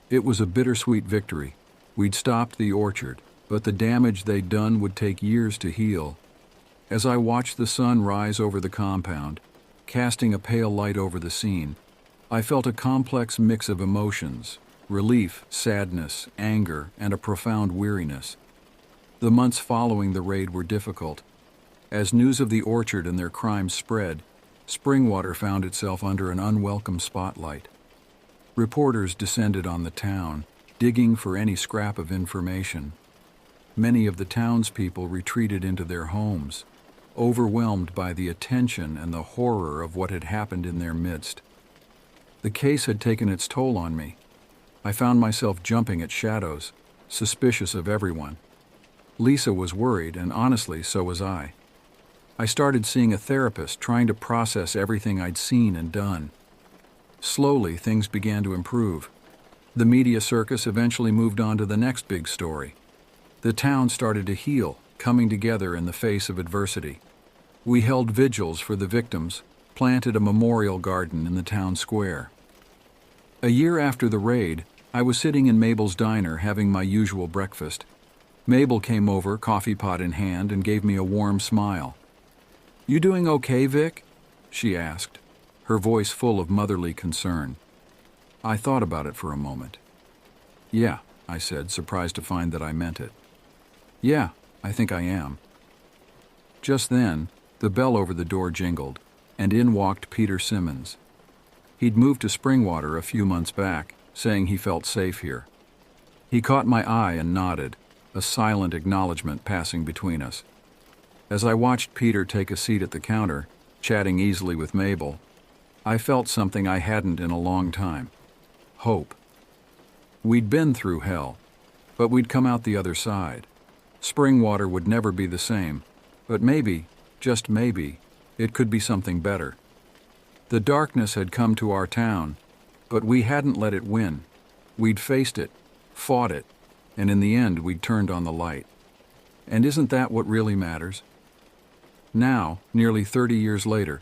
It was a bittersweet victory. We'd stopped the orchard, but the damage they'd done would take years to heal. As I watched the sun rise over the compound, casting a pale light over the scene, I felt a complex mix of emotions: relief, sadness, anger, and a profound weariness. The months following the raid were difficult. As news of the orchard and their crimes spread, Springwater found itself under an unwelcome spotlight. Reporters descended on the town, digging for any scrap of information. Many of the townspeople retreated into their homes, overwhelmed by the attention and the horror of what had happened in their midst. The case had taken its toll on me. I found myself jumping at shadows, suspicious of everyone. Lisa was worried, and honestly, so was I. I started seeing a therapist, trying to process everything I'd seen and done. Slowly, things began to improve. The media circus eventually moved on to the next big story. The town started to heal, coming together in the face of adversity. We held vigils for the victims, planted a memorial garden in the town square. A year after the raid, I was sitting in Mabel's diner having my usual breakfast. Mabel came over, coffee pot in hand, and gave me a warm smile. "You doing okay, Vic?" she asked, her voice full of motherly concern. I thought about it for a moment. "Yeah," I said, surprised to find that I meant it. "Yeah, I think I am." Just then, the bell over the door jingled, and in walked Peter Simmons. He'd moved to Springwater a few months back, saying he felt safe here. He caught my eye and nodded, a silent acknowledgement passing between us. As I watched Peter take a seat at the counter, chatting easily with Mabel, I felt something I hadn't in a long time: hope. We'd been through hell, but we'd come out the other side. Springwater would never be the same, but maybe, just maybe, it could be something better. The darkness had come to our town, but we hadn't let it win. We'd faced it, fought it, and in the end we'd turned on the light. And isn't that what really matters? Now, nearly 30 years later,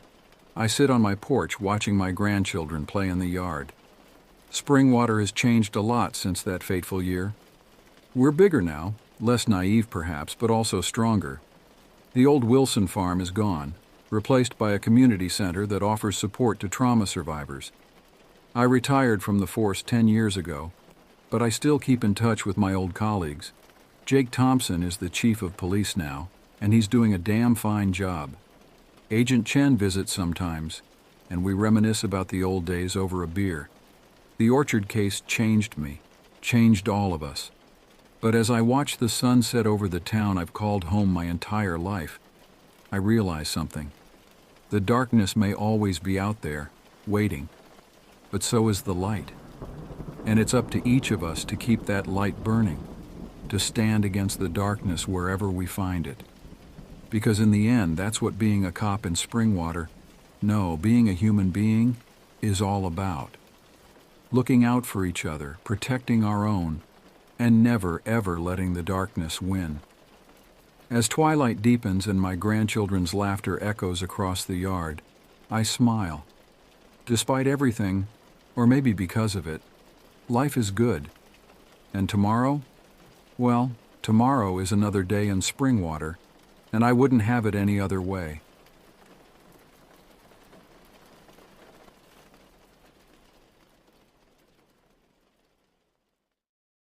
I sit on my porch watching my grandchildren play in the yard. Springwater has changed a lot since that fateful year. We're bigger now, less naive perhaps, but also stronger. The old Wilson farm is gone, replaced by a community center that offers support to trauma survivors. I retired from the force 10 years ago, but I still keep in touch with my old colleagues. Jake Thompson is the chief of police now, and he's doing a damn fine job. Agent Chen visits sometimes, and we reminisce about the old days over a beer. The Orchard case changed me, changed all of us. But as I watch the sun set over the town I've called home my entire life, I realize something. The darkness may always be out there, waiting, but so is the light. And it's up to each of us to keep that light burning, to stand against the darkness wherever we find it. Because in the end, that's what being a cop in Springwater, no, being a human being, is all about. Looking out for each other, protecting our own, and never, ever letting the darkness win. As twilight deepens and my grandchildren's laughter echoes across the yard, I smile. Despite everything, or maybe because of it, life is good. And tomorrow? Well, tomorrow is another day in Springwater, and I wouldn't have it any other way.